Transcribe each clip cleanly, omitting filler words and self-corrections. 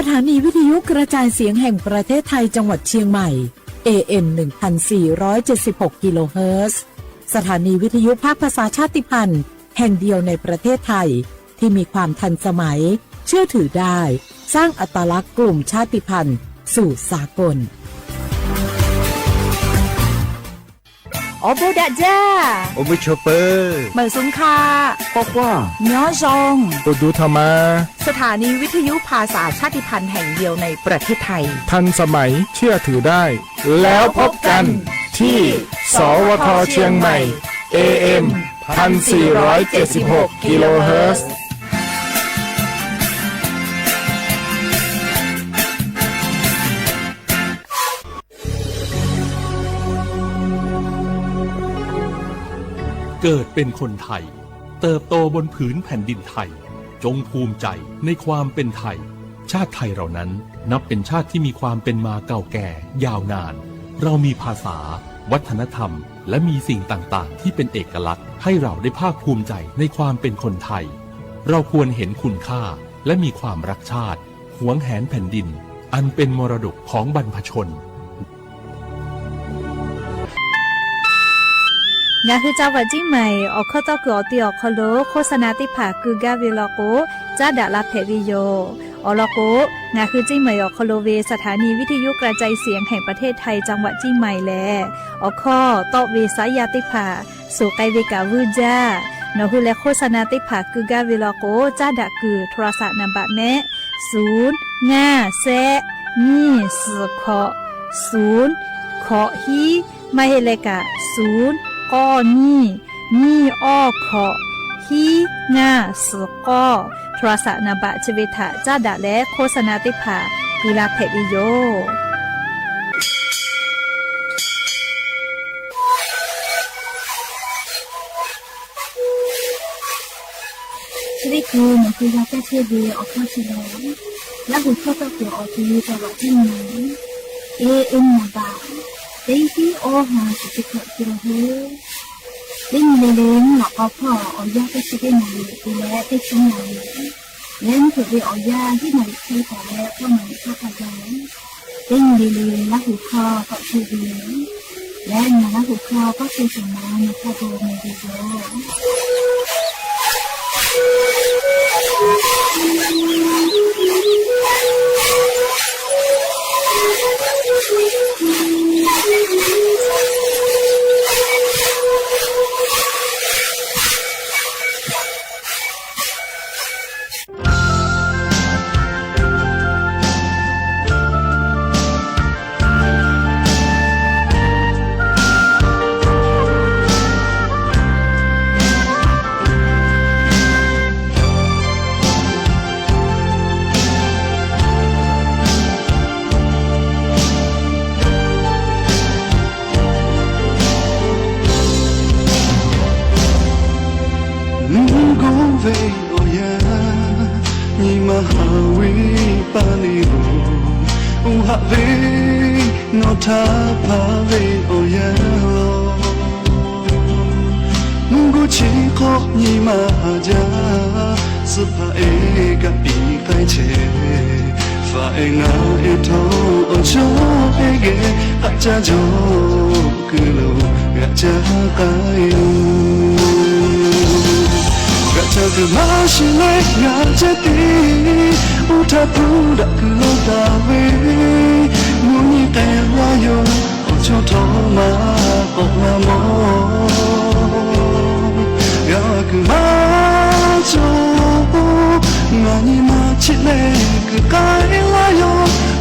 สถานีวิทยุกระจายเสียงแห่งประเทศไทยจังหวัดเชียงใหม่ AM 1476 กิโลเฮิรตซ์สถานีวิทยุภาคภาษาชาติพันธุ์แห่งเดียวในประเทศไทยที่มีความทันสมัยเชื่อถือได้สร้างอัตลักษณ์กลุ่มชาติพันธุ์สู่สากลโอโบดะจ้าโอเบชเปอร์เหมือนสุนคาปอกว่าย้อซงตดูธรรมาสถานีวิทยุภาษาชาติพันธุ์แห่งเดียวในประเทศไทยทันสมัยเชื่อถือได้แล้วพบกันที่สวทเชียงใหม่ AM 1476 กิโลเฮิรตซ์เกิดเป็นคนไทยเติบโตบนผืนแผ่นดินไทยจงภูมิใจในความเป็นไทยชาติไทยเรานั้นนับเป็นชาติที่มีความเป็นมาเก่าแก่ยาวนานเรามีภาษาวัฒนธรรมและมีสิ่งต่างๆที่เป็นเอกลักษณ์ให้เราได้ภาคภูมิใจในความเป็นคนไทยเราควรเห็นคุณค่าและมีความรักชาติหวงแหนแผ่นดินอันเป็นมรดกของบรรพชนงาคือเจ้าวัดจิ้งใหม่ออกข้อต่อคืออตีออกคโลโฆษณาติผาคือ กาเวลโกจ้าดาลาเพวิโยอลโกงาคือจิ้งใหม่ออกคโลเวสถานีวิทยุกระจายเสียงแห่งประเทศไทยจังหวัดจิ้งใหม่แลออกข้อต่อเวสายาติผาสู่ไกเวกาวูจ้านอคือและโฆษณาติผาคือกาเวลโกจ้าดาคือโทรศัพท์นำบัตรแนะ0 5 แซนี่4ขอ0ขอฮีไม่เฮเลกะ0ก้อนี่อ้อขอฮีง่าสก้อโทรศัพท์นบะชเวทะจ้าดะและโฆษณาติภากุลาเพวิโยชีวิตคือมันคือยาแก้เชื้อดีออกข้อชิลและหุ่นข้อต่อตัวออกที่จังหวัดที่ไหนAM มาบาเต็งที่โอหาสิบกิโลเฮิรตซ์ลิงเลงหลอกเอาพ่อเอายาไปใช้ได้ไหนดูแลได้ช่ไหนเล่นถือไปเอายาที่ไหนที่แต่แล้วก็ไหนก็ขยันลิงเลงและหูคอก็คือดีและงานและหูคอก็คือสมานในข้อโบในดีโทาพาเวโอยากูชิโคยีมาจาสุภาเอกะปีไกเชฟาเองาเอโทโอโชเอเกอาจาโจกุโลอาจาไกลูกะเธอคือมาชิเลงาเจตีอุทาพูดะกุโลตาเวมูนีแต่วาโยโอโชโทมาโกนาโมยาคือมาโจงานีมาชิเลคือไกวาโย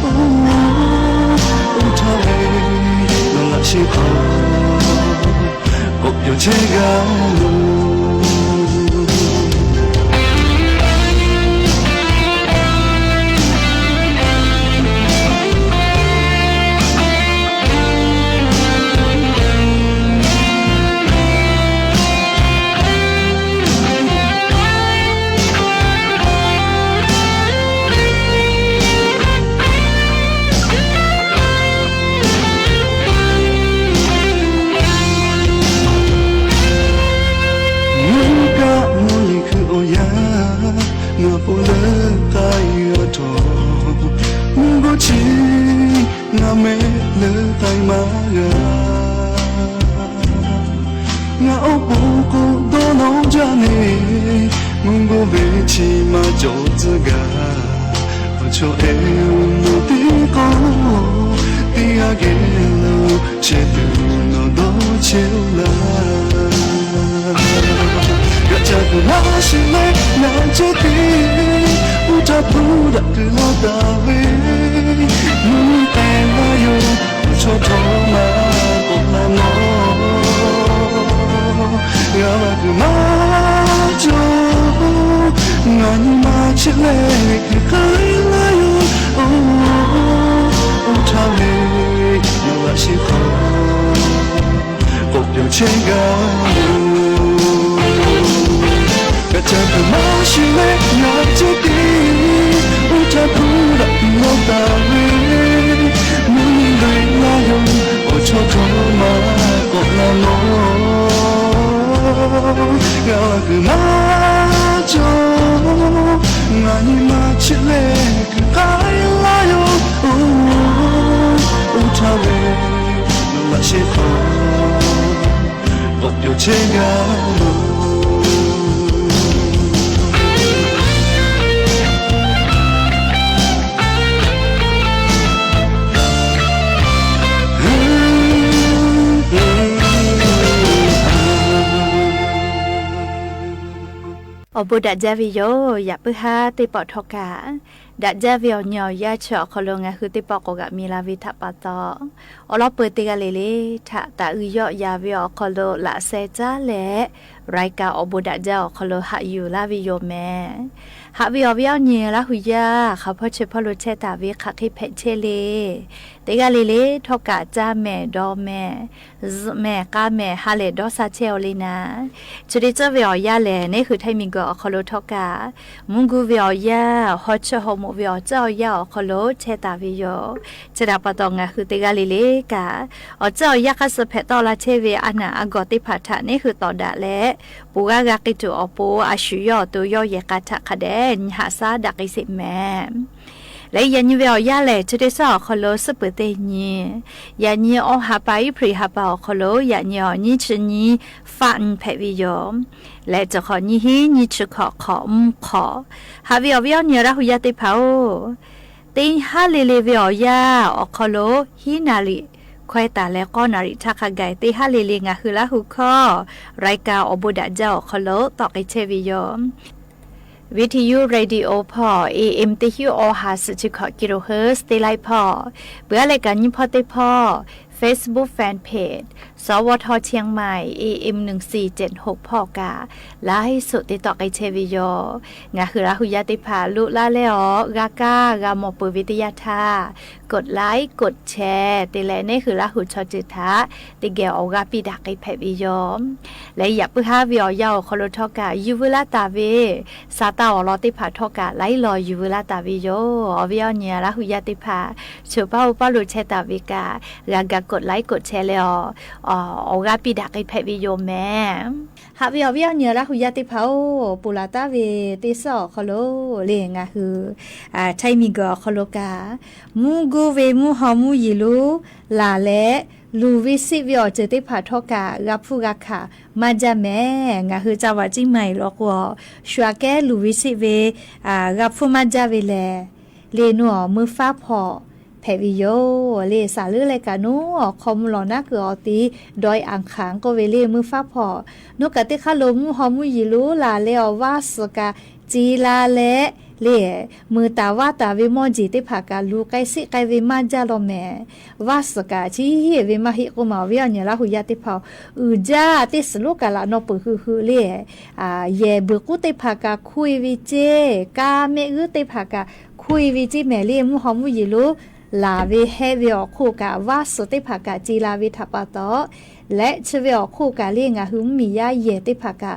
อุทาเวลงละชิโคกโยเชกาลู งาปูเลกายโท弄着你，蒙古北起码就自个，我就爱我的歌，第二个路，切杜诺都切了。个家的那是来那这地，不着不的的老大卫，爱了有不错头嘛，不来么。야마그 마저 나니 마칠래 그가일라요 오차네 요라시코 꼭병체가 가짜그 마실래 야제띠 오차쿠라 비로다왜 문들라요 오초토마 꼭라노 그마저 나니 마칠래 그가일라요 우타왜 놀라시고 꼭요체가 Obu dak javi yo ya pha te pot thoka dak javi nyo ya cho kholonga hu te pot ko ga mila vi tha pa to olo pe te ga le le tha ta u yo ya vi kholo la se cha le raika obu dak ja kholo ha yu la vi yo me ha vi yo nye la hu ya kha pho che pho lo che ta vi kha khi phe che le te ga le thoka cha me do me me ka me ha le do sa che o le na churi cha vi yo ya le ne hu thai mi go kholo thoka mungu vi yo ya ho che ho mo vi yo cha ya kholo che ta vi yo che da pa to nga hu te ga le ka o cha ya ka se phe to la che vi ana ago ti pha tha ne hu to da leปูกากกิจูอปูอาชุยอตัวยอยกาทะคะเดนหาซาดักอิสิแมและยันยเวอยาแลจะได้สอคโลสเปเตญียันยอหาไปพริหาปาคโลยันยอญิชญีฟันเพวิโยและจะขอญิหิญิชขอขอหาวิอวิอเนระหุยติภาติฮาเลเลเวอยาอคโลฮินาลิควายตาและก็นาริทักไกตีฮาเลเลงาคือละหุข้อรายการอบุดะเจ้าคโลตอกไอเชวิโยวิทยุเรดิโอพอ AM ติฮิโอหาสจิขอกิโลเฮิรตซ์ตีไลพอเบื่อรายการยิมพอติพอ Facebook Fanpage สวทเชียงใหม่ AM 1476พอกาไลฟ์สดติดต่อไอเชวิโยงาคือละหุยาติภาลุลาเลออกากากามอปุวิทยาธากดไลค์กดแชร์ติแลนี่คือละหุชอจิตาติเกออกาปิดักไอแพวิโยและอย่าพึ่งหาวิอยาวคโลทอกายูเวลาตาเวซาตาอลอติภาทอกาไลลอยูเวลาตาวิโยอวิอเนียละหุยาติภาชูเป้าปาลุเชตาวิกากากากดไลค์กดแชร์เลยออกาปิดักไอแพวิโยแม่หาวิอเนียละหุยาติภาปุลาตาเวติสอคโลเลงาคือไทมิกอคโลกามูกูเวมูหอมูยิลูลาเลลูวิสิวิอเจติภาทอการับฟูกาค่ะมาจาแม่งาคือจาวาจิใหม่ลอกวอชัวแกลูวิสิเวรับฟูมาจาเวแลเลนัวมือฟ้าพอแพวิโยเลสาลือเลยกานูคอมลอนะคืออตีดอยอ่างขางก็เวเลมือฟ้าพอนกกะติคาลมูหอมูยิลูลาเลอวาสกาจีลาเลเล่มือตาว่าตาวิมอนจีติภากาลูไกสิไกวิมาจาโลแมวาสกาชีเฮวิมาฮิกุมาวิอันยละหุยาติภาอูจาติสลุกาละนอปคือเล่เยเบกุติภากาคุยวิเจกาเมอุติภากาคุยวิจิแมเล่มุหอมุยิลูลาวิเฮวิอคูกาวาสติภากาจีลาวิทัปะโตและชวิอคูกาเลียงาหุมมียาเยติภากา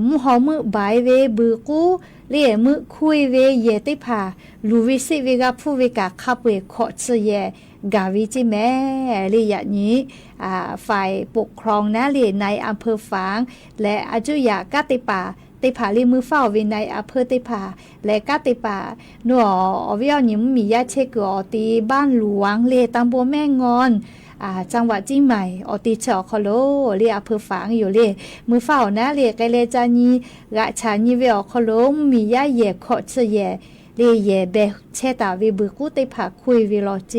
มุหอมุบายเวบือกูเลี่ยมือคุยเวเยติพาลูวิสิเวกาผู้เวกาขับเวขอเสยกาวิจิแม่เลี่ยนี้ฝ่ายปกครองนะเลี่ยในอำเภอฝางและอาจุยากาติปาติผาลีมือเฝ้าวินัยอำเภอติผาและกาติปาหนัวอวิอนิมมียาเชกอตีบ้านหลวงเลตำบัวแม่งอน จังหวัดจีใหม่ออติเฉาคอโลเรียอำเภอฝางอยู่เลยมือเฝ้านะเรียไกเลจานีกะชานีเวอคอโลมียาเย่ขอเสยเรียเย่เบเชตาวิบุกุติผาคุยวิโลเจ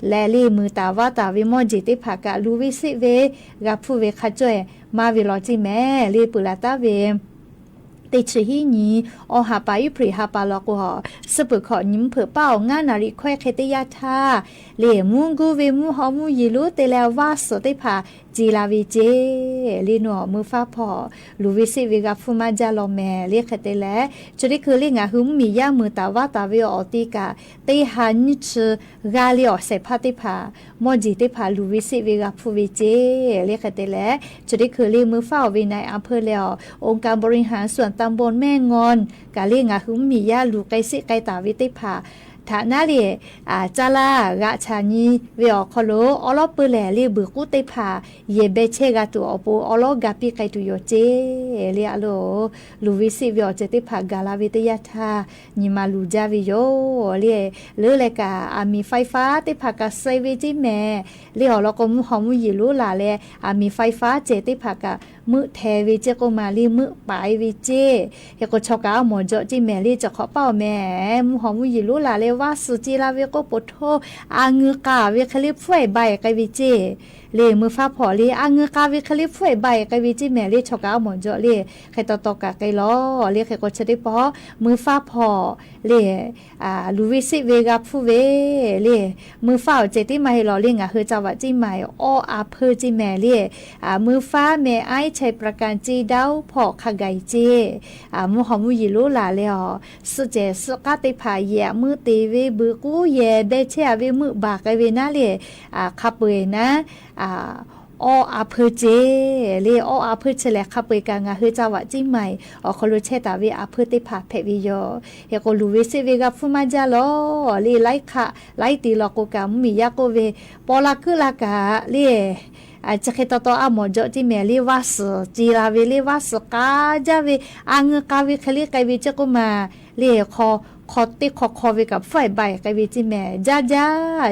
และลีมือตาวาตาวิมอจิติผากะลูวิสิเวกะผู้เวขจวยมาวิโลจิแม่ลีปุลาตาเวติชหีนี้อหาปายุพริหาปาลอกวสปุขอยิ้มเผือเป้างานนาริค่อยเคตยาทาเหลี่ยมุงกูเวมุหอมูยิลุเตแล้วว่าสติผาจีลาวิเจลีนัวมือฟ้าพอลูวิสิวิกาฟุมาจาลอแมเรียกเตแลจุดที่คือเรียงหุมมียามือตาวาตาวิออติกาเตหันชกาลิอเสพาติผามอจิติผาลูวิสิวิกาฟุวิเจเรียกเตแลจุดที่คือเรียมือฟ้าวินัยอำเภอแล้วองค์การบริหารส่วนตำบลแม่งอนกาเรียงหุมมียาลูไกสิไกตาวิติผาฐานะเรียจาลากะชานีเวอคโลอลอปืแลเรียบุกุติผาเยเบเชกาตัวอปูอลอกาปิไกตุโยเจเรียโลลูวิสิเวอเจติผากาลาวิทยาทานิมาลูจาวิโยเรียเลือเลกามีไฟฟ้าติผากาเซวิจิแม่เรียอลอกมุหอมุยิลุลาเลมีไฟฟ้าเจติผากามือแทวิเจโกมาลีมือปายวิเจเฮโกชอกาหมอจจิแมลีจะขอเป้าแม่มุหอมุยิลุลาเลว่าสุจิลาเวโกปโทอางือกาเวคลิฟวยใบไกวิเจเลมือฟ้าพอเลอางือกาเวคลิฟวยใบไกวิจิแมลีชอกาหมอจเลใครตอกะไกลอเลใครก็ชดิปอมือฟ้าพอเลลูวิสิเวกาฟูเวเลมือฟ้าเจติมาให้รอเลงะเฮจาวะจิใหม่ออาเพอจิแมเลมือฟ้าแม่ไอใช้ประกันจีดาวพอขะไกเจมุหอมุยิลุลาเลอสุเจสกาติผาเยมือตีเวบือกูเยเบเชเวมือบากไกเวนะเลขับเปนะอาเพอเจเลอาเพอเชลขับเปกางาเฮจาวะจิใหม่คอลูเชตาเวอาเพอติผาเพวิโยเฮโกลูเวเซเวกาฟุมาจาโลเลไลคะไลติลอกกามียาโกเวปอลาคือลากาเลจะเคตโตอามอจจิเมลีวาสจีลาเวลีวาสกาจาเวอังกาเวคลีไกเวจกุมาเลคอติคอเวกับไฟใบไกเวจิเมจ้า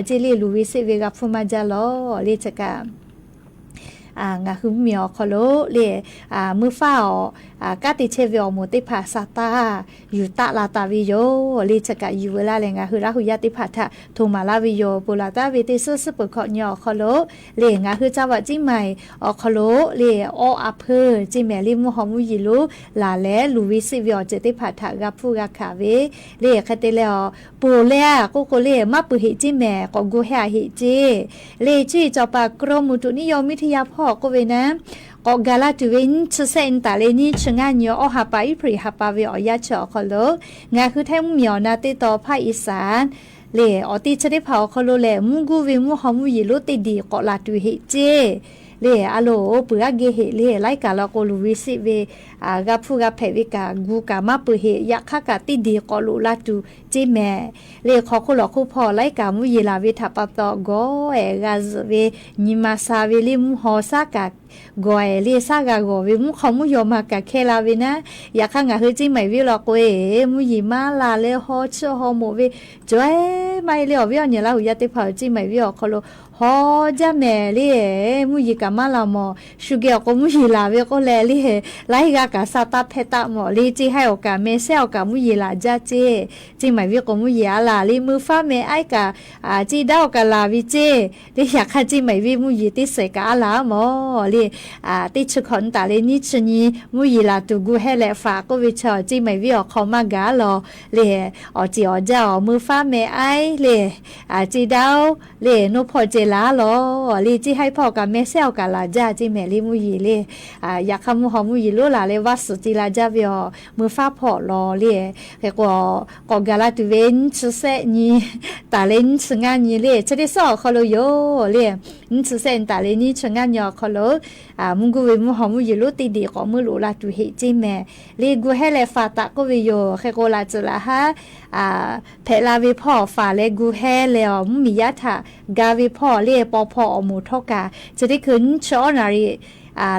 จิลีลูวิเซเวกับฟุมาจาโลเลจกางาคือเมียวคอโลเลมือฟ้ากาติเชเวอโมติภาซาตาอยู่ตะลาตาวิโยลิจกะอยู่เวลาเลงาคือราหุยติภาทะโทมาลาวิโยปุลาตาวิติสุสปุขญอคอโลเลงาคือจาวะจิใหม่คอโลเลออาเพอจิเมลิมุหอมุยิลุลาเลลูวิสิวิโอเจติภาทะกับผู้กะคาเวเลคเตเลอปูเลกุโกเลมาปุหิจิเมกกูเฮหิจิเลจิจอปากรมอุตุนิยมวิทยาพ่อก็เวนะก็กาลาตุเวนชเซนตาเลนี่ชงานยอหาไปพริหาปาเวอยาเฉอคอโลงาคือแท้เมียวนาติต่อภาคอีสานเลอติชได้เผาคอโลแลมุกูเวมุหอมุยิลุติดีก็ลาตุเฮเจเลอะโลเปือเกเฮเลไลกาลโกลูวิสิเวกับผู้กับเพวิกากูกามาเปเฮยะคะกะติดีก็ลูลาตุจิแมเลขอคุหลอคุพอไลกามุยิลาเวทาปะตอโกเอกาซเวนิมาซาเวลิมุฮอซากะกอยเลซากะโกเวมุขมุยอมากะเคลาเวนะยะคะงะฮือจิใหม่วิลอโกเอมุยิมาลาเลฮอชอฮอโมเวจวยไม่เลอวิอเนี่ยลาหุยะติเผาจิใหม่วิอคอโลฮอจาแม่เลมุยิกะมาลามอชุเกะก็มุยิลาเวก็แลเลไลกะกะซาตาเพตะหมอลีจิให้โอกาเมเซลกะมุยิลาจาเจจิใหม่วิก็มุยิอาลาลีมือฟ้าเมไอกะจิดาวกะลาวิเจเลอยากให้จิใหม่วิมุยิติเสกะอาลาหมอลีติชคอนตาเลนิชนีมุยิลาตุกูให้แลฝาก็วิชอจิใหม่วิออกเขามากาลอเลจิอเจ้ามือฟ้าเมไอเลจิดาวเลโนพอเจลาลอลีจิให้พ่อกับแม่เซลกะลาจาจิแม่ลีมุยิเลอยากคำมุหอมุยิโลลาเลวัสจิลาจาวิอมือฟ้าพอลอเลก็กาลาตุเวนชเซนีตาเลนชงานนีเลชะดิซอคอโลโยเลนชเซนตาเลนีชงานยอคอโลมุกูเวมุหอมุยิโลติดีก็มือโลลาตุเฮจิแม่ลีกูให้เลฟาตะก็วิโยเคโกลาจุลาฮะเพลาวิพ่อฝาเลกูแฮเลอมุมิยะทะกาวิพ่อเลปอพออมูทอกาจะได้ขึ้นชอนารี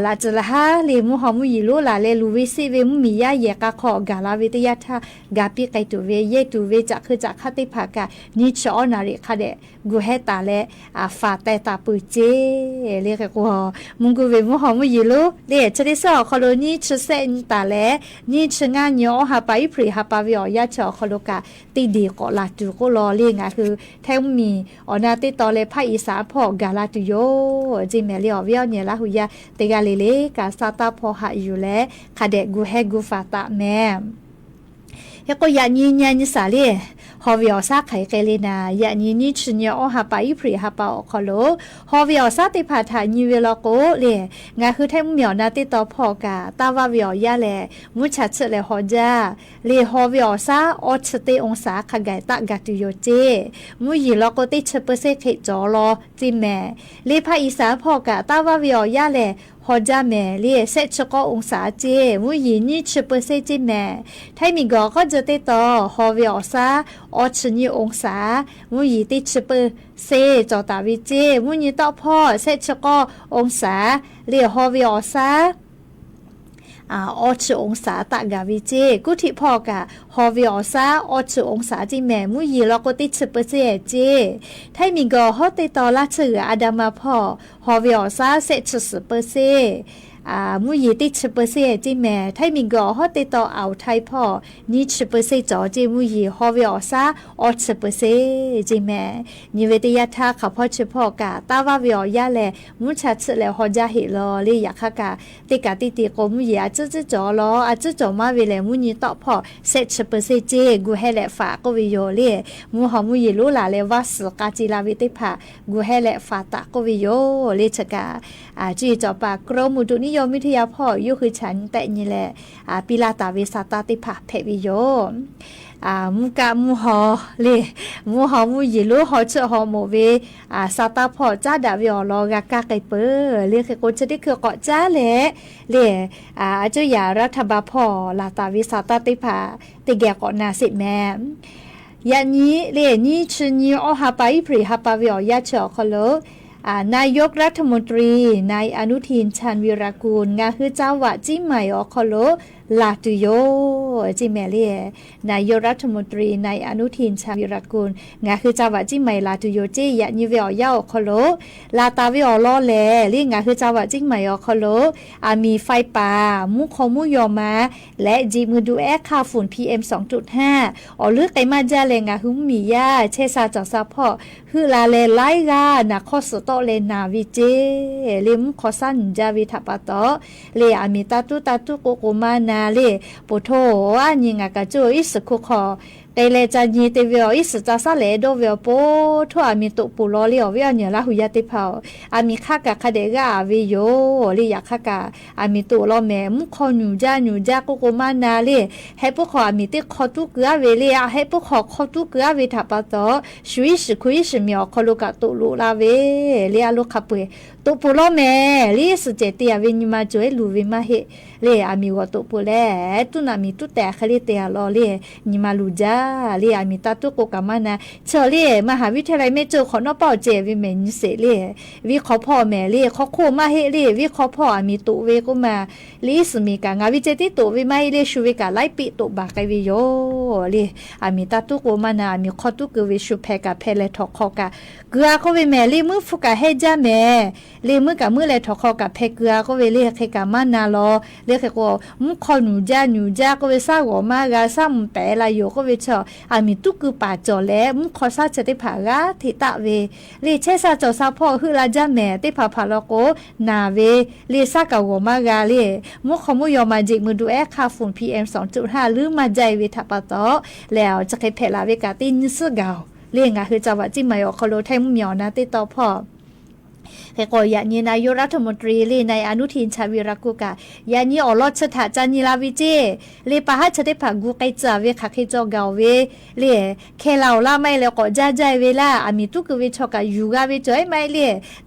ลาจละฮะเลมุหอมุยิโลลาเลลูเวซิเวมุมียาเยกะขอกาลาเวตยาทากาปิไกตุเวเยตุเวจะคือจะคติภากานิชอนาริคาเดกูเฮตาเลฟาเตตาปุเจเลกะกูมุงกูเวมุหอมุยิโลเลชดิซอคอโลนีชเซนตาเลนิชงานยอฮาปาอิพริฮาปาวิอยาชอคอโลกาติดีก็ลาตุก็รอเลงะคือแทงมีอนาติตอเลภาคอีสานพอกาลาตุโยจิเมเลอวิอเนี่ยละหุยาเตกาเลกาซาตาพอหาอยู่แล้วคาเดกูเฮกูฟาตาแม่เฮก็ยานีญาณิสาเลฮอวิอซาไขเกเลนายานีนิชเนอฮาปาอิพริฮาปาอคอโลฮอวิอซาติพาทานีเวลโกเลงาคือแทมเหมียวนาติตอพอกาตาวาวิอยาแลมุชัดเชเลฮอจาเลฮอวิอซาออชเตองศาขไกตะกาตุโยเจมุยิลโกติเชเปเซเขจอลอจิแมเลภาอีสาพอกาตาวาวิอยาแลฮอจาแม่เลียเซชก็องศาเจมุยินี่ชเปเซจิแม่ไทมิกก็จะติต่อฮอวิอซาออชนี่องศามุยิติชเปเซจอตาวิเจมุยิต่อพ่อเซชก็องศาเลียฮอวิอซาออชองศาตะกาวิเจกุธิพ่อกะฮอวิอซาออชองศาจิแม่มุยีแล้วก็ติชเปเซเจไทมิกก็ฮอติตอลาเชืออาดามาพ่อฮอวิอซาเซชสเปเซมุยีติชเปเซจิแม่ไทมิกก็ฮอติตอเอาไทยพ่อนิชเปเซจอจิมุยีฮอวิอซาออชเปเซจิแม่นิเวติยาทาเขาพ่อชพ่อกะตาวาวิอยาแลมุชัดแล้วฮอจาหิลอเลอยากกะติกะติโกมุยีอาจจอลออาจจอมาเวเลมุยีต่อพ่อเซชเปเซเจกูเฮเลฟาก็วิโยเลมุหอมุยีลูลาเลวัสกาจิลาวิติภากูเฮเลฟาตะก็วิโยเลชกาจีจอปากรมุตุนิยมวิทยาพ่อยุคือฉันแต่นี่แหละปิลาตาวิสาตาติภาเพวิโยมุกะมุหอเลมุหอมุยิโลหอเชหอโมเวซาตาพ่อจ้าดาวิอลอกากาไกเปเลคือคนจะได้คือเกาะจ้าแหละเลเจ้าอย่ารัฐบาพ่อลาตาวิสาตาติภาติแกเกาะนาสิแม่ยานี้เลนี่ชนีอฮาปาอิพริฮาปาวิอยาเชอคอโลนายกรัฐมนตรีนายอนุทินชาญวีรกูลงาคือเจ้าวะจิใหม่อคอโลลาตุโยจิแมเลียนายกรัฐมนตรีนายอนุทินชาญวีรกูลงาคือเจ้าวะจิใหม่ลาตุโยเจยะนิเวอยาอคอโลลาตาวิอลอแลลี่งาคือเจ้าวะจิใหม่อคอโลมีไฟป่ามุขมุยอมาและจีมือดูแอค่าฝุ่น PM 2.5เลือกไกมาจาเลงาหุมมียาเชซาจอซาพ่อคือลาเลไลกานะคอสโตเลนาวิเจเลมคอสันจาวิทัปโตเลอามิตาตุโกโกมานาเลปุโธอันยิงากะจูอิสคุคอเตเลจานีเตเวออิสจาซาเลโดเวอโปทัวอามิตุปุโลเลอเวอเนลาหุยาติเผาอามิคากะคาเดกาวิโยเลยาคากะอามิตุโลเมมุคอนูจาโกโกมานาเลให้ปุขออามิติคอตุกะเวเลให้ปุขอคอตุกะเวทัปโตชุอิสคุอิสมิอคอลุกะตุลุลาเวเลอาลุคาเปตุปุโลเมลิสเจติอาเวนิมาจวยลูวิมาเฮเลอามิวตุปุเลตุนามิตุแต่คลิเตอลอเลนิมาลูจาเลอามิตาตุโกกามานาเชเลมหาวิทยาลัยเมโจขอนอเป่าเจวิเมนเสเลวิขอพ่อแม่เลขอโคมาเฮเลวิขอพ่ออามิตุเวกุมาลิสมีกางาวิเจติตุวิมาเลชูเวกาไลปิตุบากวิโยเลอามิตาตุโกมานามีขอตุกวิชุเพกาเพเลทอกกาเกือเขาเวแม่เลมือฟุกาเฮจาแม่เลมือกับมือเลทอกกาเพเกือก็เวเลเคกามานาลอเลเคโกมุขอนูจาก็เวซาโกมากาซัมเปลาโยก็เวชออามิตุกุปาจอแลมุขอซาจะได้ผากาทิตะเวเลเชซาจอซาพ่อคือลาจาแม่ได้ผาผาลโกนาเวเลซากะโกมากาเลมุขมุยอมาจิกมือดูแอค่าฝุ่น PM 2.5 หรือมาใจเวทัปโตแล้วจะเคยเพลาเวกาตินซึกาวเรื่องคือจังหวัดจิมายอคโลไทมุมยอนะติต่อพ่อเฮโกยานีนายกรัฐมนตรีเลนายอนุทินชาญวีรกูกายานีอลอชถาจานิลาวิเจเลปะหะชะเตผากูไกจาเวคาเคจอกาเวเลเคลาลาไม่แล้วก็จาใจเวลาอามิตุกเวชกายูกาเวจอยไม่เล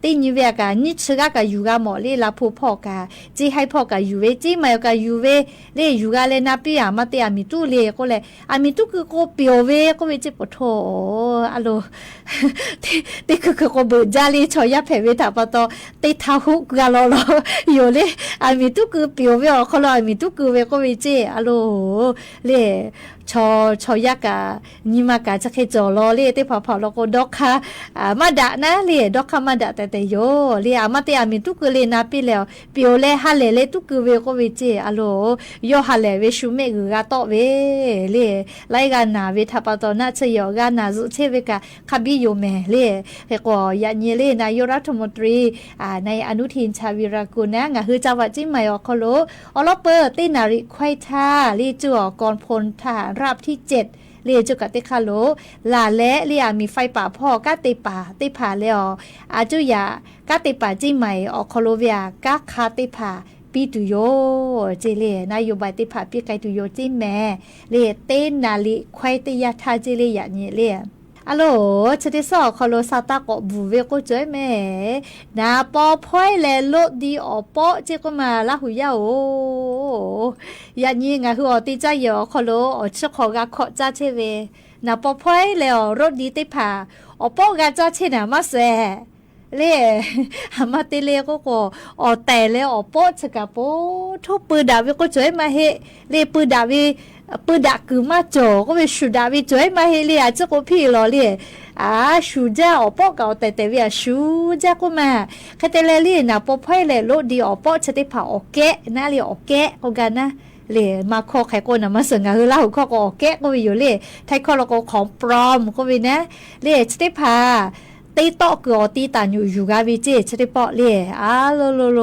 ตินิเวกานิชกายูกาหมอเลลาผู้พ่อกาจีให้พ่อกายูเวจีมายกายูเวเลยูกาเลนาปิอามาเตอามิตุเลก็เลอามิตุกโกเปียวเวก็เวจิปโทอะโลติคือโกเบจาลีชอยาเพเว ถาปตติทาหุกกะลออยู่เลยอามีตุกือเปียวเวอเขาลอยมีตุกือเวก็วิเจอะโลเลยชอยากะนิมากะจะเคจอลอเลยติพอแล้วก็ดอกค่ะมาดะนะเลยดอกค่ะมาดะแต่โยเลยอามาเตอามีตุกือเลยนาปิแล้วเปียวเลยฮะเลยตุกือเวก็วิเจอะโลโยฮะเลยเวชูเมกือกะตอเวเลยไลกานาเวถาปตนะเชยอกานาซุเชเวกะคบิโยเมเลยเฮก็ยะเนเลยนายกรัฐมนตรีในอนุทินชาญวีรกูลนะงะคือจังหวัดจิไหมอคโลอลอเปอร์ตินาริไขว้ท่าลีจั่วกองพลทหารราบที่7เรียจุกะติคาโลลาและเรียมีไฟป่าพ่อกะติป่าติผาแล้วอาจุยากะติป่าจิไหมอคโลเวียกะคาติผาปีตุโยเจเลนายบายติผาปีไกตุโยจิแม่เรเตนาลิไขว้ติยาทาเจเลยะนี่เรียอะโหลชะติสอคอโลซาตาก็บูเวก็จ้อยแม่นาปอพ้อยแลโลดีออปอเจก็มาลาหุยาโอยานี่งะคืออติจ้ายอคอโลอชขอกะขอจ้าเชเวนาปอพ้อยแลโรดีติผาอปอกะจ้าเชนะมาแซเล่หามาเตเลก็แต่เลอปอชะกะปอทุปือดาวิก็จ้อยมาเฮเลปือดาวิปืนดักคือมาจ่อก็ไปชูดาวิจ่อยมาเฮลียจะก็พี่รอเลียชูจ้าอปอเก่าแต่เวียชูจ้าก็มาคาเตเลลีนะปอพ่อยเลยโลดีอปอจะได้ผ่าออกแกะนะเลียออกแกะก็กันนะเลยมาคอไข่ก้นนะมาเสงาคือเล่าข้อก็ออกแกะก็ไปอยู่เลยไทยข้อเราก็ของปลอมก็ไปนะเลยจะได้ผ่าตีโตก็ตีตาอยู่กาวิจิจะได้ปอเลยโล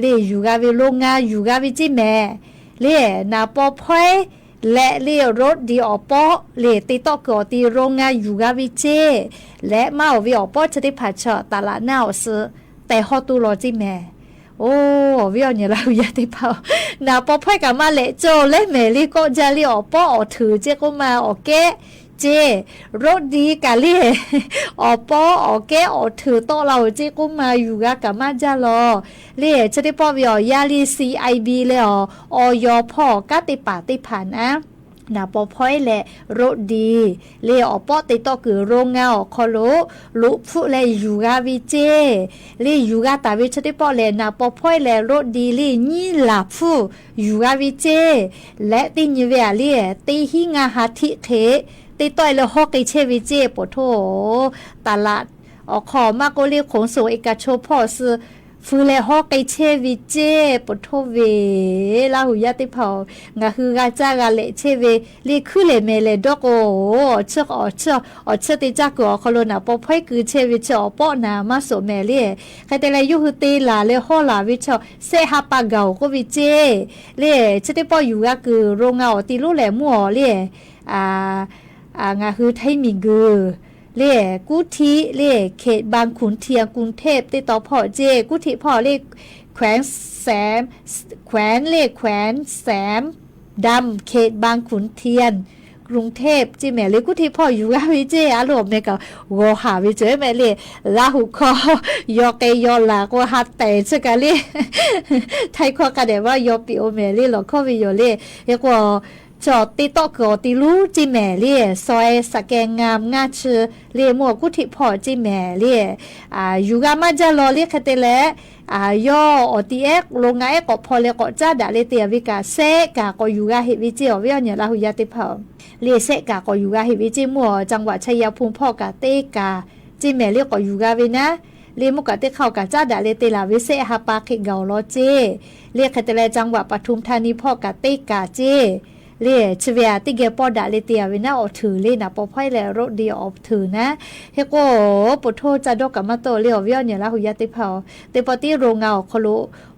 เลยอยู่กาวิโรงงานอยู่กาวิจิแม่เล่นาปอพ้อยและเล่รถดีออปอเล่ติโตก็ตีโรงงานอยู่กาวิเจและมาวิออปอจะได้ผ่าเฉาะตลาดหน้าซื้อแต่ฮอตูรอจิแม่โอ้วิอเนี่ยเราอยากได้เผานาปอพ้อยกับมาเละโจเล่แม่ลิก็จะเล่ออปอถือเจก็มาออกแกเจรถดีกะเล่ออปอแกถือโตเราเจก็มาอยู่กับมาจ้าลอเล่จะได้ปอวิอยาลี CIB เลยอยพ่อกะติป่าติผ่านนะนาปอพ้อยแหละรถดีเล่อปอติโตคือโรงงานคอโลลุฟุเลยอยู่กาวิเจเล่อยู่กาตาวิจะได้ปอแหละนาปอพ้อยแหละรถดีเล่นี่หลับฟุอยู่กาวิเจและติญเวเล่ติหิงาหาทิเคติต้อยแล้วฮอกไอเชวิเจปโทตลาดขอมากก็เรียกขนส่งเอกชนพ่อซื้อฟูเลฮอกไอเชวิเจปโทเวลาหุยาติเผางาคือกาจ้ากาเลเชเวลีคือเลเมเลดอกโอเชติจักอคโลนาปอพ่อยคือเชวิเชอปอนามาโสเมเลใครแต่ละยุคือตีลาเลฮอลาวิชอเซฮาปาเกาก็วิเจเลเชติปออยู่ก็คือโรงงานติลุแลมัวเลงาคือไทยมิงกือเล่กุธิเล่เขตบางขุนเทียนกรุงเทพติดต่อพ่อเจกุธิพ่อเล่แขวงแสมแขวนเล่แขวนแสมดำเขตบางขุนเทียนกรุงเทพจิแม่เล่กุธิพ่ออยู่กับวิเจอารมณ์เนี่ยก็โวหาวิเจแม่เล่ลาหุคอยอเกยอลาก็ฮัดแต่ซะกะเล่ไทยข้อกันได้ว่ายอปิโอแม่เล่หลอกข้อวิโยเล่เรียกว่าจอดติโตกอติลูจิแม่เลี่ยซอยสแกงงามงาชื่อเลี่ยมัวกุธิพ่อจิแม่เลี่ยอยู่กามาจะรอเลี่ยคเตเลย่ออติเอกโรงงานเอกพอเลก็จ้าดาเลเตียวิกาเซกาก็อยู่กาเฮวิจิอวิเนี่ยลาหุยาติเผาเลี่ยเซกาก็อยู่กาเฮวิจิมัวจังหวัดชัยภูมิพ่อกาเตกาจิแม่เลี่ยก็อยู่กาเวนะเลี่ยมุกะเตเข้ากาจ้าดาเลเตลาวิเซฮาปาคิเกาโลเจเลี่ยคเตเลจังหวัดปทุมธานีพ่อกาเตกาเจเล่ชเวียติเกปอดาเลเตียวินาออกถือเล่นะปอพ่อยแลรถดีออกถือนะเฮโกปโทจะดอกกับมาโตเลียวเวียวเนี่ยละหุยาติเผาเตปอติโรงงานคอโล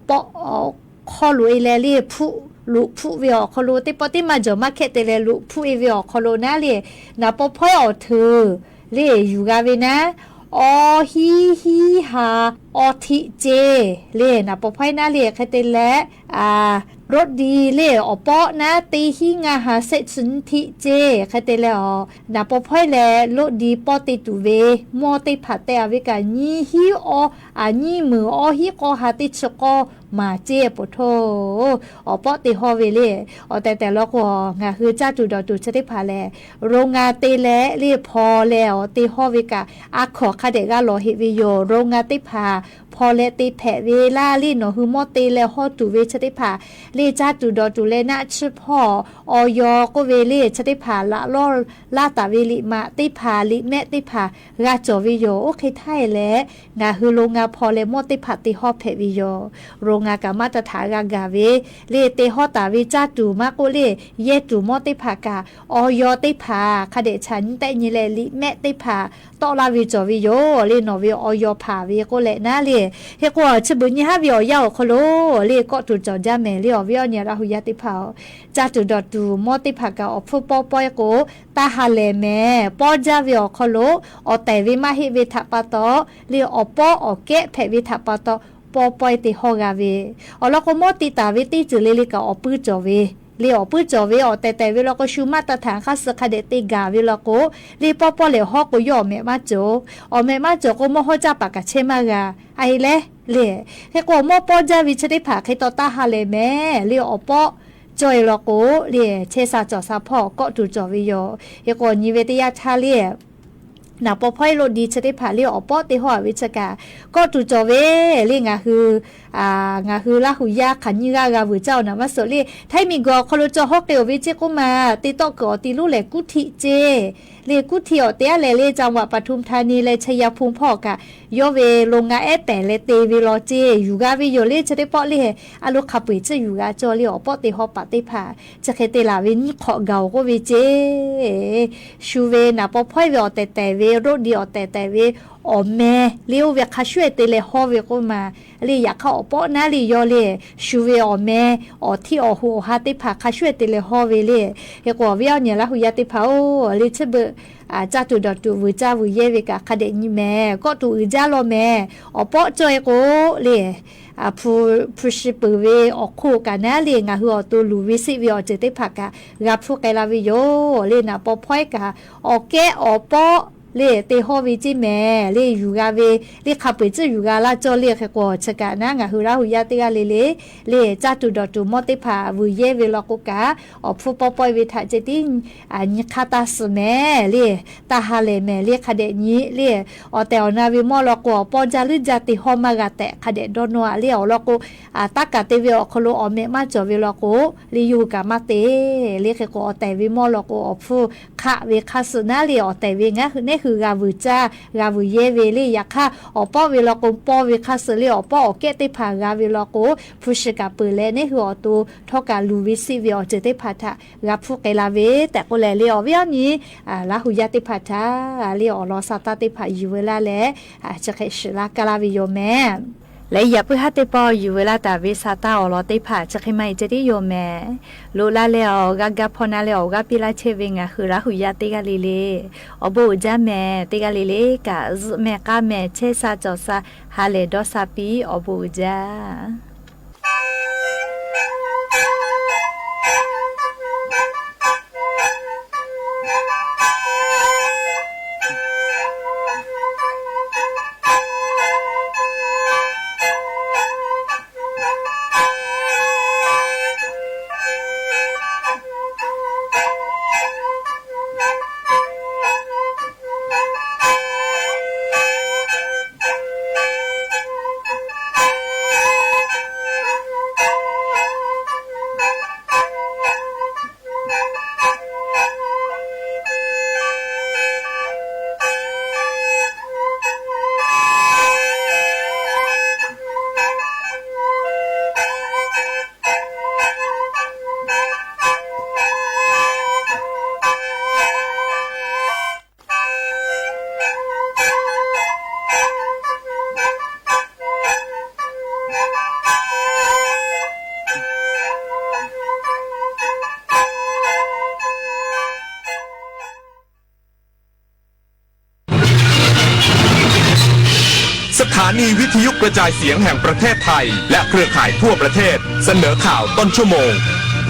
ปอคอลุเอเลเล่ผู้ลุผู้เวียวคอโลเตปอติมาจอมาเคเตเลลุผู้เอเวียวคอโลนะเล่นะปอพ่อยออกถือเล่อยู่กาเวนะอฮีฮาอทิเจเล่นะปอพ่อยนะเล่เคเตเลรถดีเล่อปอนะตีหิงาหาเซชุนทิเจใครเตเลนาปอพ่อยแลรถดีปอติตุเวมอติผัดแต่อเวกานี่ฮิอนี่มือฮิกอหาติชกอ มาเจี๊ยปโทปอติฮอเวเลแต่ละก็งาคือจ้าจุดจุดจะได้ผ่าแลโรงงานเตแลเรียพอแล้วติฮอเวกะอาขอคาเดกาโลฮิวิโยโรงงานติผ่าพอเลติแผเวลาลีโนฮือมอเตแลฮอตุเวชติผ่าเลจ้าจุดจุเลนะชพ่อออยก็เวเลชติผ่าละลอลาตาเวลิมาติผ่าลิแม่ติผ่ากาจอวิโยโอเคไทยแลงาฮือโรงงานพอเลมอติผ่าติฮอแผวิโยโรงงานกามาตรฐานกาเวเลเตฮอตาเวจ้าจุมาโกเลเยจุมอติผ่ากาออยติผ่าคเดฉันแต่ญิเลลิแม่ติผ่าตอลาวิจอวิโยเลโนวิออยผ่าเวโกเลนะเลเฮกว่าชบุญยาวิอยาวคโลเลก็ตุจอจาเมเลอวิอเนราหุยติภาจาตุดอตูมอติภากาอฟุปอปอยโกตาฮาเลเมปอจาวิอคโลอแต่วิมาหิวิทะปะตอเลอปออเกะเพวิทะปะตอปอปอยติฮอกาเวอลโกมอติตาวิติจุเลลิกาอปืจอเวเลี้ยวปื้จอเวอแต่เวลาก็ชูมาตรฐานคัสคาเดติกาเวลาก็ลีปอปอเลฮอกก็ยอมแม่มาโจแม่มาโจก็มอฮอจาปากกะเชมากาไอเลเล่เฮก็มอปอจาวิชได้ผาให้ตอตาฮาเลแม่เลี้ยวปอจอยลโกเล่เชซาจอซาพ่อก็ตุจอวิโยเฮก็นิเวตยาชาเล่นาปอพ่อยโลดีจะได้ผ่าเลี้ยวอปอติหัววิชกาก็ตุจอเวเลี้ยงาคืองาคือลาหุยาขันยืากาวิเจ้านะมาสลีไทมีกอคโลจอฮอกเตียววิเจกุมาติโตกอติลูเลกุทิเจเลกุทิอเตียเลจังหวัดปทุมธานีเลชยภูมิพ่อกะโยเวโรงงานแต่เลเตวิโลเจอยู่กาวิโยเลจะได้ปอเลอลุขับปิจะอยู่กาจอเลอปอติฮอปติผาจะเคเตลาวินขอเกาก็วิเจชูเวนะปอพ่อยเวอแต่เวโรดีอแต่เวแม่เลี้ยวเวคาช่วยเตเลฮอเวก็มาลีอยากเข้าปอนาลียอเลชูเวแม่ที่หูฮาติผาคาช่วยเตเลฮอเวเลเฮกว่าเวียวเนี่ยละหุยาติผาลิชเบจาตุดอตุวิจาวิเยเวกะคาเดญิแม่ก็ตูอุจาโลแม่ปอจอยโกเลผู้ชิปเวคู่กันนะเลียงหัวตัวลูวิสิวิอเจติผากะรับผู้ไกลาวิโยเลนะปอพ่อยกะแกปอเลเตฮอวิจิแม่เลอยู่กาเวเลขับไปจะอยู่กาลาจอเลแค่กว่าชะกะนะงะหุราหุยาติกาเลจาตุดอตุมอติผาวิเยเวลกุกะผู้ปอปอยวิทะเจตินิคาตาสแม่เลตาฮาเลแม่เลคาเดญิเลแต่อนาวิมอลกอปอจารุจาติฮอมากะแตคาเดดอนวะเลอลกุตากะเตเวอคโลอเมมาจอเวลกุเลอยู่กะมาเตเลแค่กว่าแต่วิมอลกอผู้คะเวคาสนาเลแต่เวงะคือกาวุจ้ากาวุเยเวลีอยากค่ะปอเวลากูปอเวคาสลีปอเกติผากาเวลากูผู้ชกาปืเลนี่คือตัวทอกาลูวิซิเวอเจติผาทะรับผู้ไกลาเวแต่กูเลเลียวเวียนี้ลาหุยาติผาทะเลียวลอซาตาติผาอยู่เวลาแลจะเคชลากาลาวิโยแม่และอย่าเพื่อให้ติปออยู่เวลาแต่วิสาตาอลอติผาจะให้ไม่จะได้โยแม่ลูลาเลอกัพอนาเลอกัปิลาเชวิงะคือราหุยาติกาลิเลบูจาแม่ติกาลิเลกะแม่กาแม่เชซาจอซาฮาเลดอซาปีบูจาสถานีวิทยุกระจายเสียงแห่งประเทศไทยและเครือข่ายทั่วประเทศเสนอข่าวต้นชั่วโมง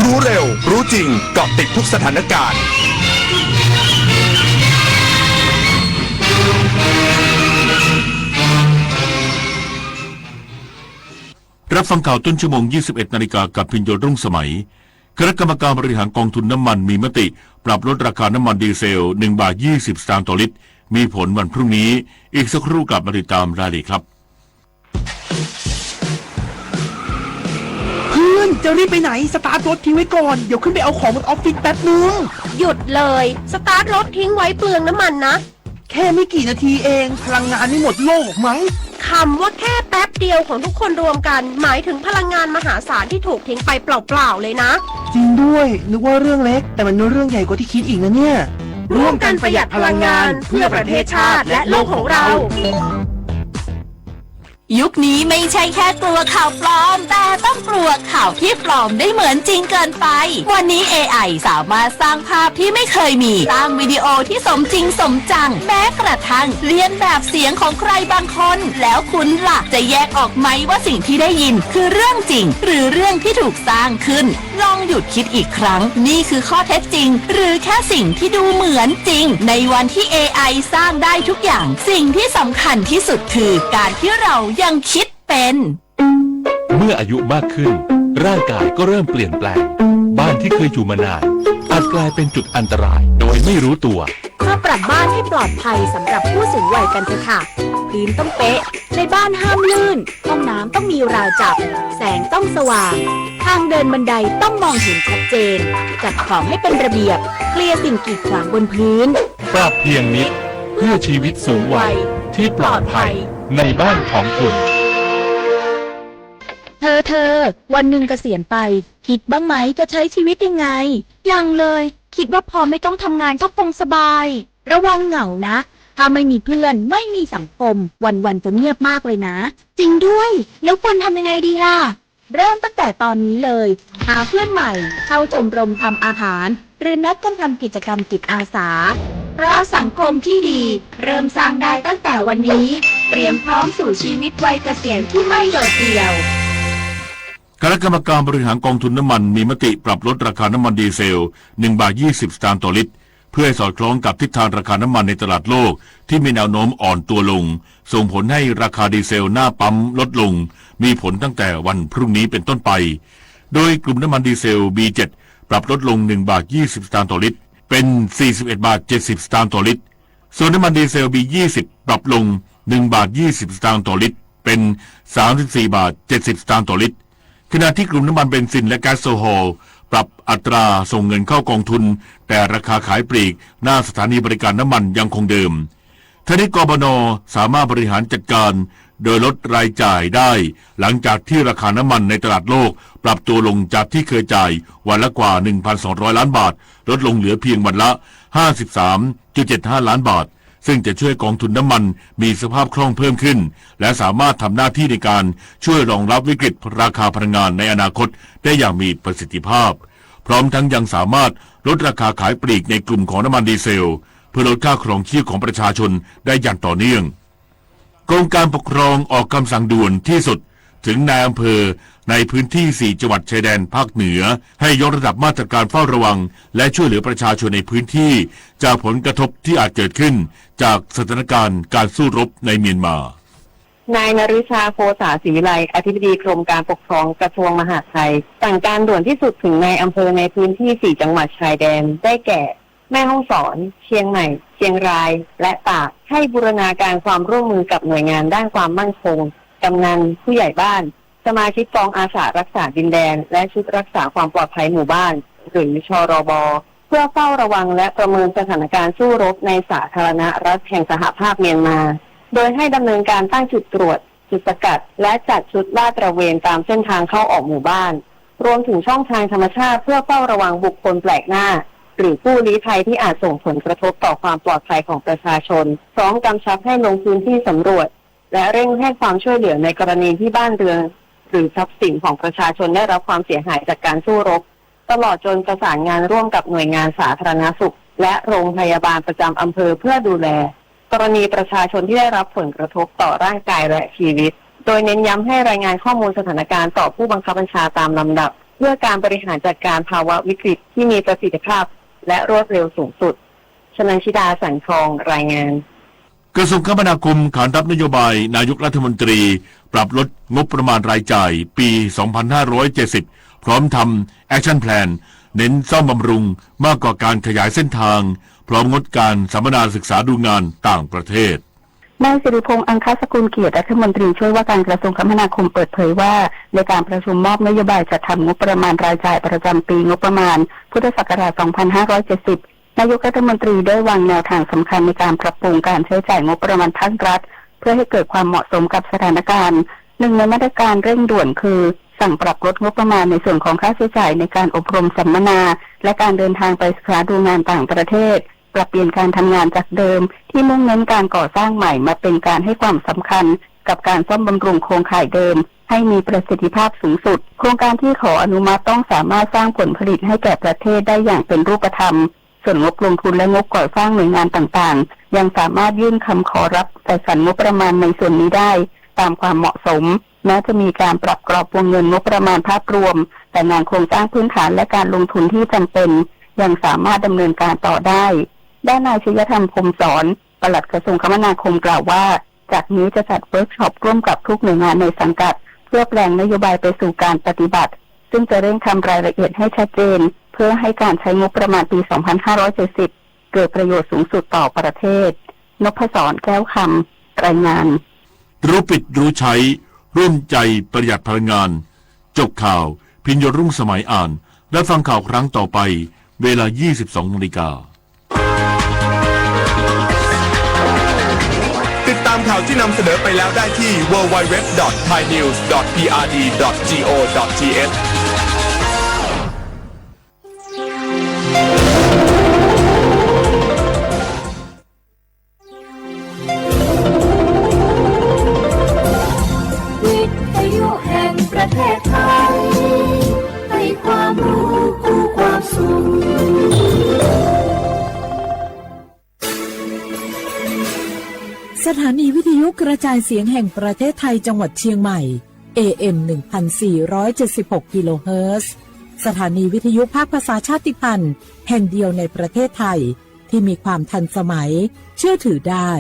รู้เร็วรู้จริงเกาะติดทุกสถานการณ์ รับฟังข่าวต้นชั่วโมง 21 นาฬิกากับพิญโยรุ่งสมัยคณะกรรมการบริหารกองทุนน้ำมันมีมติปรับลดราคาน้ำมันดีเซล1 บาท 20 สตางค์ต่อลิตรมีผลวันพรุ่งนี้อีกสักครู่กลับมาติดตามรายละเอียดครับเพื่อนจะรีบไปไหนสตาร์ทรถทิ้งไว้ก่อนเดี๋ยวขึ้นไปเอาของบนออฟฟิศแป๊บนึง หยุดเลยสตาร์ทรถทิ้งไว้เปลืองน้ำมันนะแค่ไม่กี่นาทีเองพลังงานไม่หมดโลกมั้งคำว่าแค่แป๊บเดียวของทุกคนรวมกันหมายถึงพลังงานมหาศาลที่ถูกทิ้งไปเปล่าๆเลยนะจริงด้วยนึกว่าเรื่องเล็กแต่มันเรื่องใหญ่กว่าที่คิดอีกนะเนี่ยร่วมกันประหยัดพลังงานเพื่อประเทศชาติและโลกของเรายุคนี้ไม่ใช่แค่กลัวข่าวปลอมแต่ต้องกลัวข่าวที่ปลอมได้เหมือนจริงเกินไปวันนี้ AI สามารถสร้างภาพที่ไม่เคยมีสร้างวิดีโอที่สมจริงสมจังแม้กระทั่งเลียนแบบเสียงของใครบางคนแล้วคุณล่ะจะแยกออกไหมว่าสิ่งที่ได้ยินคือเรื่องจริงหรือเรื่องที่ถูกสร้างขึ้นลองหยุดคิดอีกครั้งนี่คือข้อเท็จจริงหรือแค่สิ่งที่ดูเหมือนจริงในวันที่ AI สร้างได้ทุกอย่างสิ่งที่สำคัญที่สุดคือการที่เรายังคิดเป็นเมื่ออายุมากขึ้นร่างกายก็เริ่มเปลี่ยนแปลงบ้านที่เคยอยู่มานานอาจกลายเป็นจุดอันตรายโดยไม่รู้ตัวมาปรับบ้านให้ปลอดภัยสำหรับผู้สูงวัยกันเถอะค่ะพื้นต้องเป๊ะในบ้านห้ามลื่นห้องน้ำต้องมีราวจับแสงต้องสว่างทางเดินบันไดต้องมองเห็นชัดเจนจัดของให้เป็นระเบียบเคลียร์สิ่งกีดขวางบนพื้นปรับเพียงนิดเพื่อชีวิตสูงวัยที่ปลอดภัยในบ้านของคุณเธอวันหนึ่งเกษียณไปคิดบ้างไหมจะใช้ชีวิตยังไงยังเลยคิดว่าพอไม่ต้องทำงานก็คงสบายระวังเหงานะถ้าไม่มีเพื่อนไม่มีสังคมวันๆจะเงียบมากเลยนะจริงด้วยแล้วควรทำยังไงดีล่ะเริ่มตั้งแต่ตอนนี้เลยหาเพื่อนใหม่เข้าชมรมทำอาหารหรือนัดกันทำกิจกรรมจิตอาสาเพราะสังคมที่ดีเริ่มสร้างได้ตั้งแต่วันนี้เตรียมพร้อมสู่ชีวิตวัยเกษียณที่ไม่โดดเดี่ยวคณะกรรมการบริหารกองทุนน้ำมันมีมติปรับลดราคาน้ำมันดีเซล1 บาท 20 สตางค์ต่อลิตรเพื่อให้สอดคล้องกับทิศทางราคาน้ำมันในตลาดโลกที่มีแนวโน้มอ่อนตัวลงส่งผลให้ราคาดีเซลหน้าปั๊มลดลงมีผลตั้งแต่วันพรุ่งนี้เป็นต้นไปโดยกลุ่มน้ำมันดีเซล B7 ปรับลดลง1 บาท 20 สตางค์ต่อลิตรเป็น41 บาท 70 สตางค์ต่อลิตรส่วนน้ำมันดีเซล B20 ปรับลง1 บาท 20 สตางค์ต่อลิตรเป็น34 บาท 70 สตางค์ต่อลิตรขณะที่กลุ่มน้ำมันเบนซินและแก๊สโซฮอลปรับอัตราส่งเงินเข้ากองทุนแต่ราคาขายปลีกหน้าสถานีบริการน้ำมันยังคงเดิมทั้งนี้กบน.สามารถบริหารจัดการโดยลดรายจ่ายได้หลังจากที่ราคาน้ำมันในตลาดโลกปรับตัวลงจากที่เคยจ่ายวันละกว่า 1,200 ล้านบาทลดลงเหลือเพียงวันละ 53.75 ล้านบาทซึ่งจะช่วยกองทุนน้ำมันมีสภาพคล่องเพิ่มขึ้นและสามารถทำหน้าที่ในการช่วยรองรับวิกฤตราคาพลังงานในอนาคตได้อย่างมีประสิทธิภาพพร้อมทั้งยังสามารถลดราคาขายปลีกในกลุ่มของน้ำมันดีเซลเพื่อลดค่าครองชีพของประชาชนได้อย่างต่อเนื่องกรมการปกครองออกคำสั่งด่วนที่สุดถึงนายอำเภอในพื้นที่4จังหวัดชายแดนภาคเหนือให้ยกระดับมาตรการเฝ้าระวังและช่วยเหลือประชาชนในพื้นที่จากผลกระทบที่อาจเกิดขึ้นจากสถานการณ์การสู้รบในเมียนมานายนฤชาโคสาศรีวิไลอธิบดีกรมการปกครองกระทรวงมหาดไทยสั่งการด่วนที่สุดถึงนายอำเภอในพื้นที่4จังหวัดชายแดนได้แก่แม่ฮ่องสอนเชียงใหม่เชียงรายและตากให้บูรณาการความร่วมมือกับหน่วยงานด้านความมั่นคงกำนันผู้ใหญ่บ้านสมาชิกกองอาสารักษาดินแดนและชุดรักษาความปลอดภัยหมู่บ้านหรือชรบ.เพื่อเฝ้าระวังและประเมินสถานการณ์สู้รบในสาธารณรัฐแห่งสหภาพเมียนมาโดยให้ดำเนินการตั้งจุดตรวจจุดสกัดและจัดชุดลาดตระเวนตามเส้นทางเข้าออกหมู่บ้านรวมถึงช่องทางธรรมชาติเพื่อเฝ้าระวังบุคคลแปลกหน้าหรือผู้ลี้ภัยที่อาจส่งผลกระทบต่อความปลอดภัยของประชาชนพร้อมกำชับให้ลงพื้นที่สำรวจและเร่งให้ความช่วยเหลือในกรณีที่บ้านเรือนหรือทรัพย์สินของประชาชนได้รับความเสียหายจากการสู้รบตลอดจนประสานงานร่วมกับหน่วยงานสาธารณสุขและโรงพยาบาลประจำอำเภอเพื่อดูแลกรณีประชาชนที่ได้รับผลกระทบต่อร่างกายและชีวิตโดยเน้นย้ำให้รายงานข้อมูลสถานการณ์ต่อผู้บังคับบัญชาตามลำดับเพื่อการบริหารจัดการภาวะวิกฤตที่มีประสิทธิภาพและรวดเร็วสูงสุดชนันชิดาสันทองรายงาน กระทรวงคมนาคมขานรับนโยบายนายกรัฐมนตรีปรับลดงบประมาณรายจ่ายปี 2570 พร้อมทำแอคชั่นแพลนเน้นซ่อมบำรุงมากกว่าการขยายเส้นทางพร้อมงดการสัมมนาศึกษาดูงานต่างประเทศนายสิริพงษ์อังคสกุลเกียรติรัฐมนตรีช่วยว่าการกระทรวงคมนาคมเปิดเผยว่าในการประชุมมอบนโยบายจัดทำงบประมาณรายจ่ายประจำปีงบประมาณพุทธศักราช 2570 นายกรัฐมนตรีได้วางแนวทางสำคัญในการปรับปรุงการใช้จ่ายงบประมาณภาครัฐเพื่อให้เกิดความเหมาะสมกับสถานการณ์หนึ่งในมาตรการเร่งด่วนคือสั่งปรับลดงบประมาณในส่วนของค่าใช้จ่ายในการอบรมสัมมนาและการเดินทางไปศึกษาดูงานต่างประเทศปรับเปลี่ยนการทำงานจากเดิมที่มุ่งเน้นการก่อสร้างใหม่มาเป็นการให้ความสำคัญกับการซ่อมบำรุงโครงข่ายเดิมให้มีประสิทธิภาพสูงสุดโครงการที่ขออนุมัติต้องสามารถสร้างผลผลิตให้แก่ประเทศได้อย่างเป็นรูปธรรมส่วนงบลงทุนและงบก่อสร้างหน่วยงานต่างๆยังสามารถยื่นคำขอรับจัดสรรงบประมาณในส่วนนี้ได้ตามความเหมาะสมแม้จะมีการปรับกรอบวงเงินงบประมาณภาพรวมแต่งานโครงสร้างพื้นฐานและการลงทุนที่จำเป็นยังสามารถดำเนินการต่อได้ด้านนายชยธรรมพรหมสอนปลัดกระทรวงคมนาคมกล่าวว่าจากนี้จะจัดเวิร์กช็อปร่วมกับทุกหน่วยงานในสังกัดเพื่อแปลงนโยบายไปสู่การปฏิบัติซึ่งจะเร่งทำรายละเอียดให้ชัดเจนเพื่อให้การใช้งบประมาณปี 2570 เกิดประโยชน์สูงสุดต่อประเทศนพศรแก้วคำรายงานรู้ปิดรู้ใช้ร่วมใจประหยัดพลังงานจบข่าวพิญญรุ่งสมัยอ่านและฟังข่าวครั้งต่อไปเวลา 22:00 น.ติดตามข่าวที่นำเสนอไปแล้วได้ที่ www.thainews.prd.go.thวิทยุแห่งประเทศไทยให้ความรู้คู่ความสุขสถานีวิทยุกระจายเสียงแห่งประเทศไทยจังหวัดเชียงใหม่ AM 1476 กิโลเฮิรตซ์สถานีวิทยุภาคภาษาชาติพันธุ์แห่งเดียวในประเทศไทยที่มีความทันสมัยเชื่อถือได้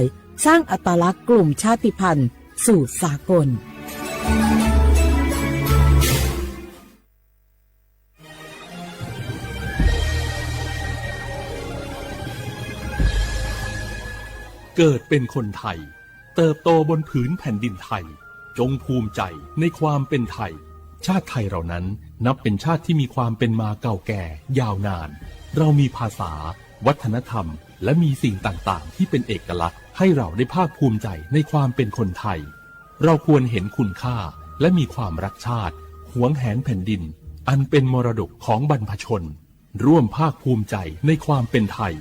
สร้างอัตลักษณ์กลุ่มชาติพันธุ์สู่สากลเกิดเป็นคนไทยเติบโตบนผืนแผ่นดินไทยจงภูมิใจในความเป็นไทยชาติไทยเรานั้นนับเป็นชาติที่มีความเป็นมาเก่าแก่ยาวนานเรามีภาษาวัฒนธรรมและมีสิ่งต่างๆที่เป็นเอกลักษณ์ให้เราได้ภาคภูมิใจในความเป็นคนไทยเราควรเห็นคุณค่าและมีความรักชาติหวงแหนแผ่นดินอันเป็นมรดกของบรรพชนร่วมภาคภูมิใจในความเป็นไทย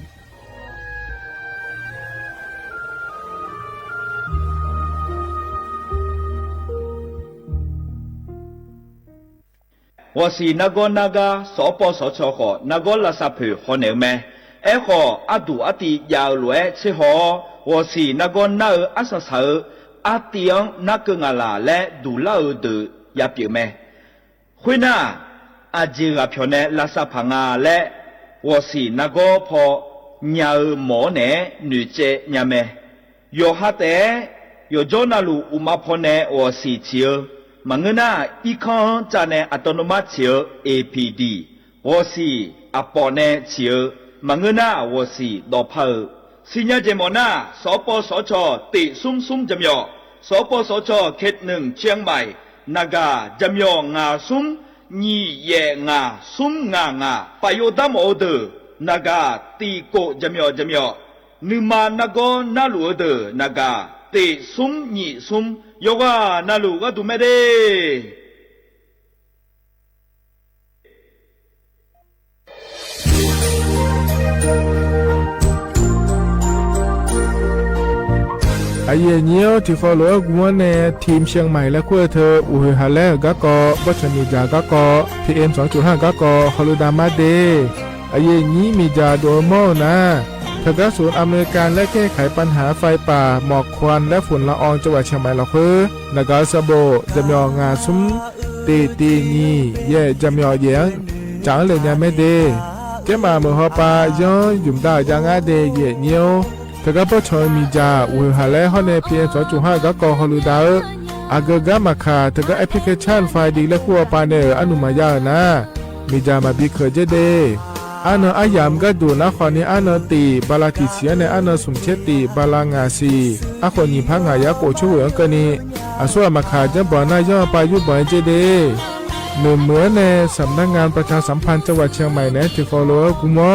我是那个所播所错的那个垃圾票可能咩？哎个阿杜阿弟要来吃好，我是那个那阿十手阿弟那个阿拉来杜老的也表咩？会那阿姐阿票呢垃圾盘啊来，我是那个破鸟毛呢女仔伢咩？有哈的有做那路乌马破呢我是只。Mangena ikan jane autonomous chiu APD 我是阿婆呢chiu mangena 我是老婆新日节目呢所播所错地松松怎样所播所错เขต1เชียงใหม่นาฬิกา怎样งาซุมนี่เย่งาซุมงาประโยชน์โมเดนาฬิกาตีโก怎样นึมานาโกนาลูเดนาฬิกาตีซุมนี่ซุมโยกานาลูกดูไม่ได้ไอเยี่ยนี้ที่ฟอลโล่กวนในทีมเชียงใหม่และขั้วเธออุฮาเล่กะกอบัชมีจากะกอ PM 2.5 กะกอฮอลูดามาเดไอเยี่ยนี้มีจาโดโมนะทางศูนย์อเมริกันและแก้ไขปัญหาไฟป่าหมอกควันและฝุ่นละอองจังหวัดเชียงใหม่ละเพื่อนากาซาโบจำยองงาซุ้มตีนีเย่จำยอเยียงจังเลยเนี่ยไม่เดแกมาเมื่อฮอปาย้อนยุ่มดาวจังอาเดเย่เนียว เธอก็ปชอยมีจาอุหาและฮอนในเพียง2.5ก็กอฮอลูดาอากกามาคาเธอก็แอปพลิเคชันไฟดีและขั้วปาเนออนุมายานะมีจามาบิเคเจเดอันอายามก็ดูนะขอนี้อันตีบาลาติเสียในอันสมเชติบาลางาซีอคนนี้พังหายาโกช่วยกันนี้อาส่วนมาขาจะบ่อนายย่อไปยุบ่อยเจเดเหมือนในสำนักงานประชาสัมพันธ์จังหวัดเชียงใหม่นะที่ฟอลโล่กุมะ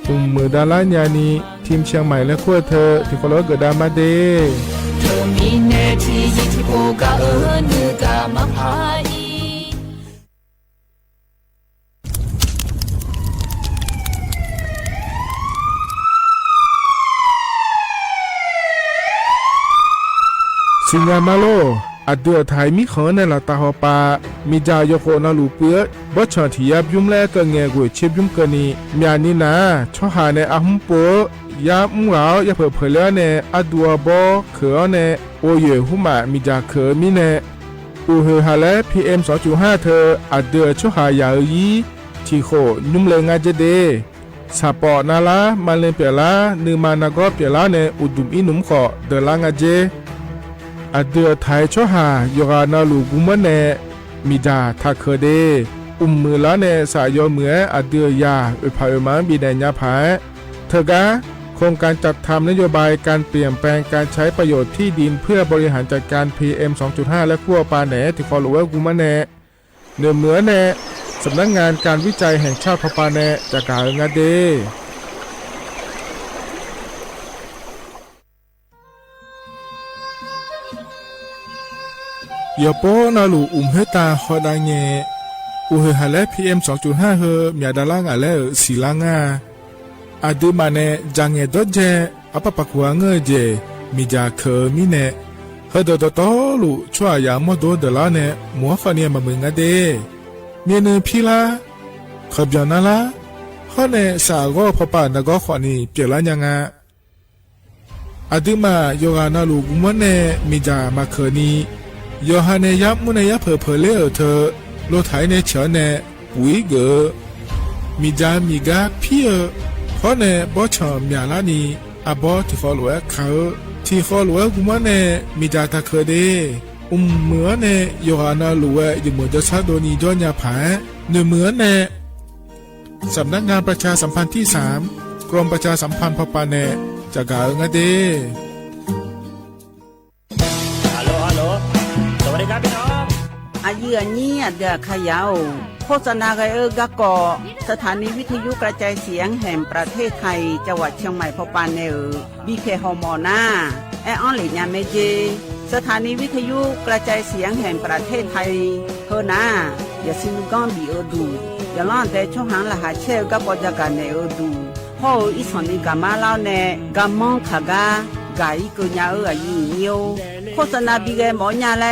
กลุ่มมือดาราญานีทีมเชียงใหม่และขั้วเธอที่ฟอลโล่เกิดดามาเดสิงห์มาโลอัดเดือไทยมีขอในละตาหอปามีจายโคนาลูเปื้อบ่ชอที่ยับยุ่มแลก็แงกวยเชบยุ่มกันนี่มีอันนี้นะชอหาในอาหุมโปยามุงเราอย่าเผลอเผลอในอดัวบ่เขอในโอเยหุมามีจาเขอมีในอูเฮฮาและ PM 2.5 เธออัดเดือชอหายายีที่โคยุ่มเลงาเจเดสาปอนาลามาเลนเปียลานือมานากอเปียลาในอุดุมอินุมขอเดลางาเจอเดือไทยชอหายกานาลูกุมะเนมีดาทักเคเดมือละเนสายอเหมืออเดือยาอุปายมันบีแดญาภายเธอกะโครงการจัดทำนโยบายการเปลี่ยนแปลงการใช้ประโยชน์ที่ดินเพื่อบริหารจัดการ PM 2.5 และขั้วปาแหนที่ฟอลโลเวอร์กุมะเนเหนือเนสำนักงานการวิจัยแห่งชาติพปาแหนจากกาเงาเดยาโปนาลูเฮตาฮอดาเงอูเฮฮาเล PM 2.5 เฮมีดาลางาเลสีลางาอาดูมาเนจังเงดเจอปะปะกัวเงเจมีจาเคมีเนเฮดดตอลูชัวยามโดเดลาเนมัวฟาเนียมามึงาเดเมียนพิลาขบยานาลาฮอเนสาโกพปานากอขวานีเปียลาญางาอาดูมาโยกานาลูกุมะเนมีจามาเคนียอฮาเนยับมุนยับเผลเลอเธอโลไทยเนเฉเนปุยเกมีจามีกาพี่เพราะเนบ่ชอมีลานีอาบอที่ฟอลโลเขาที่ฟอลโลกุมะเนมีจาตะเคเดเหมือนเนยอฮานาลูเวอยู่เหมือนจะชาโดนีจอนยาผาเหมือนเนสำนักงานประชาสัมพันธ์ที่3กรมประชาสัมพันธ์พปาเนจากกาเงเดอายุนี้เดือขยาวโฆษณาไกกะกอสถานีวิทยุกระจายเสียงแห่งประเทศไทยจังหวัดเชียงใหม่พปานเนบีเคฮอมอนาแอออนหลีญาเมเจสถานีวิทยุกระจายเสียงแห่งประเทศไทยเฮนาอย่าซิมกอนบีดูอย่าล้อนแต่ช่องหางละหาเชลกะปอจักกันเนดูโฮอีสอนีกามาลาวเนกามองขากากาอีกุญาอายุเนียวโฆษณาบีเกหมอญาแล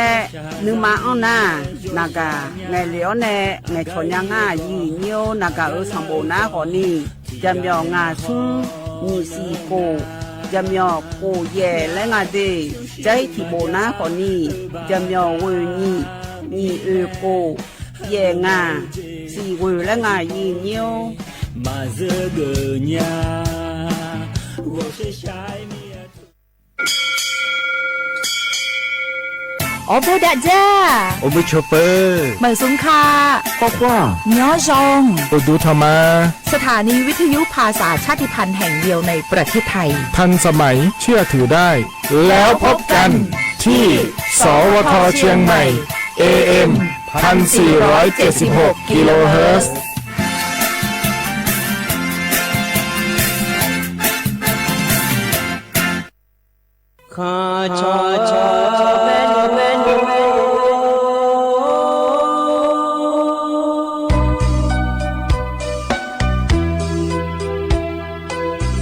นึมาอ้อนานากาไงเหลียวเนไงชนยังง่ายีเนียวนากาสัมโบนาขอนี่จำยองาซุงมีสีโกจำยอโกเยและงาเดใจที่โบนาขอนี่จำยอเวนีมีโกเยงาสีเวและงายีเนียวมาเจอเกญา我是ชายโอโบดาจ้าโอเบชเปอร์เหมยสุงคาปอกว่าย้อจงโอดูธรรมาสถานีวิทยุภาษาชาติพันธุ์แห่งเดียวในประเทศไทยทันสมัยเชื่อถือได้แล้วพบกันที่สวทเชียงใหม่ AM 1476 กิโลเฮิรตซ์ข้าชอชอเมนูเมนู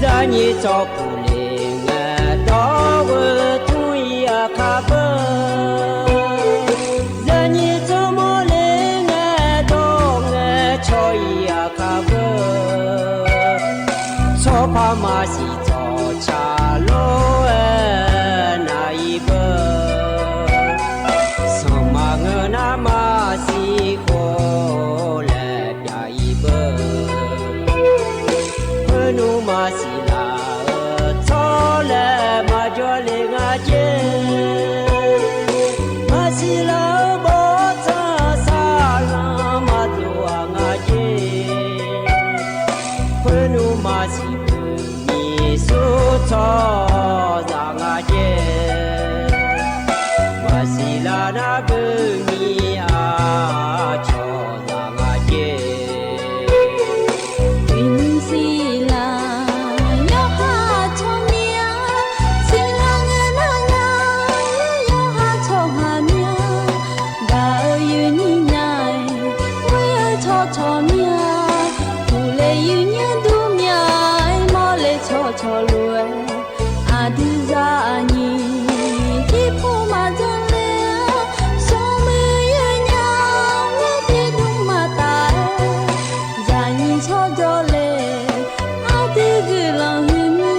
รานีจอกุเลงดอกทุยคาเบรานีจอโมเลงดอกชอยคาเบชอพามาสิจอชาโลมาสิลาทอเล ချောသာငါကျဲမစီလာနာကူမီအားချောသာငါကျဲ ချောလွယ်အာဒီဇာညီဒီဖို့မှာကြလေဆုံးမရညာဝဲဒီဒုမတာဇာညီချောကြလေအာဒီကလောင်မြဲ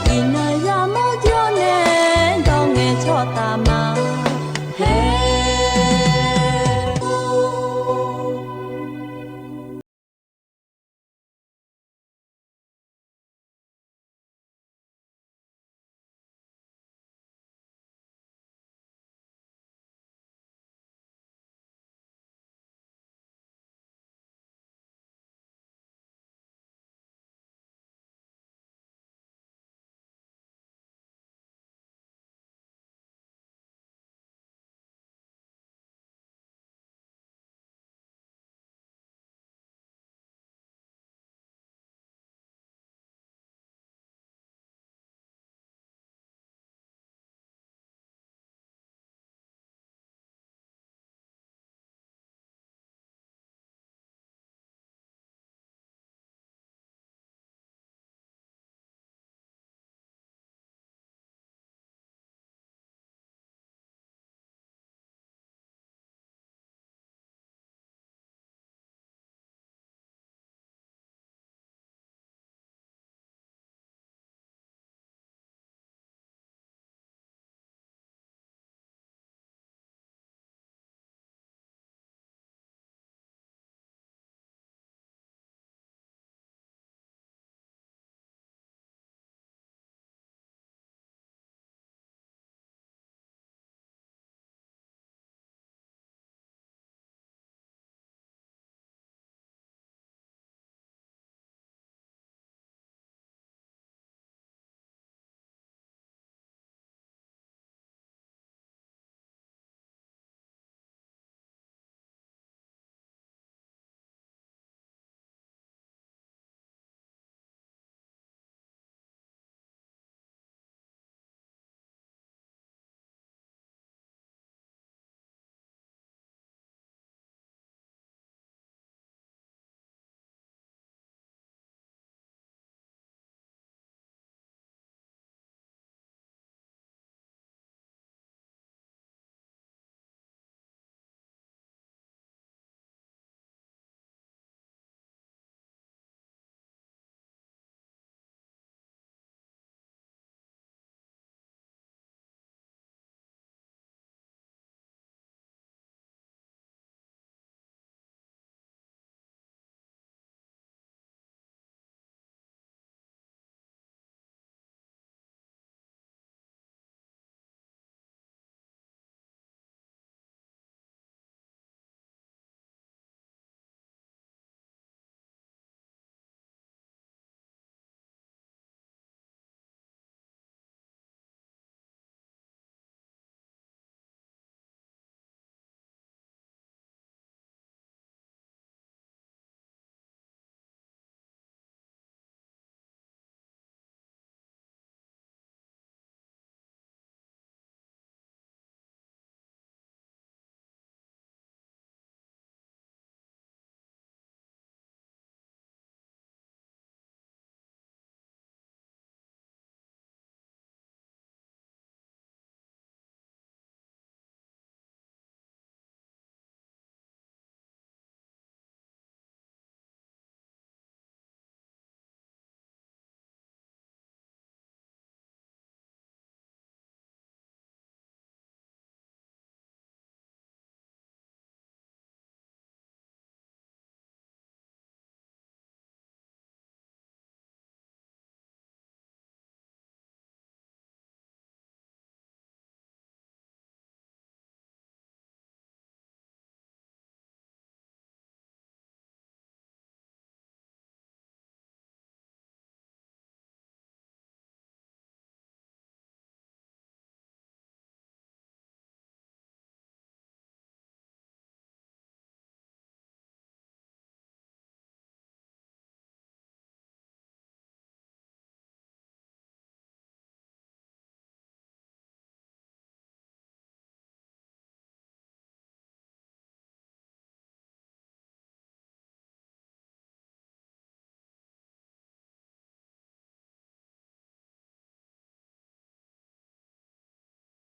ဒီနာရမောကြောနဲ့တောင်းငယ်ချောတာမှာ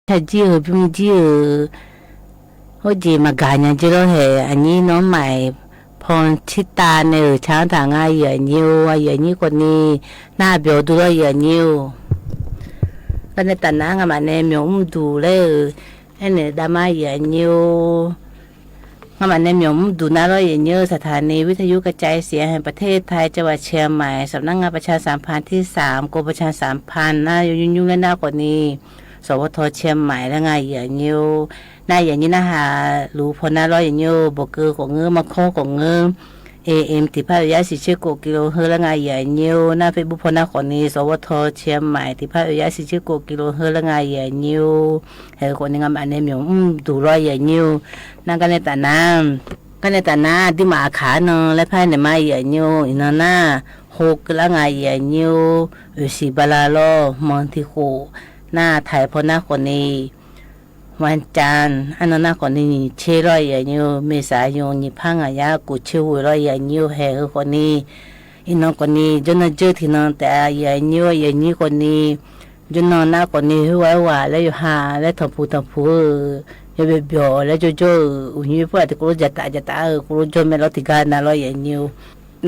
他就不就好似嘛家人知道係อันนี้น้องใหม่พรชิตาเนี่ยช้างต่างอาเหยื่อนิ้วอาเหยื่อนิ้วคนนี้หน้าเบียวดูอาเหยื่อนิ้วก็ในตอนนั้นมาเนี่ยมีอุ้มดูเลยไอ้เนี่ยดามาเหยื่อนิ้วมาเนี่ยมีอุ้มดูน่าร้อยเหยื่อนิ้วสถานีวิทยุกระจายเสียงแห่งประเทศไทยจังหวัดเชียงใหม่สำนักงานประชาสัมพันธ์ที่3กรมประชาสัมพันธ์หน้ายุ่งและหน้ากว่านี้สวทเชียงใหม่และงานเหยื่อนิ้วหน้าอย่างนี้นะฮะรู้พอหน้าร้อยอย่างนี้บอกเกอของเงือมาข้อของเงือAM ที่ภาควิทยา47กิโลเฮิรตซ์และงานอย่างนี้หน้าเฟซบุ๊กพอหน้าคนนี้สวทเชียงใหม่ที่ภาควิทยา47กิโลเฮิรตซ์และงานอย่างนี้เฮ้คนนี้งานอันนี้มีดูร้อยอย่างนี้นั่นก็ในแต่น้าที่มาขาเนาะและภายในมาอย่างนี้อีนั่นน่ะ6และงานอย่างนี้สิบลาโลมอนติโคหน้าไทยพอหน้าคนนี้วันจันทร์อันนั้นนะคนนี้เชื่อร้อยอย่างนี้เมษายนนี่พังอายากูเชื่อร้อยอย่างนี้เฮ้คนนี้อีน้องคนนี้จนเจอที่น้องแต่อย่างนี้คนนี้จนน้องหน้าคนนี้หัวแล้วอยู่หาแล้วทำผู้ยังไปเบียวแล้วจู่ๆอุ้ยพวกที่กูรู้จักกูรู้จนไม่รู้ที่การน่าร้อยอย่างนี้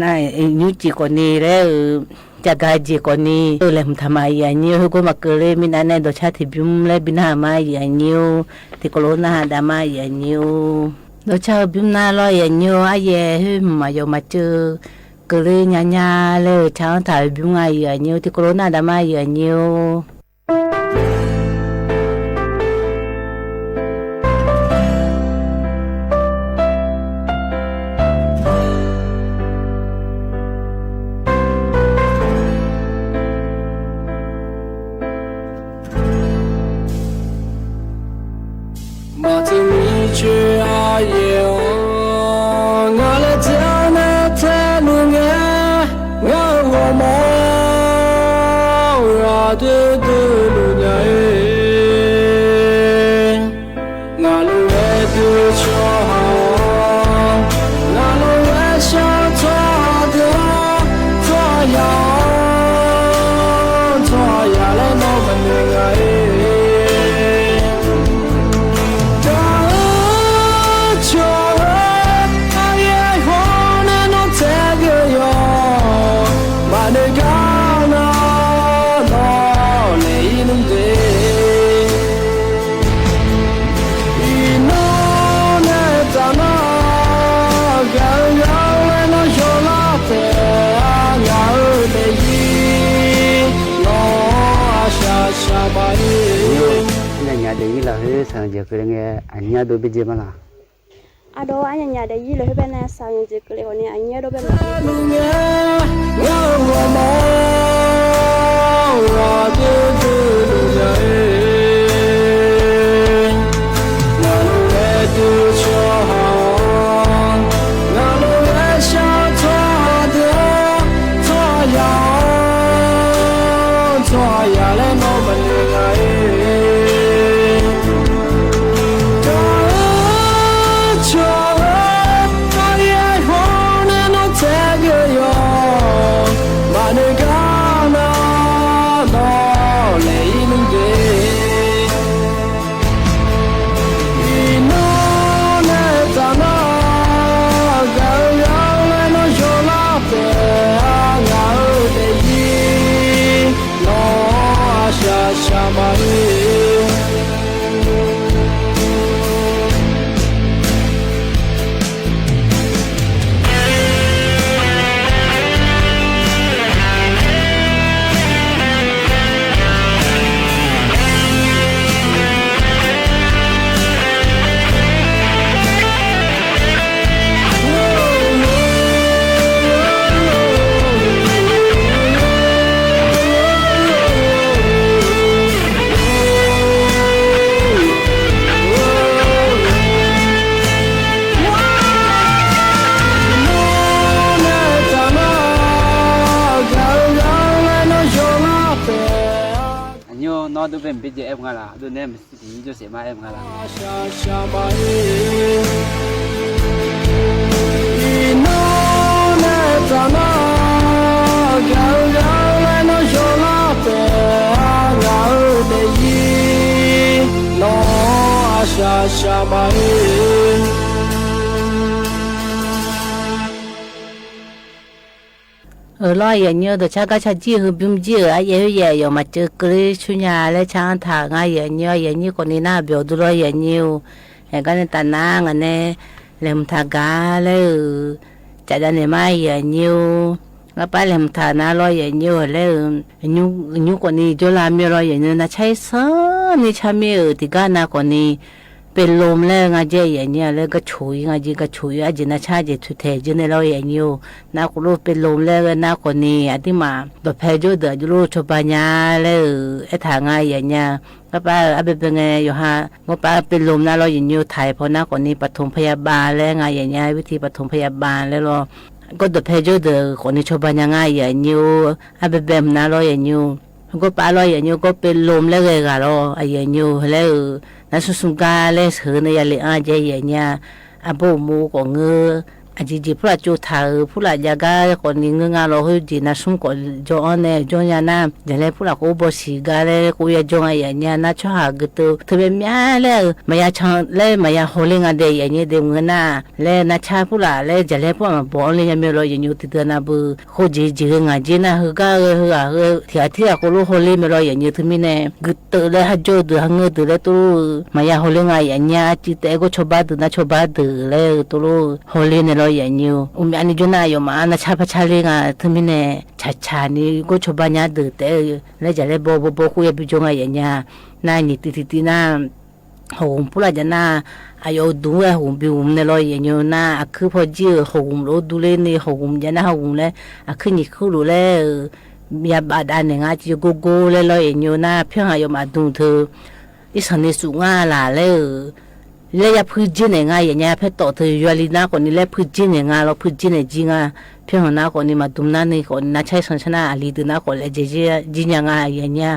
น่านิ้วจีคนนี้แล้วจากการจีคนนี้เลยทำไมอย่างนี้เขาก็มาเกลือมีนั่นโดยชาติบิมเลยบินหามาอย่างนี้ที่โคโรนาดามาอย่างนี้โดยชาติบิมน่าร้อยอย่างนี้ไอ้เย่มาโยมาเจอเกลือญาเลยชาวไทยบิมไงอย่างนี้ที่โคโรนาดามาอย่างนี้sang je kele nge anya do beje mala ado anya nya de yi le be na sang je kele oni anya do be ma no do ben beje em ngala do nem si jo se ma em ngala ရှာပါရဲ့รอยอย่างเงี้ยแต่ชาก็ชาจีคือบิมจีอ่ะเยอะแยะอยู่มาเจอกรีชุญาและช้างถางอ่ะอย่างเงี้ยคนนี้น่าเบียวดูรอยอย่างเงี้ยเห็นกันในตาหน้ากันเนี่ยเล่มทากาเลยจัดอันนี้มาอย่างเงี้ยแล้วไปเล่มทาหน้ารอยอย่างเงี้ยเลยยุคนนี้จุฬามีรอยอย่างเงี้ยนะใช้ซ้ำนี่ชามีติกานาคนนี้เป็นลมแล้วงาเจอย่างเงี้ยแล้วก็ฉุยงาจีก็ฉุยอาจจะน่าชาจะทุเทจในเราอย่างเงี้ยน่ากูรู้เป็นลมแล้วน่าคนนี้อาทิมาแบบเพจเดือดรู้ชบปัญญาแล้วไอ้ทางงานอย่างเงี้ยก็ป้าอาเป็นไงอยู่ฮะก็ป้าเป็นลมน่าเราอย่างเงี้ยไทยเพราะน่าคนนี้ปฐมพยาบาลแล้วงานอย่างเงี้ยวิธีปฐมพยาบาลแล้วเราก็แบบเพจเดือดคนนี้ชบปัญญาง่ายอย่างเงี้ยอาเป็นน่าเราอย่างเงี้ยก็ป้าเราอย่างเงี้ยก็เป็นลมแล้วเลยกันเราอย่างเงี้ยแล้วนั่นสุดๆการเล่นเสือในยาเลี้ยงใจอย่างเงี้ยอาบุมูก็เงืออาจจะพูดจูถ่ายพูดยากาคนนี้เงือเราให้จีน่าสุ่มก็จอนเนี่ยจอนยานาเดี๋ยวเลยพูดก็บอสิกาเลยกูอยากจอนอย่างเงี้ยน่าชอบก็ตัวเธอเป็นยังเลยไม่อยากช่างเลยไม่อยากหัวเลี้ยงอะไรอย่างเงี้ยเดี๋ยวเงินน่ะเลยน่าชอบพูดเลยเดี๋ยวเลยพูดมาบอกเลยยังไม่รู้อย่างเงี้ยติดตัวน่ะบุเขาจีเงาจีน่าเขาที่เขารู้หัวเลี้ยงไม่รู้อย่างเงี้ยที่มีเนี่ยก็ตัวเลยฮัจจูตัวเงือตัวเลยตัวไม่อยากหัวเลี้ยงอย่างเงี้ยจิตเอก็ชอบบ้าตัวน่าชอบบ้าตัวเลยตัวหัวเลี้ยงเราอย่างเงี้ยอันนี้จุน่าอยู่มาน่าชอบชาลีง่ะที่มีเนี่ยช้านี่ก็ชอบบ้านยาตัวแต่แล้วจะเลยบอกคุยกับพี่จงอย่างเงี้ยน่านี่ติน่าหงพูดอะไรน่าอายุดูหงบิวเนี่ยเราอย่างเงี้ยน่าคือพอจีหงเราดูเลยนี่หงจะน่าหงเลยคือนี่คือรู้เลยมีบาดอันเนี่ยง่ะจีโกเลยเราอย่างเงี้ยน่าเพียงอายุมาดูเธออีสันนิสุง่ะล่ะเลยเลยอย่าพูดจีนเนี่ยง่ายอย่างเงี้ยเพื่อต่อเธออยู่ลีน่าคนนี้เลยพูดจีนเนี่ยง่ายเราพูดจีนเนี่ยจริงอ่ะเพื่อนน้าคนนี้มาดุมน้านี่คนน่าใช้สัญชาติอาลีดูน้าคนเลยจีจีนยังง่ายอย่างเงี้ย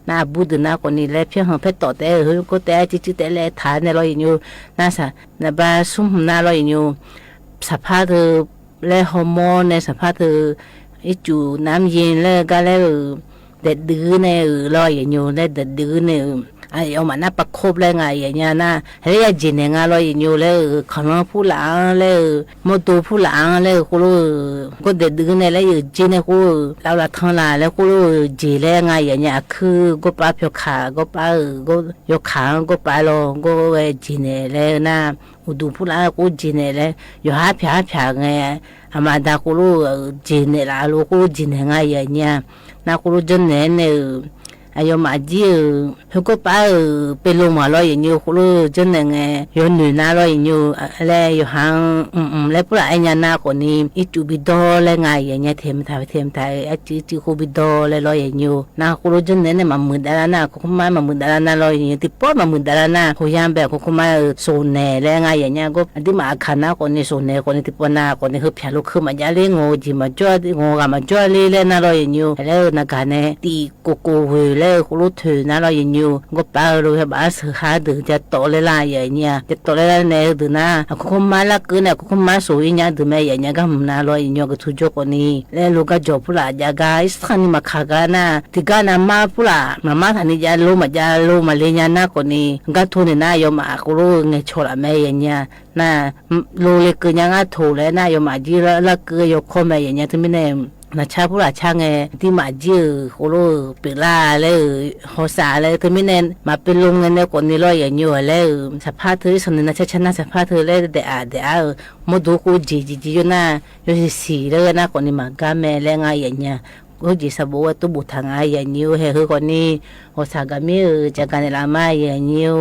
น่าบูดน้าคนนี้เลยเพื่อนเพื่อต่อแต่ก็แต่จีแต่เลยฐานเนี่ยเราอย่างเงี้ยน่าสะน่าบ้าซุ่มน่าเราอย่างเงี้ยสภาพเธอเลยฮอร์โมนในสภาพเธอไอจูน้ำเย็นเลยก็เลยเด็ดดื้อเนี่ยเราอย่างเงี้ยเลยเด็ดดื้อเนี่ยไอ้เอามาหน้าประคบเลยไงอย่างเงี้ยนะเฮ้ยจีนเนี่ยเราอย่างเงี้ยเลยขนมผู้หลังเลยมตูผู้หลังเลยกูรู้ก็เด็ดดื้อเนี่ยเลยจีนเนี่ยกูเราละทั้งหลายแล้วกูรู้จีเลยไงอย่างเงี้ยคือก็ป้าเพียวขาก็ป้าก็ยกขาก็ป้าลงก็จีนเนี่ยเลยนะอุดูผู้หลังกูจีนเนี่ยเลยอยู่หาเพียไงอามาดากูรู้จีนเนี่ยละรู้กูจีนเนี่ยไงอย่างเงี้ยนะกูรู้จนเนี่ยอายุมาจีเขาก็ป้าเป็นลมมาแล้วอย่างเงี้ยเขารู้จนเนี่ยย้อนหนุนน่าแล้วอย่างเงี้ยแล้วอยู่ห่างแล้วพวกไอ้เนี่ยน่าคนนี้อีจูบิดอแล้วไงอย่างเงี้ยเทียมไทยไอ้จีคูบิดอแล้วอย่างเงี้ยน่าเขารู้จนเนี่ยมามือดาราน่าเขาไม่มามือดาราน่าแล้วอย่างเงี้ยที่ป้อมามือดาราน่าเขายังแบบเขาไม่โซนเน่แล้วไงอย่างเงี้ยก็ที่มาขันน่าคนนี้โซนเน่คนนี้ที่ป้อน่าคนนี้เขาเพียรลุกขึ้นมาจะเลี้ยงงูจีมาจ่องูกันมาจ่อเลี้ยแล้วน่าแล้วอย่างเงี้ยแล้วนักการเนี่ยตีโกโก้เวกูรู้ถือนะเราอย่างอยู่ก็ป้ารู้ว่าบ้าสือหาดื้อจะโตเลยล่ะอย่างเงี้ยจะโตเลยล่ะเนี่ยดื้อนะเขามาละกูเนี่ยเขามาสวยเนี่ยดื้อแม่อย่างเงี้ยก็มันน่าเราอย่างเงี้ยก็ทุจริตคนนี้แล้วลูกก็จบพูดจะกายสันมาขากานะที่กานะมาพูดมาท่านี้จะรู้มาเลี้ยงนะคนนี้ก็ทุนเนี่ยยอมกูรู้เงี้ยชดแม่อย่างเงี้ยนะรู้เลยกูยังก็ถูเลยนะยอมจีละกูยกข้อแม่อย่างเงี้ยที่ไม่เนี่ยน่าชาพูดช่างไงที่มาจื้อเขารู้เปล่าเลยหัวสาเลยที่ไม่เน้นมาเป็นลุงเงินเนี่ยคนนี้เลยอย่างเงี้ยเลยสภาพเธอสนน่าชนะสภาพเธอเลยเดี๋ยวมาดูกูจีอยู่นะอยู่สีเลยนะคนนี้มากาแม่เลยไงอย่างเงี้ยกูจีสบู่ตัวบุตรทางไงอย่างเงี้ยเฮ้ยคนนี้หัวสากามีจากการละมาอย่างเงี้ย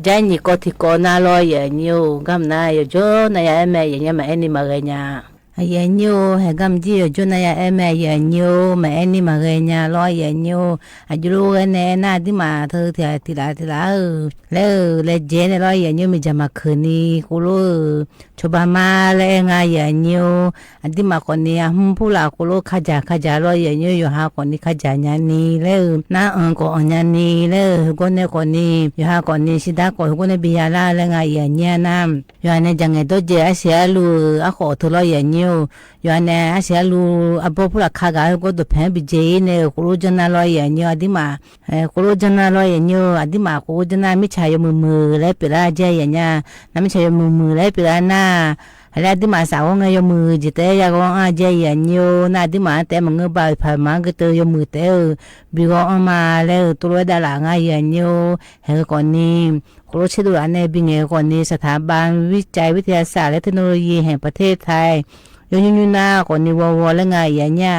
ใจนี่ก็ที่ก็น่าลอยอย่างเงี้ยกำน่าอยู่จ้นายแม่อย่างเงี้ยมาเอ็นนี่มาเงี้ยอย่างเงี้ยให้กำจีจุนายแม่อย่างเงี้ยแม่นี่มาเรียนร้อยอย่างเงี้ยอายุรู้กันเนี่ยน่าที่มาเธอทีละแล้วเจนร้อยอย่างเงี้ยมีจะมาคืนนี้กูรู้ชอบมาเลยไงอย่างเงี้ยอันที่มาคนนี้พูดละกูรู้ขจาร้อยอย่างเงี้ยอยู่หาคนนี้ขจาอย่างนี้แล้วน่าก็อย่างนี้แล้วคนนี้อยู่หาคนนี้สิดาคนนี้บิยาลาเลยไงอย่างเงี้ยนะอยู่ในจังไงตัวเจ้าเสียลูกขอทุลอยอย่างเงี้ย yo ne asia lu abo pura khaga ko to phe bi je ne ko jana lo ye nyo adima ko jana lo ye nyo adima ko jana mi cha yo mu le pira je ye nya na mi cha yo mu le pira na ala di ma sa ngo yo mu ji te ya go a je ye nyo na di ma te ma ngo ba pha ma ge te yo mu te bi go ma le tu lo da la nga ye nyo he ko niโครชิดุอันเนบิเงก่อนนี้สถาบันวิจัยวิทยาศาสตร์และเทคโนโลยีแห่งประเทศไทยยงยุนาก่อนนี้วและไงอย่างเงี้ย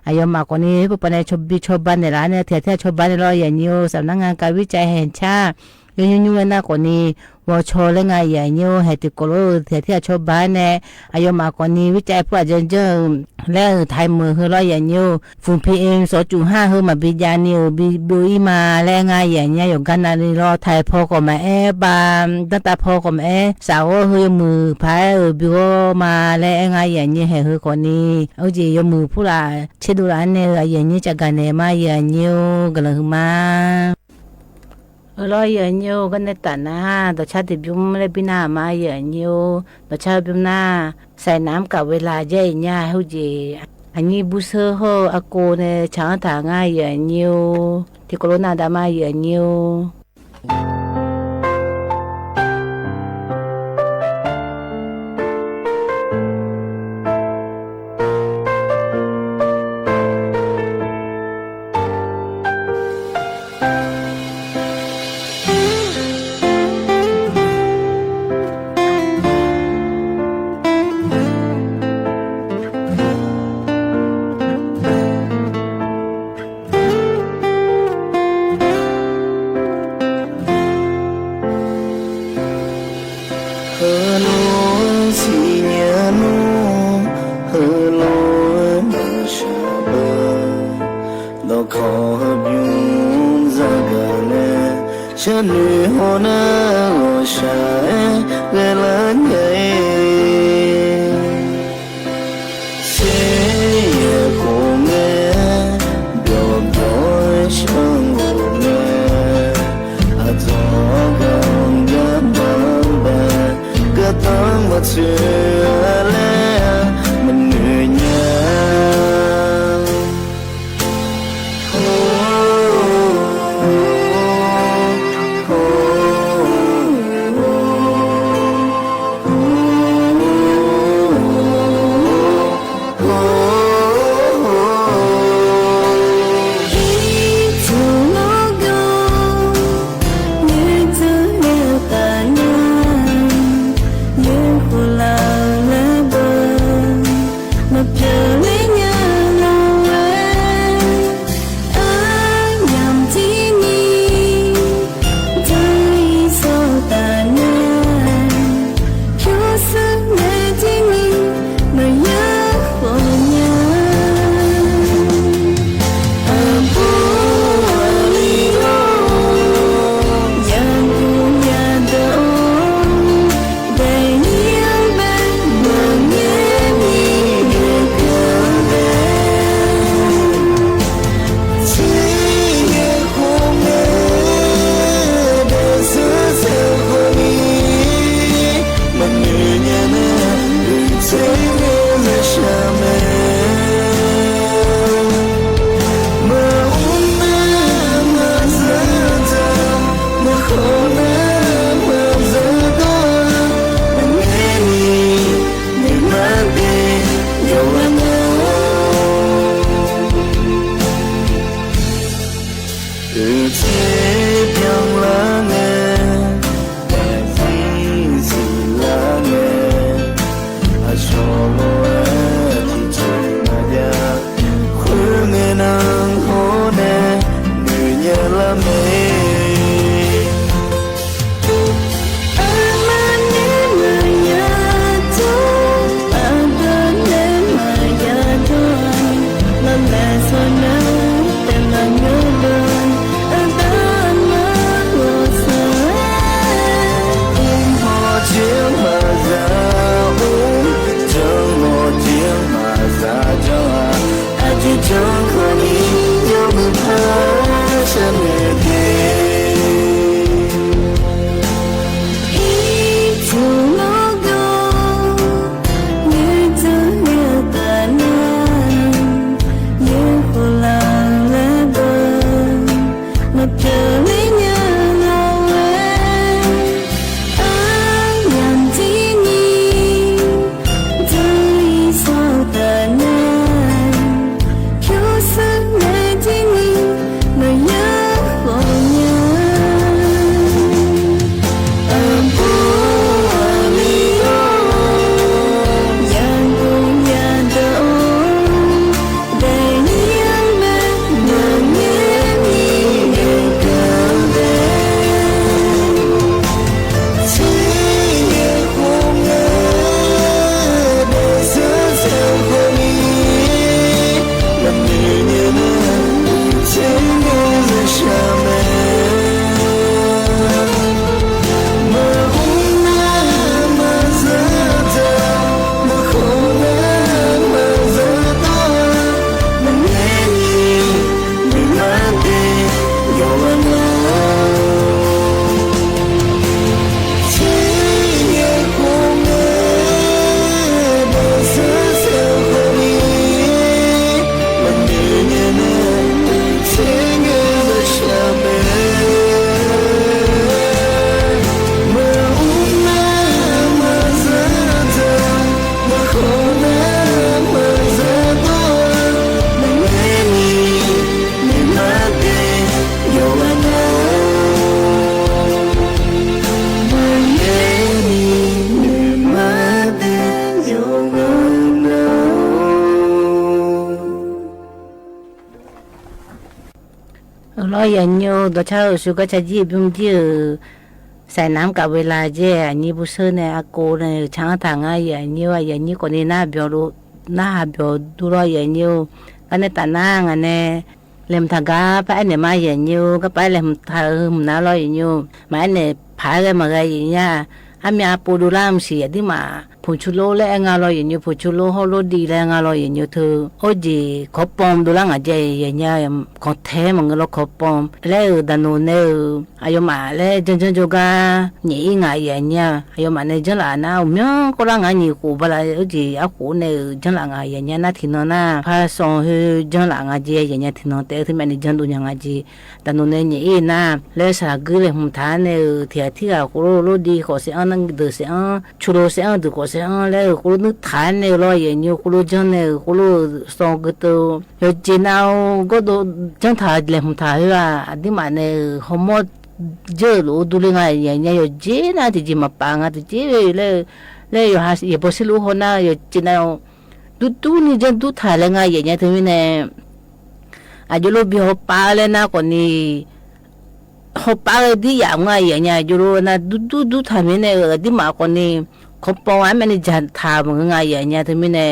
อายมาก่อนนี้ผู้ปนชบบิชบันในร้านเนี่ยเทียชบันในรออย่างนี้สำนักงานการวิจัยแห่งชาติยงยุนาก่อนนี้วชและไงอย่างนี้ให้ติโกโลเทียชบันเนี่ยอายมาก่อนนี้วิจัยผู้อาจารย์และไทยมือคือรออย่างนี้ฝุ่น PM 2.5คือมาบิยานิวบิมาและไงอย่างเงี้ยอยู่กันนั่นรอไทยพอก็มาบานตั้งแต่พอก็มาสาวคือมือพายบิวมาและไงอย่างเงี้ยให้คือคนนี้เอาจียมือผู้ละเชื่อดูร้านเนี่ยอย่างเงี้ยจากกันเนี่ยมาอย่างเงี้ยกันเลยมารออย่างเงี้ยกันในตันนะต่อชาติบิวไม่ได้บินามาอย่างเงี้ยต่อชาติบิวนาใส่น้ำกับเวลาเย่เนี่ยเขาจีอันนี้บุษเหออากูเนี่ยช้างต่างง่ายอย่างเงี้ยที่โคโรนาดามาอย่างเงี้ยฉันลืมหัวหน้าหัวใจเวลาไหนเสียคงเมื่อเดียวดอยช่างหัวเมื่ออาจจะกันกับบ้านบ้านก็ต้องมาเชื่อแล้วมันเหนื่อยยากHãy subscribe cho kênh Ghiền Mì Gõ để không bỏ lỡ ออย่างนี้ตัวเช้าสุก็จะยีบยุ่งยื้อใส่น้ำกับเวลาเจ้อันนี้บุษเนี่ยอากูเนี่ยช้างทางอย่างนี้ว่าอย่างนี้คนนี้น่าเบียวรู้น่าเบียวดูรออย่างนี้ก็ในตาหน้างันเนี่ยเล่มทางกาไปเนี่ยมาอย่างนี้ก็ไปเล่มทางน่ารออย่างนี้มาเนี่ยพายกันมาไงอย่างเงี้ยอามีอาปูดูล่ามเสียที่มาผู้ชุโลและงาลอยอย่างนี้ผู้ชุโลเขาโลดีและงาลอยอย่างนี้เธอโอ้จีขบปอมดูล่างอาจจะอย่างเงี้ยขอแท้มันก็เราขบปอมแล้วดันโนเนออายุมาแล้วจนจูกาหนีงานอย่างเงี้ยอายุมาเนี่ยจังหลานาเมื่อก็ร่างงานนี่กูบลาโอ้จีอากูเนี่ยจังหลางานอย่างเงี้ยน่าที่นอนน่ะพาส่งให้จังหลางานเจียอย่างเงี้ยที่นอนแต่ที่มันนี่จังดูอย่างงานจีดันโนเนี่ยหนีน่ะแล้วสากุเลยหุ่นท่าเนี่ยที่อากูโลดีขอเสียนั่งเดือเสียชุโลเสียดูขอเสียแล้วกูนึกฐานเนี่ยรออย่างนี้กูรู้จังเนี่ยกูรู้ส่งก็ตัวยอดจีน่าก็ดูจังถ่ายเลยหุ่นถ่ายว่าที่มันเนี่ยเขาหมดเจอรู้ดูเรื่องอะไรอย่างเงี้ยยอดจีน่าที่จีมาปังอ่ะที่จีเลยอยู่หาอย่าบอกสิรู้คนน่ะยอดจีน่าดูนี่จังดูถ่ายเรื่องอะไรอย่างเงี้ยที่มันเนี่ยอายุรู้บีเขาปาเลยนะคนนี้เขาปาเลยที่อย่างไรอย่างเงี้ยอยู่รู้นะดูถ่ายมันเนี่ยที่มาคนนี้เขาปองมันนี่จะทำมึงไงอย่างเงี้ยที่มันเนี่ย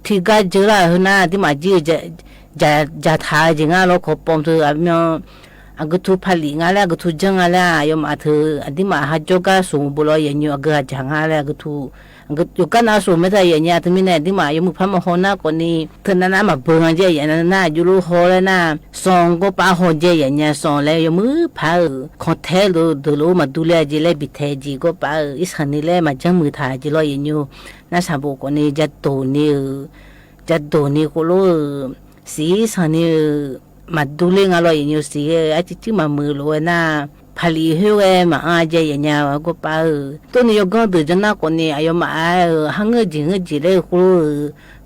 ที่ก็เจอแล้วนะที่มาจีจะทำจริงๆแล้วเขาปองเธออันก็ทุบผลิตงานแล้วก็ทุบจังอะไรยอมอาเธออันที่มาหาจก็ส่งบุหรี่อย่างเงี้ยก็จังอะไรก็ทุบอันก็อยู่กันน่าส่งไม่ได้อย่างเงี้ยที่มันเนี่ยที่มายอมพันมาหัวหน้าคนนี้เธอนั้นมาเบิ่งเจอย่างนั้นน่ะอยู่รู้หัวเลยนะส่งก็ป้าหัวเจอย่างเงี้ยส่งแล้วยอมพาคอนเทนต์ดูมาดูแลจีเลยบิดเทจีก็ป้าอีสันนี่เลยมาจังมือถ่ายจีรออย่างเงี้ยน่าสาบุคนนี้จะโตนี่ก็รู้สีสันนี่มาดูเรื่องอะไรอย่างเงี้ยสิไอ้ที่มามือรู้นะผลิตให้มาอาเจอย่างเงี้ยก็ป้าตัวนี้ก็ดูจังนะคนนี้อายุมาหังจริงเลยครู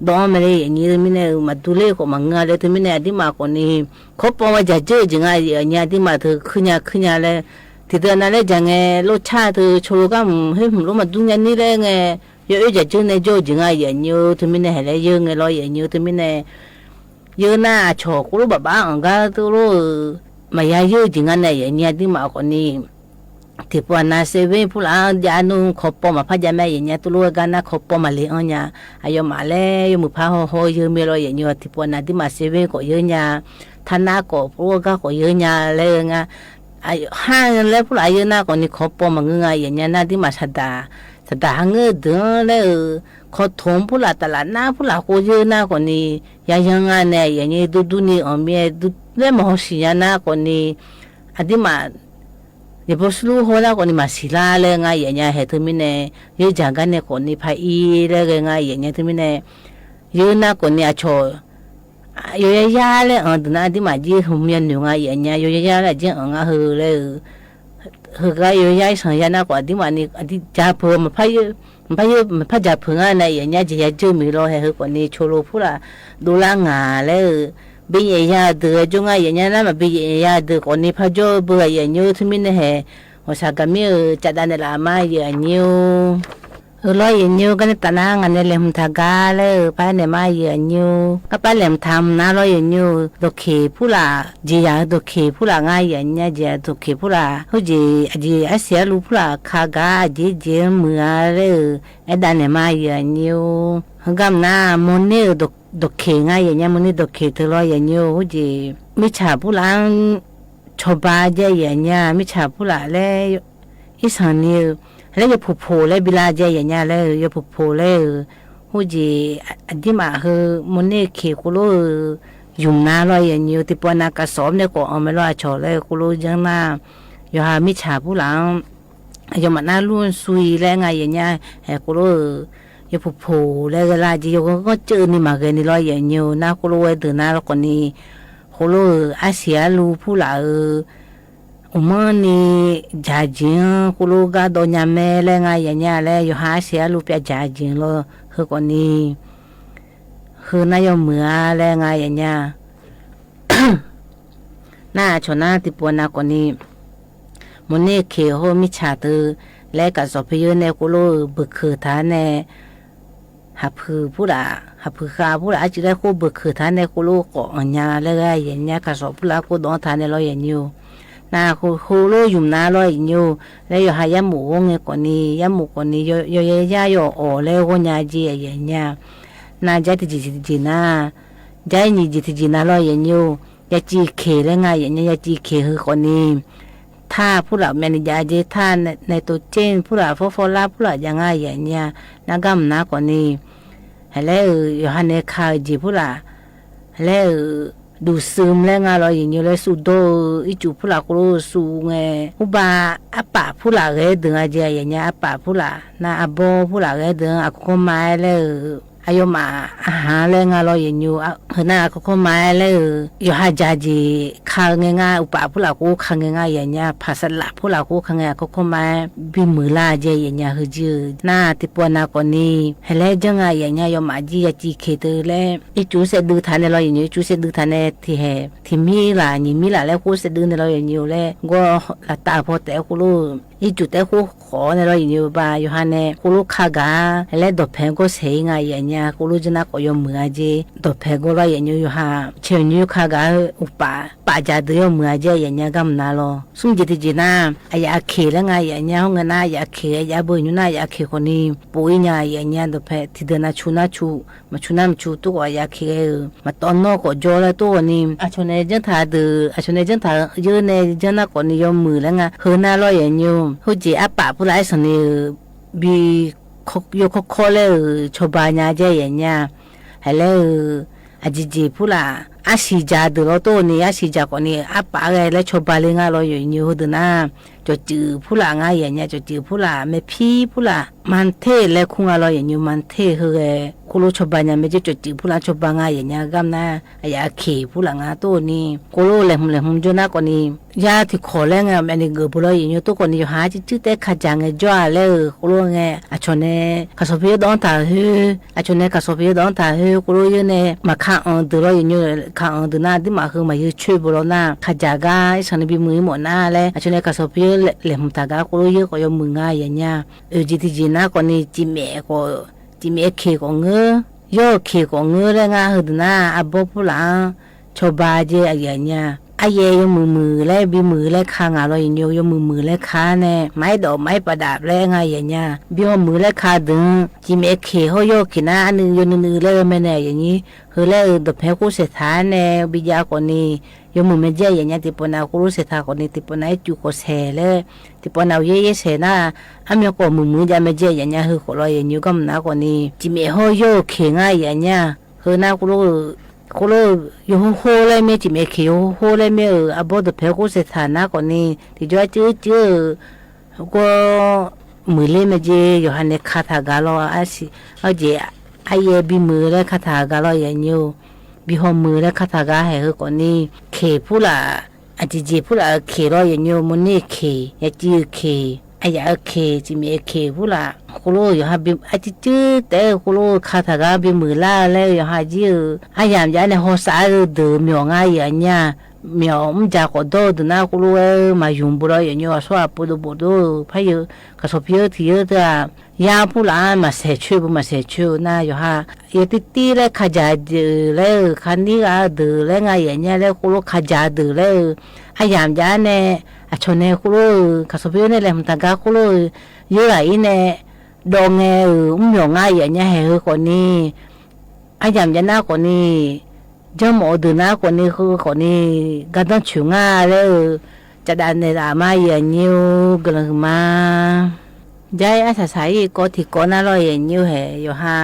ดอมเลยอย่างนี้ที่มันเนี่ยมาดูเรื่องของมังงะเลยที่มันเนี่ยที่มาคนนี้เขาบอกว่าจะเจอจริงอย่างเงี้ยที่มาเธอขึ้นยาเลยที่เธอนั่นเลยจังไงรสชาติเธอโชว์ก็ให้ผมรู้มาดูอย่างนี้เลยไงเยอะจะเจอในโจจริงอย่างเงี้ยที่มันเนี่ยอะไรเยอะไงรออย่างเงี้ยที่มันเนี่ยเยอะน่าโชว์กูรู้บ้างก็ตัวรู้มาเยอะจริงเนี่ยอย่างเงี้ยที่มาคนนี้ที่ปวดน่าเซเว่นพูดแล้วยานุ่งขบปอมาพัดยาแม่อย่างเงี้ยตัวรู้กันนะขบปอมาเลี้ยงเนี่ยอายุมาแล้วยมือพาห่อเยอะไม่รออย่างเงี้ยที่ปวดน่าที่มาเซเว่นก็เยอะเนี่ยท่านน่าก็พูดก็เยอะเนี่ยเลยไงอายุห้าแล้วพูดอายุน่าคนนี้ขบปอมาเงยอย่างเงี้ยน่าที่มาสัตาเงยเดินแล้วขอทงพูดตลาดหน้าพูดก็เยอะน่าคนนี้ยังไงเนี่ยอย่างเงี้ยดูนี่อ๋อเมียดูเรื่องมหัศจรรย์น่าคนนี้อันที่มาเดี๋ยวพอสรุปหัวแล้วคนนี้มาศิลาเลยไงอย่างเงี้ยเหตุมันเนี่ยเยอะจังกันเนี่ยคนนี้พายเลยไงอย่างเงี้ยที่มันเนี่ยเยอะน่าคนนี้ชอบเยอะยาเลยตอนนั้นที่มาจีหุ่มยันอยู่ไงอย่างเงี้ยเยอะยาเลยจีงเฮเลยก็เยอะยาสัญญาณกว่าที่มันนี่ที่จับเพิ่มมาพายจับเพิ่งอะไรอย่างเงี้ยจะเจอมีรอให้คนนี้โชว์รูพูดดูแลงานเลยบีเอียดจงไงอย่างเงี้ยนะมาบีเอียดคนนี้พาโจเบื่ออย่างเงี้ยที่มันเนี่ยว่าสักมีจัดการในละมาอย่างเงี้ยรออย่างเงี้ยก็ในตาหน้างานเนี่ยเล่มทากาเลยไปเนี่ยมาอย่างเงี้ยก็ไปเล่มทำนะรออย่างเงี้ยตัวเขพูดละจีอยากตัวเขพูดละง่ายอย่างเงี้ยจีตัวเขพูดละเขาจีอาเสียรู้พูดละขากาจีมือเลยไอ้ด้านเนี่ยมาอย่างเงี้ยเขากำน้ามนเนี่ยดอกเขงอย่างเงี้ยมันนี่ดอกเขตลอยอย่างเงี้ยโหจีมิฉาผู้หลังชาวบ้านอย่างเงี้ยมิฉาผู้หลังเลยอีสานนี่แล้วอย่าผูกเลยบิลาเจอย่างเงี้ยเลยอย่าผูกเลยโหจีอันที่มาคือมันนี่เขกุโลยุ่งน้าลอยอย่างเงี้ยที่ปนากระสอบเนี่ยก็เอาไม่รอดชอเลยกุโลยังน้าอย่าหามิฉาผู้หลังอย่ามาหน้าล้วนซุยแล้วไงอย่างเงี้ยเฮกุโลอย่าผูกแล้วเวลาจีก็เจอนี่มาเกินนี่ลอยอย่างเงี้ยน้ากุโลไว้เดินน้าแล้วคนนี้กุโลอาเซียลูผู้หลังมันนี่จ่าจิงกุลูกาโดนยาแม่เลยไงอย่างเงี้ยเลยอยู่หาเสียลูกเปียจ่าจิงเลยคือคนนี้คือนายเหมือเลยไงอย่างเงี้ย น่าชนะที่ปวนาคนนี้มันนี่เขียวมิชาตือและกับสอบพิยุในกุลูบึกคือฐานใน หับพือผู้ละหับพือขาผู้ละจะได้คู่เบิกคือท่านในคู่ลูกก่อนยาแล้วก็อย่างเงี้ยกระสอบผู้ละคู่ดองท่านในร้อยอย่างอยู่นาคู่ลูกอยู่นาร้อยอย่างอยู่แล้วอยู่หายาหมูเงี้ยก่อนนี้ยาหมูก่อนนี้ย่อย่าย่ออ๋อแล้วก็ยาจีอย่างเงี้ยนาใจที่จีน่าใจนี่จีน่าร้อยอย่างอยู่ยาจีเขแล้วไงอย่างเงี้ยยาจีเขคือก่อนนี้ถ้าผู้หลักแมนยาเจท่านในตัวเจนผู้หลักฟอลาผู้หลักยังไงอย่างเงี้ยนากำนักกว่านี้แล้วอยู่หันในข่าวจีผู้หลักแล้วดูซึมแล้วไงเราอย่างเงี้ยแล้วสุดโดอีจูผู้หลักรู้สูงไงอุบาอาปะผู้หลักเลยดึงอาเจียอย่างเงี้ยอาปะผู้หลักนาอาโบผู้หลักเลยดึงอาคุไม้แล้วอายุมาอาหารแล้วไงเราอย่างเงี้ยเห็นหน้าคุไม้แล้วอยู่หาจาจีข้างง่ายอุปาผู้หลักกูข้างง่ายอย่างเงี้ยภาษาละผู้หลักกูข้างง่ายคุไม้บิมือลาเจียอย่างเงี้ยคือจืดหน้าติปวนาคนนี้เห็นแล้วจังไงอย่างเงี้ยยอมอาจีจีเขตเลยอีจูเสดูทานในเราอย่างเงี้ยจูเสดูทานในที่ที่มีละนี่มีละแล้วกูเสดูในเราอย่างเงี้ยเลยก็ละตาพอแต่กูรู้อีจุดแต่กูขอในเราอย่างเงี้ยบ่าอยู่หันเนี่ยกูรู้ข้ากาแล้วดอกแพงก็เสียงไงอย่างเงี้ยกูรู้จะนักก็ยอมมืออาจีดอกแพงก็เราอย่างเงี้ยอยู่หาเชื่อเงี้ยข้ากาอุปป้าจะเดียวมืออาจีอย่างเงี้ยก็มันน่ารอสุ่มจิตจีน่าไอ้ยาเขแล้วไงอย่างเงี้ยห้องน่ายาเขยาบุญอยู่น่ายาเขคนนี้ปุยเนี่ยอย่างเงี้ยดอกแพงที่เดินชูมาชูตัวอยาเขมาตอนนอกก็จอแล้วตัวนี้อาชนในจังท่าเดืออาชนในจังท่าเยอะในจังนักคนนี้ยอมมือแล้วไงเฮน่ารออย่างเงี้ยเขาจีอาป่าผู้ร้ายสันนี่บียกคอเลยชาวบ้านเนี่ยเจียอย่างเงี้ยฮัลโหลอาจีผู้ละอาศิจาเดือตัวนี้อาศิจากคนนี้อาป่าไงแล้วชาวบ้านเลยไงเราอยู่เงี้ยดูนะจะจือผู้ละไงอย่างเงี้ยจะจือผู้ละไม่พี่ผู้ละมันเทแล้วคงเราอย่างเงี้ยมันเทคือกูรู้ชาวบ้านเนี่ยไม่จะจะจือผู้ละชาวบ้านไงอย่างเงี้ยก็นะอยากเขผู้ละไงตัวนี้กูรู้เลยผมจะน่าคนนี้ยาที่ขอแล้วไงมันนี่เกือบเลยอย่างเงี้ยตัวคนนี้หาจื้อแต่ขจังจ้าเลยกูรู้ไงอาชนเนี่ยข้าสพีดอนตาเฮอาชนเนี่ยข้าสพีดอนตาเฮกูรู้ยังเนี่ยมาข้างตัวเราอย่างเงี้ยข้างตัวน่าที่มาคือมาอยู่ช่วยบุรุษน่ะขจังก็ฉันบีมือหมดหน้าเลยอาชนเนี่ยข้าสพีเหลี่ยมตากากูรู้เยอะก็ยอมมือง่ายอย่างเงี้ยจีน่าคนนี้จีเมฆเขก็เงยย่อเขก็เงยแล้วไงคือน่าอาบผู้หลังชาวบ้านเจออย่างเงี้ยไอ้ยมือแล้วบีมือแล้วข้างอะไรอย่างเงี้ยมือแล้วขาเนี่ยไม้ดอกไม้ประดับแล้วไงอย่างเงี้ยบีมือแล้วขาดึงจีเมฆเขเขาย่อขีน่าอันนึงแล้วไม่แน่อย่างนี้คือแล้วดอกแพกูเสถานเนี่ยบิยาคนนี้ยมือไม่เจออย่างเงี้ยที่ปนากูรู้เสถาคนนี้ที่ปนาจูก็เสเลยที่ปนาเย่เสน่ะอามีก็มือจะไม่เจออย่างเงี้ยคือคนเราอย่างเงี้ยก็มันน่าคนนี้จีเมฆเขาย่อเขง่ายอย่างเงี้ยคือน่ากูรู้อยู่หัวเลยไม่จีเมฆเขียวหัวเลยไม่อาบดเพลกูเสถานะคนนี้ที่จะจื้อก็มือเล่ไม่เจออยู่หันในคาถากาลอาศิเอาเจไอ้บีมือเลยคาถากาลอย่างเงี้ยบีหัวมือเลยคาถากาให้คือคนนี้เขผู้ละอาจีผู้ละเขรออย่างเงี้ยมันนี่เขยาจื้อเขไอ้ยาเขจีเมฆเขผู้ละกูรู้อยู่ฮะบีอาจจื้อแต่กูรู้คาถากาบีมือล่าแล้วอยู่ฮะจื้อไอ้ยามยาในหัวสายเดือมีง่ายอย่างเงี้ยมีมันจะกอดดูนะกูรู้มายุ่งบุรุษอย่างเงี้ยสว่าปุดูพายกระสอบเยอะที่เยอะแต่ยาผู้หลานมาเสียชื่อมาเสียชื่อนะอยู่ฮะยติเลยขจาดือเลยคันนี้ก็ดือเลยไงอย่างเงี้ยเลยกูรู้ขจาดือเลยไอ้ยามยาเนี่ยชนเนี่ยกูรู้กระสอบเยอะเนี่ยแหละมันต่างกันกูรู้เยอะอะไรเนี่ยดองเงี้ยมีง่ายอย่างเงี้ยให้คนนี้ไอ้ยามยาหน้าคนนี้จะหมอดูนะคนนี้คือคนนี้ก็ต้องช่วยงานเลยจะได้ในรามาอย่างนี้ก็เลยมาใจอาศัยก็ที่ก่อนนั้นเราอย่างนี้เหรออยู่ฮะ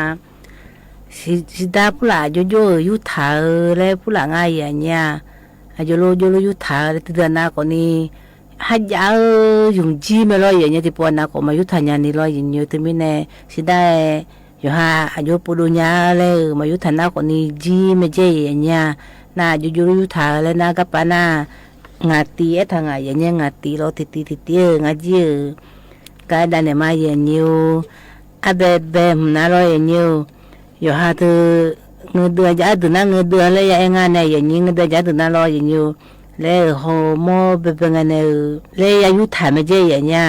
สิดาผู้หลานอยู่ถ่ายเลยผู้หลานง่ายอย่างเงี้ยอยู่ถ่ายที่เดือนหน้าคนนี้ให้ยายุ่งจีไม่รออย่างเงี้ยที่ปวดหน้าก็มาอยู่ถ่ายงานนี้รออย่างเงี้ยที่ไม่แน่สิได้อยู่ฮะอายุปุรุญญาเลยมาอยู่ฐานะคนนี้จีไม่เจอย่างเงี้ยน่าอยู่ถ่ายเลยนะกับปาน่างาตีทางอย่างเงี้ยงาตีเราตีงาจีก็ได้เนี่ยมาอย่างเงี้ยอาเบน่ารออย่างเงี้ยอยู่ฮะที่เงินเดือนจะดูนะเงินเดือนเลยอย่างงานเนี่ยอย่างเงี้ยเงินเดือนจะดูนะรออย่างเงี้ยเลยโฮโมเป็นไงเนี่ยเลยอายุถ่ายไม่เจอย่างเงี้ย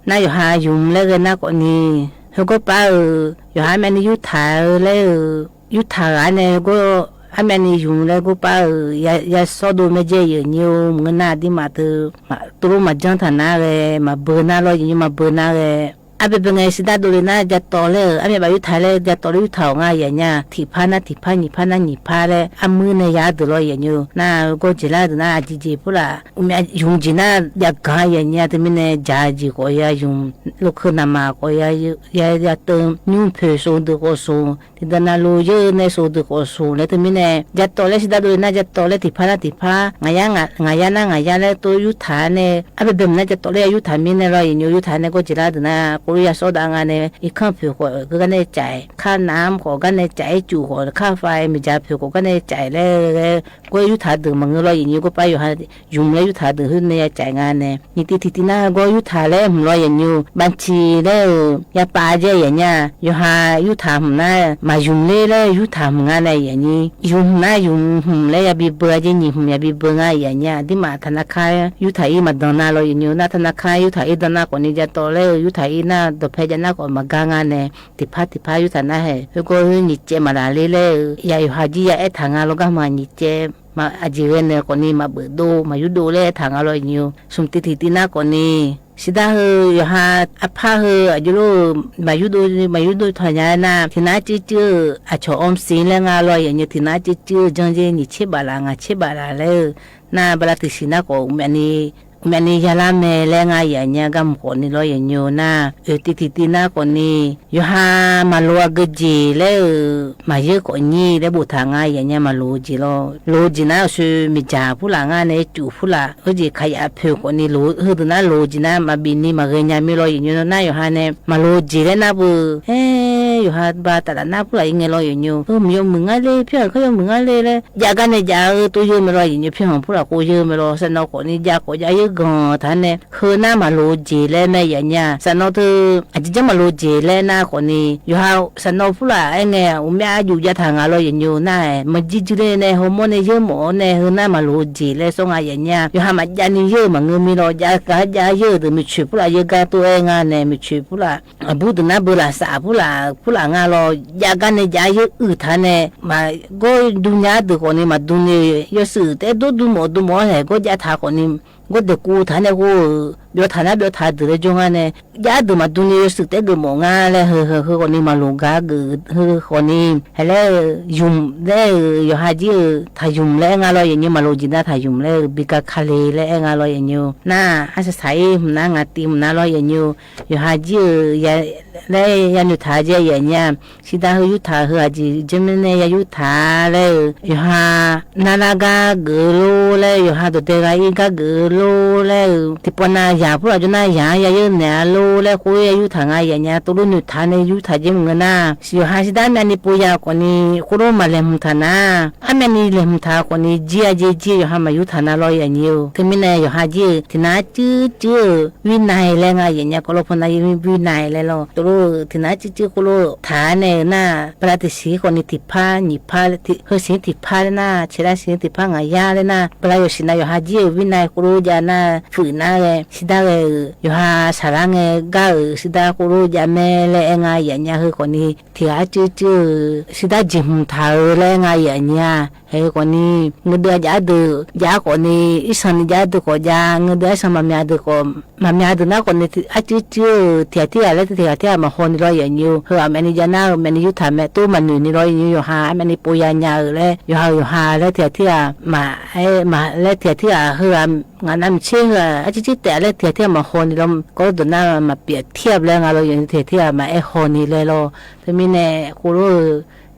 น่าอยู่ฮะยุ่งเลยกันนะคนนี้ เขาก็ป้าอยู่หาแม่นี่ยุทธาแล้วยุทธาเนี่ยก็อาแม่นี่อยู่แล้วก็ป้ายาสอดูไม่เจออยู่นิวเงินน่าดีมาตัวมาจังฐานะเลยมาเบอร์น่าลอยอยู่มาเบอร์น่าเลยอาเบเป็นไงสิดาดูเลยนะจะต่อเลยอาเบแบบยุทธาเลยจะต่อเลยยุทธาง่ายอย่างเงี้ยที่พานะที่พานี่พานะนี่พาเลยอามือเนี่ยยาดูลอยอย่างอยู่น่าก็จีน่าดูน่าจีพูดละยุงจีน่าอยากกายอย่างเงี้ยแต่ไม่เนี่ยจ่าจีก็ยายุงลูกขึ้นนามาก็ยาเติมนุ่มเพอสูดูก็สูที่ด้านนั้นลูเยอะเนี่ยสูดูก็สูแล้วแต่ไม่เนี่ยจะต่อเลยสิดาดูเลยนะจะต่อเลยที่พานะที่พางายเลยตัวยุทธาเนี่ยอาเบแบบนั้นจะต่อเลยยุทธาไม่เนี่ยลอยอย่างอยู่ยุทธาเนี่ยก็จีน่าดูน่ากูอยากสอนงานเนี่ยอีกข้างผิวก็ในใจค่าน้ำก็ในใจจู่ค่าไฟมีจ่ายผิวก็ในใจเลยก็ยุทธาดึงมันก็ลอยอย่างนี้ก็ไปอยู่หายุ่งเลยยุทธาดึงขึ้นในใจงานเนี่ยนี่ที่น่าก็ยุทธาเลยมันลอยอย่างนี้บัญชีเลยยาปาเจอย่างเงี้ยอยู่หายุทธามันน่ะมายุ่งเลยยุทธามันงานในอย่างนี้ยุ่งน่ะยุ่งเลยยาบีเบื่อจริงยาบีเบื่องานอย่างเงี้ยที่มาธนาคารยุทธาอีมาดอนน่าลอยอย่างนี้น่าธนาคารยุทธาอีดอนน่าคนนี้จะโตเลยยุทธาอีน่าตัวเพจน่าก็มากางานเนี่ยติดพายุฐานะเหรอก็นิจเจมาลาเลยยาอยู่หาจียาทางงานเราก็มานิจเจมาอาจีเวนเนี่ยคนนี้มาเบิดดูมายุดูเลยทางงานเราอยู่สมติน่าคนนี้สิดาอยู่หาอภาอายุรู้มายุดูทางงานน่ะที่น่าจื้ออาชอมสินแล้วงานเราอย่างนี้ที่น่าจื้อจังเจนิเชบาลเลยน่าบลาติสิน่าก็มันนี่ยาลาเมลงายอย่างเงี้ยก็มันคนนี่ลอยอย่างอยู่นะติน่าคนนี้อยู่หามาลัวกจีแล้วมาเยอะคนนี้แล้วบุตรงายอย่างเงี้ยมาลูจีน่าคือมีจ่าผู้หลังานเนี่ยจู่ผู้หลังจีขยับเพื่อคนนี้ดูน่าลูจีน่ามาบินนี่มาเรียนไม่ลอยอย่างอยู่นะอยู่หาเนี่ยมาลูจีแล้วนะบุอยู่หาบาตลาดน้าผู้หลังยังลอยอย่างอยู่มีมึงอะไรเพื่อนเขามึงอะไรเลยยากันเนี่ยยาตัวเยอะไม่ลอยอย่างอยู่เพื่อนผู้หลังกูเยอะไม่ลอยสนอคนนี้ยาก็ยาเยอะก็ท่านเนี่ยคือหน้ามาโลจีเล่แม่อย่างเงี้ยสนอเธออาจจะมาโลจีเล่หน้าคนนี้อยู่หาสนอผู้ละไอ้เนี่ยแม่อยู่ยาทางอะไรอย่างอยู่หน้ามันจีเล่เนี่ยฮอร์โมนเนี่ยเยอะหมดเนี่ยคือหน้ามาโลจีเล่ส่งอะไรอย่างเงี้ยอยู่หามาจานี่เยอะมันเงินมีรอยายาเยอะแต่ไม่ช่วยผู้ละเยอะกันตัวเองเนี่ยไม่ช่วยผู้ละบูดน่าบุละสาผู้ละงานเรายากันเนี่ยยาเยอะท่านเนี่ยมาก็ดุนยาดูคนนี้มาดุนเนี่ยยศแต่ดูหมดเนี่ยก็ยาทาคนนี้ก็เด็กกูท่านเนี่ยกูเดี๋ยวท่านเดี๋ยวท่านเดี๋ยวจงอันเนี่ยยาดูมาดูนี่สุดแต่ดูมองอะไรคนนี้มาลงกาคนนี้ให้แล้วยุ่มแล้วอยู่หาจีถ้ายุ่มแล้วงานเราอย่างนี้มาลงจีน่าถ้ายุ่มแล้วบิกาคาเลแล้วงานเราอย่างนี้น่าอาศัยใส่น่างาตีมน่าเราอย่างนี้อยู่หาจีแล้วยันอยู่ท่าเจียอย่างเงี้ยสิดาอยู่ท่าหาจีจำเนี่ยอยู่ท่าแล้วอยู่หานาลากาเกลูแล้วอยู่หาตัวเตกาอีกาเกลูแล้วที่ปนายาผู้อาจจะน่ายาเยอะเนี่ยลูแล้วคุยอยู่ทางไงอย่างเงี้ยตัวนู้นท่านอยู่ท่าเจียมึงนะอยู่หาสิดาแม่นี่ปุยาคนนี้คุโรมาเลมท่านะแม่นี่เลมท่าคนนี้จีอยู่หามาอยู่ท่านะลอยอย่างเงี้ยที่มีเนี่ยอยู่หาจีที่น่าจื้อวินัยแล้วไงอย่างเงี้ยก็เราพนัยวินัยแล้วตัวที่น่าจื้อก็รู้ฐานเนี่ยน่าปราติสีคนนี้ติดผ้าหนีผ้าเฮสิติดผ้าเลยน่าเชื่อสิติดผ้าไงยาเลยน่าปราอยู่สินะอยู่หาจีวินัยก็รู้จาน่าฝืนน่าเลยสิดาเลยอยู่หาสาระเงก้าสิดาก็รู้จาแม่เลยไงอย่างเงี้ยคือคนนี้ที่อาจื้อสิดาจิมท่าเลยไงอย่างเงี้ยเฮ้คนนี้เงินเดือนยาคนนี้อีสันยาดูก็ยาเงินเดือนสมัมยาดูก็มัมยาดูน่าคนนี้อาจื้อที่อะไรที่มาคนนี้รออย่างอยู่เฮ้ยแม่นี่ยาน่าแม่นี่ยุทธาแม่ตู้มันอยู่นี่รออย่างอยู่หาแม่นี่ปุยญาเลยอยู่หาแล้วที่มาแล้วที่เฮ้ยงานนั้นเชื่ออาจื้อแต่แล้วที่มาคนนี้เราก็ดูน่ามาเปรียบเทียบแล้วงานเราอย่างที่มาคนนี้เลยเราแต่มีเนี่ยกูรู้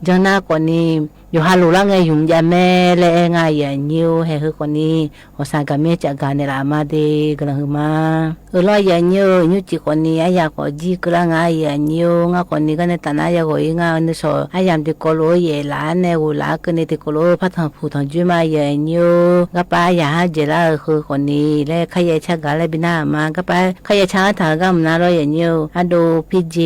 จังน่าคนนี้อยู่ฮัลโหลละไงยุ่งยาแม่เลยไงอย่างนิวให้คือคนนี้หัวสากามีจากการในรามาดีกระหึมาลอยอย่างนิวจีคนนี้อยากขอจีกระไงอย่างนิวงาคนนี้ก็ในตาหน้าอยากขออีกงาในโซ่อยากติโกโลเยลาในอุลาก็ในติโกโลพัฒนาผู้ทางจุมาอย่างนิวก็ไปอยากเจริญคือคนนี้และขยายชักกันและบินามาก็ไปขยายช้างทางก็มันลอยอย่างนิวอันดูพี่เจ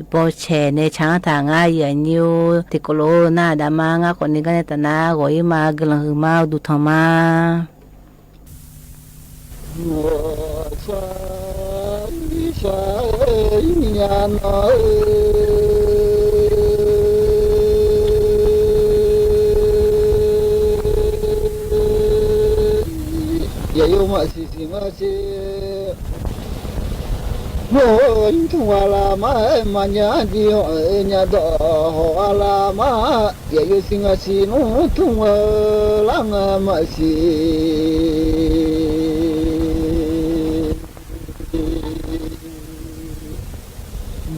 โบเชในช้างทางอย่างนิวติโกโลหน้าดามาคนนี้ก็ในตาหน้าก็อีมากลังมาดูทำมา我在山 nhà nó ya yo ma si ma si mo thung la ma nya di ho nya do ho la ma ya yo singa si no thung la ma si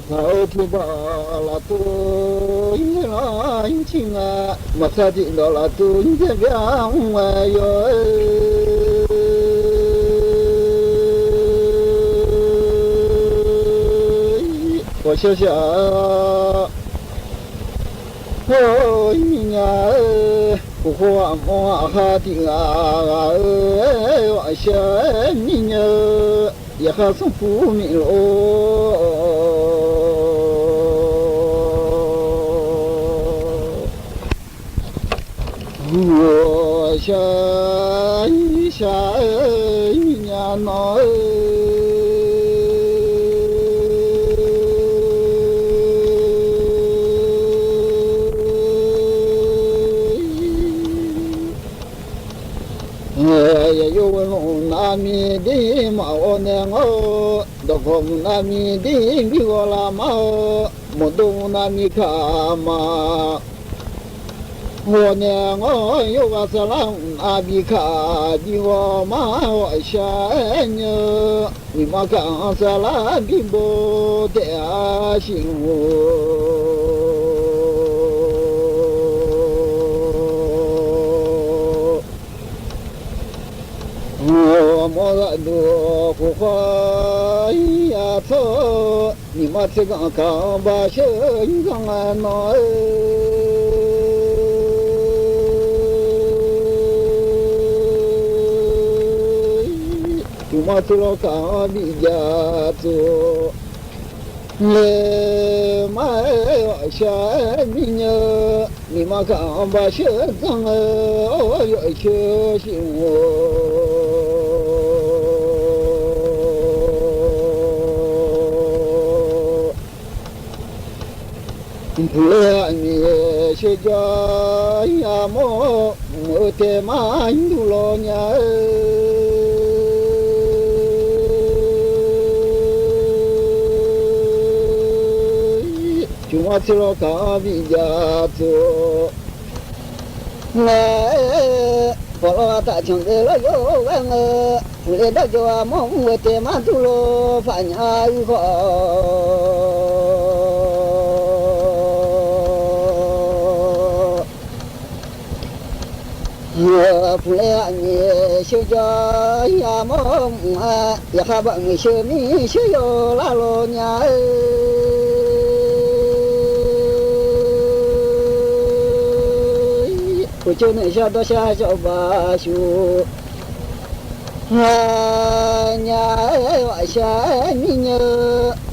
sao thu ba la tu in la in chinga ma sa di do la tu in je bia wa yo我想想，哦，你呀，不过我哈的啊，我想你呀，也还算不明喽。我想一下你呀，那。也有问那米的嘛，我娘哦，都讲那米的比我拉嘛，莫懂那米卡嘛。我娘哦，有个啥啦阿比卡比我嘛，我想呢，你嘛讲啥啦比不得幸福。我莫个多不花呀错，你妈这个刚把手刚安那你妈这个刚比家做，嘞妈我想你呢，你妈刚把手刚我有些幸福。Pula ni sejaya mo te mandulonya cuma celaka bijatu nge kalau tak cangkel yo wang pula dah jua mo te mandulo fanya ko pula ni sejaya mo ya khabar ni semi seyo lalonya ucun sya dosa coba su hanya wasyaninya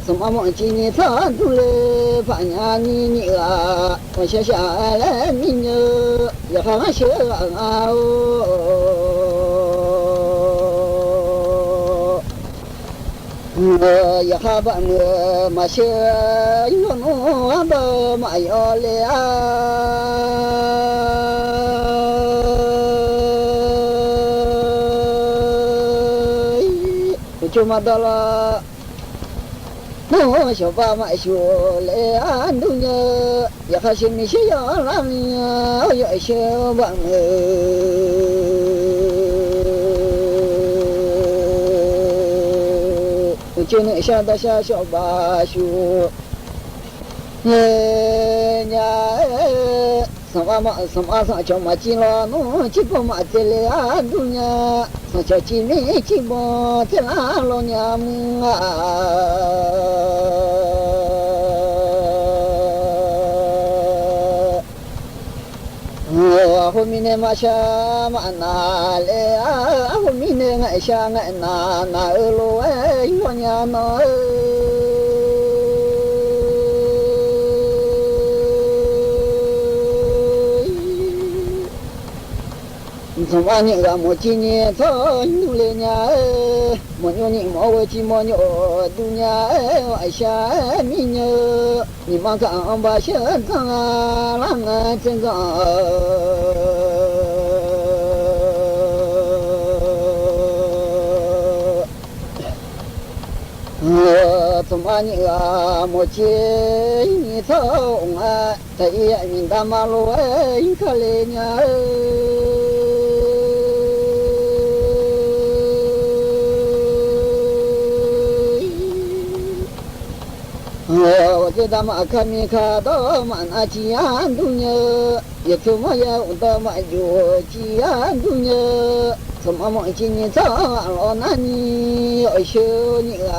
semua moncini tadule fanyani la wasyaninya ya kama sya'au ya khabar masya yono aba mayole cuma dalam no siapa masuk le andunya ya kasih misi ya lamnya ya siapa cuma siapa siapa masuk nya sama cuma cila no cipo mati le andunya Sacha cini cibo telalo nyamunga aku mine masya mana le aku mine ngasya na elo yonya no Samanya ga mo cini to nyulenya 莫牛你莫为寂寞牛，杜娘爱下米牛，你莫看把身脏啊，浪啊真脏。怎么你啊？莫接你走啊！在眼明大马路哎，可怜呀！我这大马看没看到马那吉安度呢？也怎么也我到马有吉安度呢？怎么莫今年早老那你要修你啊？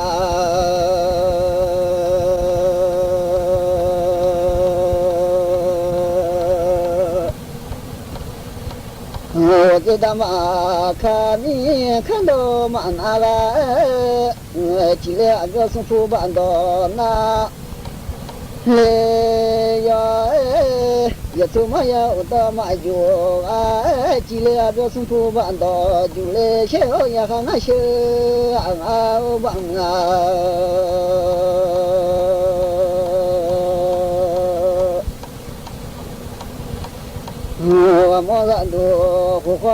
我这大马看你看到马那来，几两个是副板到那。呀也怎么呀？我到马就啊，几两个是副板到就来修呀，还那修啊王啊。我莫干多胡话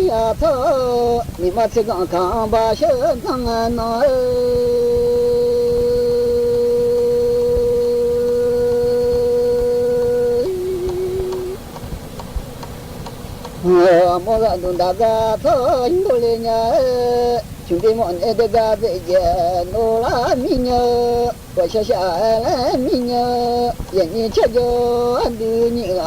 呀头，你妈这刚刚把手刚安那。我莫干多大家头，你都来呢，兄弟们那这个这些努拉米呢，我下下来米呢，眼睛瞧瞧俺的你啊。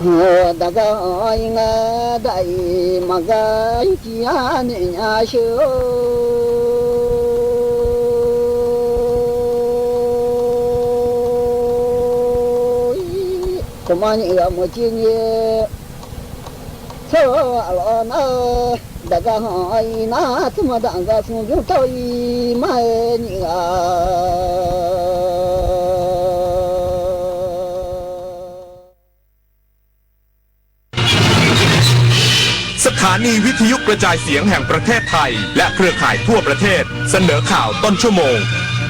我大家应该在马个家里呀修。怎么你个没经验？错了那大家好一那怎么当个送就到一买你啊？สถานีวิทยุกระจายเสียงแห่งประเทศไทยและเครือข่ายทั่วประเทศเสนอข่าวต้นชั่วโมง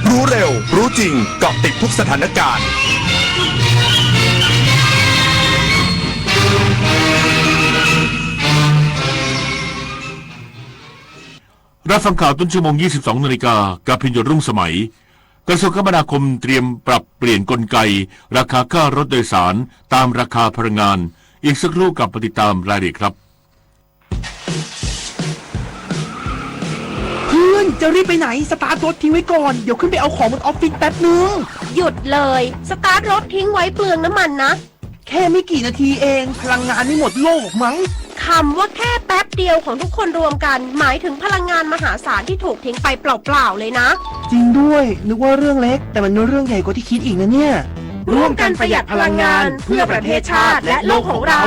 รู้เร็วรู้จริงเกาะติดทุกสถานการณ์รับฟังข่าวต้นชั่วโมง 22 นาฬิกากับพิญญรุ่งสมัยกระทรวงคมนาคมเตรียมปรับเปลี่ยนกลไกราคาค่ารถโดยสารตามราคาพลังงานอีกสักครู่กับปฏิตามรายละเอียดครับเพื่อนจะรีบไปไหนสตาร์ทรถทิ้งไว้ก่อนเดี๋ยวขึ้นไปเอาของบนออฟฟิศแป๊บนึงหยุดเลยสตาร์ทรถทิ้งไว้เปลืองน้ำมันนะแค่ไม่กี่นาทีเองพลังงานไม่หมดโลกมั้งคำว่าแค่แป๊บเดียวของทุกคนรวมกันหมายถึงพลังงานมหาศาลที่ถูกทิ้งไปเปล่าๆเลยนะจริงด้วยนึกว่าเรื่องเล็กแต่มันเป็นเรื่องใหญ่กว่าที่คิดอีกนะเนี่ยร่วมกันประหยัดพลังงานเพื่อประเทศชาติและโลกของเรา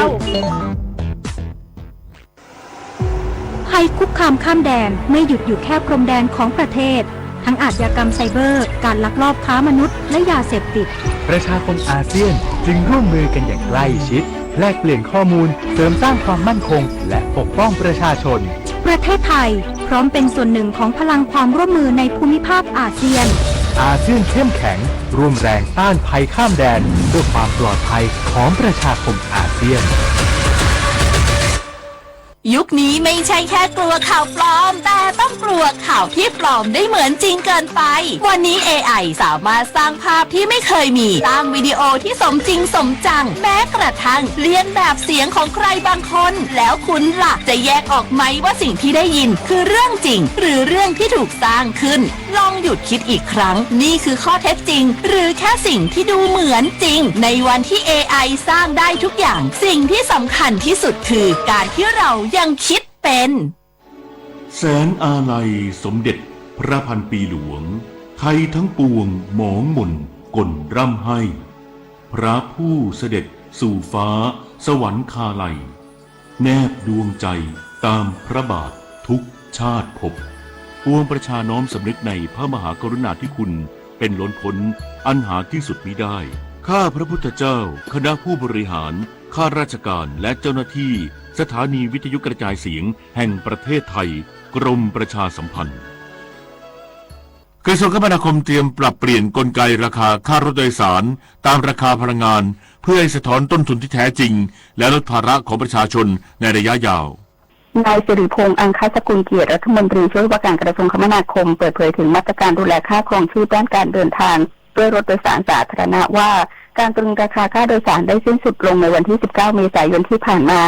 ภัยคุกคามข้ามแดนไม่หยุดอยู่แค่พรมแดนของประเทศทั้งอาชญากรรมไซเบอร์การลักลอบค้ามนุษย์และยาเสพติดประชาคมอาเซียนจึงร่วมมือกันอย่างใกล้ชิดแลกเปลี่ยนข้อมูลเสริมสร้างความมั่นคงและปกป้องประชาชนประเทศไทยพร้อมเป็นส่วนหนึ่งของพลังความร่วมมือในภูมิภาคอาเซียนอาเซียนเข้มแข็งร่วมแรงต้านภัยข้ามแดนเพื่อความปลอดภัยของประชาคมอาเซียนยุคนี้ไม่ใช่แค่กลัวข่าวปลอมแต่ต้องกลัวข่าวที่ปลอมได้เหมือนจริงเกินไปวันนี้ AI สามารถสร้างภาพที่ไม่เคยมีสร้างวิดีโอที่สมจริงสมจังแม้กระทั่งเลียนแบบเสียงของใครบางคนแล้วคุณล่ะจะแยกออกไหมว่าสิ่งที่ได้ยินคือเรื่องจริงหรือเรื่องที่ถูกสร้างขึ้นลองหยุดคิดอีกครั้งนี่คือข้อเท็จจริงหรือแค่สิ่งที่ดูเหมือนจริงในวันที่ AI สร้างได้ทุกอย่างสิ่งที่สำคัญที่สุดคือการที่เรายังคิดเป็นแสนอาลัยสมเด็จพระพันปีหลวงไทยทั้งปวงหมองหม่นก่นร่ำให้พระผู้เสด็จสู่ฟ้าสวรรคาลัยแนบดวงใจตามพระบาททุกชาติภพปวงประชาน้อมสำนึกในพระมหากรุณาธิคุณเป็นล้นพ้นอันหาที่สุดมิได้ ข้าพระพุทธเจ้าคณะผู้บริหารข้าราชการและเจ้าหน้าที่สถานีวิทยุกระจายเสียงแห่งประเทศไทยกรมประชาสัมพันธ์กระทรวงคมนาคมเตรียมปรับเปลี่ยนกลไกราคาค่ารถโดยสารตามราคาพลังงานเพื่อให้สะท้อนต้นทุนที่แท้จริงและลดภาระของประชาชนในระยะยาวนายสิริพงษ์อังคสกุลเกียรติรัฐมนตรีช่วยว่าการกระทรวงคมนาคมเปิดเผยถึงมาตรการดูแลค่าครองชีพด้านการเดินทางด้วยรถโดยสารสาธารณะว่าการตรึงราคาค่าโดยสารได้สิ้นสุดลงในวันที่ 19 เมษายนที่ผ่านมา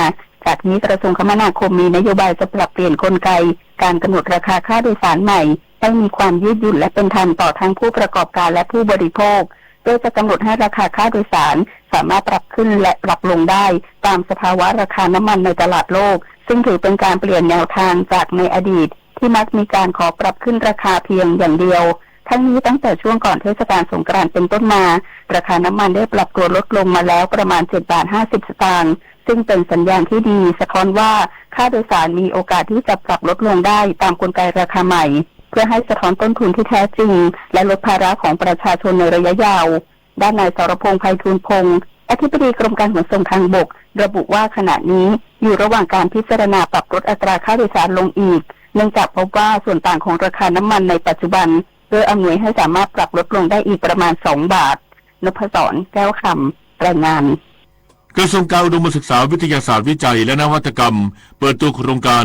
จากนี้กระทรวงคมนาคมมีนโยบายจะปรับเปลี่ยนกลไกการกำหนดราคาค่าโดยสารใหม่ให้มีความยืดหยุ่นและเป็นธรรมต่อทั้งผู้ประกอบการและผู้บริโภคโดยจะกำหนดให้ราคาค่าโดยสารสามารถปรับขึ้นและปรับลงได้ตามสภาวะราคาน้ำมันในตลาดโลกซึ่งถือเป็นการเปลี่ยนแนวทางจากในอดีตที่มักมีการขอปรับขึ้นราคาเพียงอย่างเดียวทั้งนี้ตั้งแต่ช่วงก่อนเทศกาลสงกรานต์เป็นต้นมาราคาน้ำมันได้ปรับตัวลดลงมาแล้วประมาณ 7.50 สตางค์ซึ่งเป็นสัญญาณที่ดีสะท้อนว่าค่าโดยสารมีโอกาสที่จะปรับลดลงได้ตามกลไกราคาใหม่เพื่อให้สะท้อนต้นทุนที่แท้จริงและลดภาระของประชาชนในระยะยาวด้านนายสรพงษ์ไพฑูรย์พงษ์อธิบดีกรมการขนส่งทางบกระบุว่าขณะนี้อยู่ระหว่างการพิจารณาปรับลดอัตราค่าโดยสารลงอีกเนื่องจากพบว่าส่วนต่างของราคาน้ำมันในปัจจุบันโดยอำนวยให้สามารถปรับลดลงได้อีกประมาณ2 บาทนพศรแก้วคำรายงานกระทรวงการอุดมศึกษาวิทยาศาสตร์วิจัยและนวัตกรรมเปิดตัวโครงการ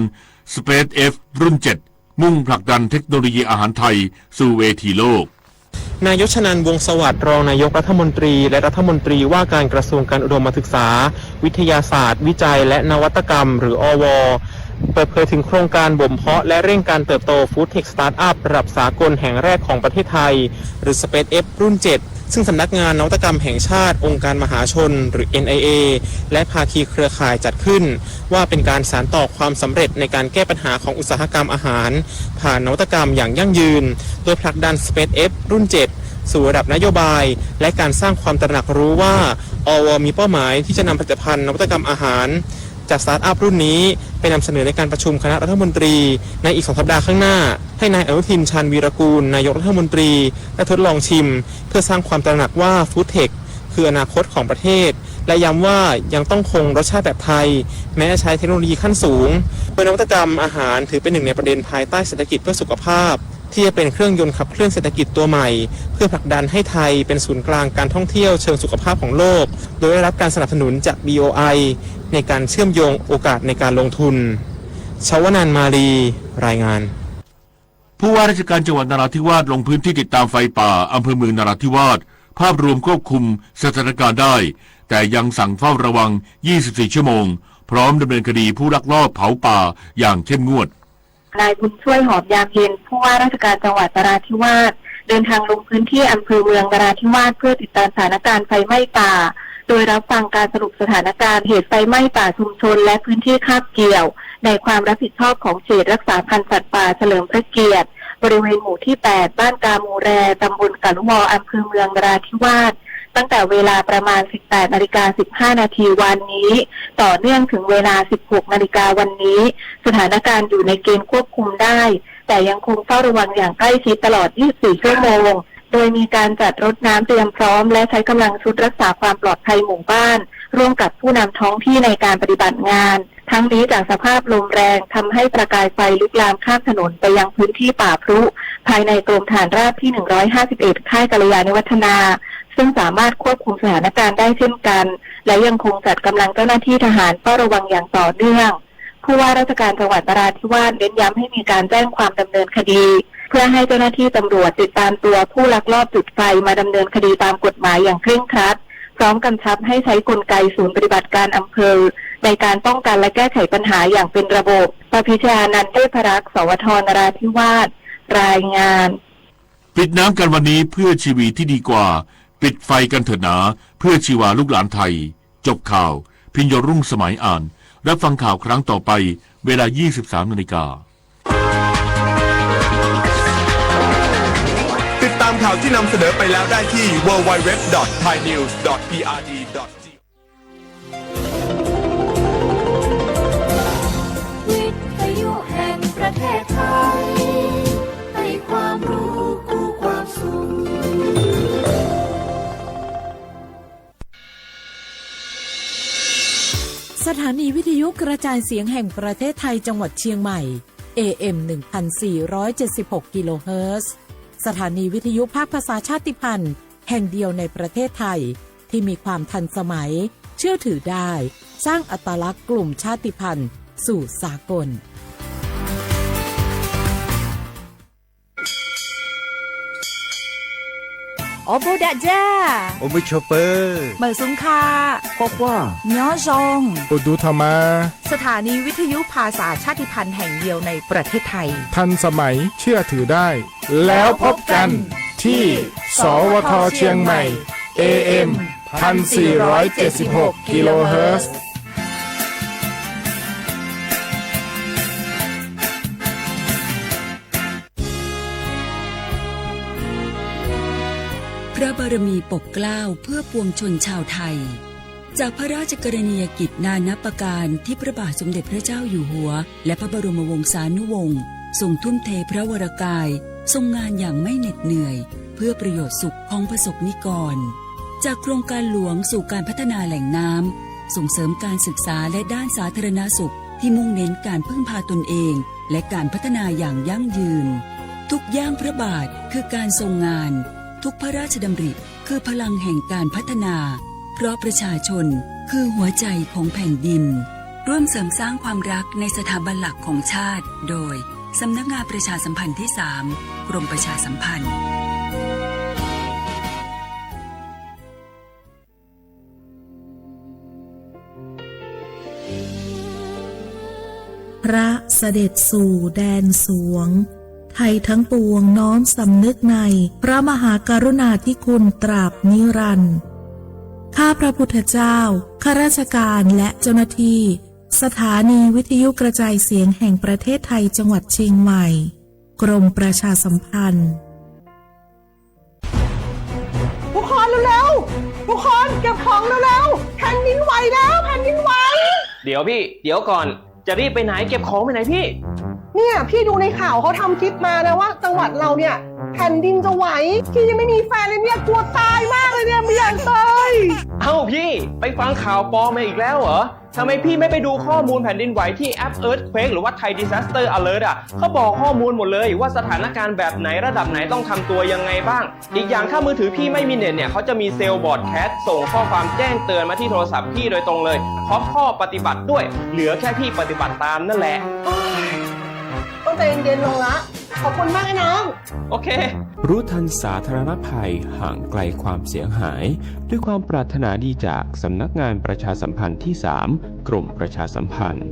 Space F รุ่น 7 มุ่งผลักดันเทคโนโลยีอาหารไทยสู่เวทีโลกนายชนันท์ วงศ์สวัสดิ์รองนายกรัฐมนตรีและรัฐมนตรีว่าการกระทรวงการอุดมศึกษาวิทยาศาสตร์วิจัยและนวัตกรรมหรืออวเปิดเผยถึงโครงการบ่มเพาะและเร่งการเติบโตฟู้ดเทคสตาร์ทอัพระดับสากลแห่งแรกของประเทศไทยหรือ Space F รุ่น 7 ซึ่งสำนักงานนวัตกรรมแห่งชาติองค์การมหาชนหรือ NIA และภาคีเครือข่ายจัดขึ้นว่าเป็นการสานต่อความสำเร็จในการแก้ปัญหาของอุตสาหกรรมอาหารผ่านนวัตกรรมอย่างยั่งยืนโดยผลักดัน Space F รุ่น 7 สู่ระดับนโยบายและการสร้างความตระหนักรู้ว่าอวมีเป้าหมายที่จะนำผลิตภัณฑ์นวัตกรรมอาหารจากสตาร์ทอัพรุ่นนี้ไปนำเสนอในการประชุมคณะรัฐมนตรีในอีก2 สัปดาห์ข้างหน้าให้นายอนุทินชาญวีรกูลนายกรัฐมนตรีได้ทดลองชิมเพื่อสร้างความตระหนักว่าฟู้ดเทคคืออนาคตของประเทศและย้ำว่ายังต้องคงรสชาติแบบไทยแม้จะใช้เทคโนโลยีขั้นสูงโดยนวัตกรรมอาหารถือเป็นหนึ่งในประเด็นภายใต้เศรษฐกิจเพื่อสุขภาพที่จะเป็นเครื่องยนต์ขับเคลื่อนเศรษฐกิจตัวใหม่เพื่อผลักดันให้ไทยเป็นศูนย์กลางการท่องเที่ยวเชิงสุขภาพของโลกโดยได้รับการสนับสนุนจาก BOI ในการเชื่อมโยงโอกาสในการลงทุนชวนันท์ มาลีรายงานผู้ว่าราชการจังหวัดนราธิวาสลงพื้นที่ติดตามไฟป่าอำเภอเมืองนราธิวาสภาพรวมควบคุมสถานการณ์ได้แต่ยังสั่งเฝ้าระวัง 24 ชั่วโมงพร้อมดำเนินคดีผู้ลักลอบเผาป่าอย่างเข้มงวดนายบุญช่วยหอมยามเย็นผู้ว่าราชการจังหวัดนราธิวาสเดินทางลงพื้นที่อำเภอเมืองนราธิวาสเพื่อติดตามสถานการณ์ไฟไหม้ป่าโดยรับฟังการสรุปสถานการณ์เหตุไฟไหม้ป่าชุมชนและพื้นที่คาบเกี่ยวในความรับผิดชอบของเขตรักษาพันธุ์สัตว์ป่าเฉลิมพระเกียรติบริเวณหมู่ที่ 8 บ้านกามูแรตำบลกะลุวออำเภอเมืองนราธิวาสตั้งแต่เวลาประมาณ 18:15 น.วันนี้ต่อเนื่องถึงเวลา 16 นาฬิกาวันนี้สถานการณ์อยู่ในเกณฑ์ควบคุมได้แต่ยังคงเฝ้าระวังอย่างใกล้ชิดตลอด 24 ชั่วโมงโดยมีการจัดรถน้ำเตรียมพร้อมและใช้กำลังชุดรักษาความปลอดภัยหมู่บ้านร่วมกับผู้นำท้องที่ในการปฏิบัติงานทั้งนี้จากสภาพลมแรงทำให้ประกายไฟลุกลามข้ามถนนไปยังพื้นที่ป่าพรุภายในกรมฐานราบที่ 151 ค่ายกัลยาณิวัฒนาซึ่งสามารถควบคุมสถานการณ์ได้เช่นกันและยังคงจัดกำลังเจ้าหน้าที่ทหารเฝ้าระวังอย่างต่อเนื่องผู้ว่าราชการจังหวัดนราธิวาสเน้นย้ำให้มีการแจ้งความดำเนินคดีเพื่อให้เจ้าหน้าที่ตำรวจติดตามตัวผู้ลักลอบจุดไฟมาดำเนินคดีตามกฎหมายอย่างเคร่งครัดพร้อมกำชับให้ใช้กลไกศูนย์ปฏิบัติการอำเภอในการป้องกันและแก้ไขปัญหาอย่างเป็นระบบปพิชญานันท์ เทพรักษ์ สวท นราธิวาสรายงานปิดน้ำกันวันนี้เพื่อชีวิตที่ดีกว่าปิดไฟกันเถิดหนาเพื่อชีวาลูกหลานไทยจบข่าวพิญโยรุ่งสมัยอ่านรับฟังข่าวครั้งต่อไปเวลา 23 นาฬิกาติดตามข่าวที่นำเสนอไปแล้วได้ที่ www.thainews.prd.go วิทยุแห่งประเทศไทยให้ความรู้คู่ความสุข สถานีวิทยุกระจายเสียงแห่งประเทศไทยจังหวัดเชียงใหม่ AM 1476 กิโลเฮิรตซ์สถานีวิทยุภาคภาษาชาติพันธุ์แห่งเดียวในประเทศไทยที่มีความทันสมัยเชื่อถือได้สร้างอัตลักษณ์กลุ่มชาติพันธุ์สู่สากลโอโบดาจ้า โอมิชอปเปอร์ เหมอซุงคา ก็ว่า ย้อซง โอดูธรรมา สถานีวิทยุภาษาชาติพันธุ์แห่งเดียวในประเทศไทยทันสมัยเชื่อถือได้แล้วพบกันที่สวทเชียงใหม่ AM 1476 กิโลเฮิรตซ์พระบารมีปกเกล้าเพื่อปวงชนชาวไทยจากพระราชกรณียกิจนานับประการที่พระบาทสมเด็จพระเจ้าอยู่หัวและพระบรมวงศานุวงศ์ทรงทุ่มเทพระวรกายทรงงานอย่างไม่เหน็ดเหนื่อยเพื่อประโยชน์สุขของประสบนิกรจากโครงการหลวงสู่การพัฒนาแหล่งน้ำส่งเสริมการศึกษาและด้านสาธารณสุขที่มุ่งเน้นการพึ่งพาตนเองและการพัฒนาอย่างยั่งยืนทุกย่างพระบาทคือการทรงงานทุกพระราชดำริคือพลังแห่งการพัฒนาเพราะประชาชนคือหัวใจของแผ่นดินร่วมเสริมสร้างความรักในสถาบันหลักของชาติโดยสำนักงานประชาสัมพันธ์ที่ 3 กรมประชาสัมพันธ์พระเสด็จสู่แดนสวงไทยทั้งปวงน้อมสำนึกในพระมหากรุณาธิคุณตราบนิรันดร์ข้าพระพุทธเจ้าข้าราชการและเจ้าหน้าที่สถานีวิทยุกระจายเสียงแห่งประเทศไทยจังหวัดเชียงใหม่กรมประชาสัมพันธ์ทุกคนเร็วๆทุกคนเก็บของเร็วๆแผ่นดินไหวแล้วแผ่นดินไหวเดี๋ยวพี่เดี๋ยวก่อนจะรีบไปไหนเก็บของไปไหนพี่เนี่ยพี่ดูในข่าวเขาทำคลิปมานะว่าจังหวัดเราเนี่ยแผ่นดินจะไหวพี่ยังไม่มีแฟนเลยเนี่ยกลัวตายมากเลยเนี่ยไม่อยากตายเอ้าพี่ไปฟังข่าวปลอมมาอีกแล้วเหรอทำไมพี่ไม่ไปดูข้อมูลแผ่นดินไหวที่แอป Earthquake หรือว่า Thai Disaster Alert อ่ะเขาบอกข้อมูลหมดเลยว่าสถานการณ์แบบไหนระดับไหนต้องทำตัวยังไงบ้างอีกอย่างถ้ามือถือพี่ไม่มีเน็ตเนี่ยเขาจะมีเซลล์บอร์ดแคสต์ส่งข้อความแจ้งเตือนมาที่โทรศัพท์พี่โดยตรงเลยพร้อมข้อปฏิบัติด้วยเหลือแค่พี่ปฏิบัติตามนั่นแหละต้องใจเย็นๆลงละขอบคุณมากไอ้น้องโอเครู้ทันสาธารณภัยห่างไกลความเสียหายด้วยความปรารถนาดีจากสำนักงานประชาสัมพันธ์ที่ 3 กรมประชาสัมพันธ์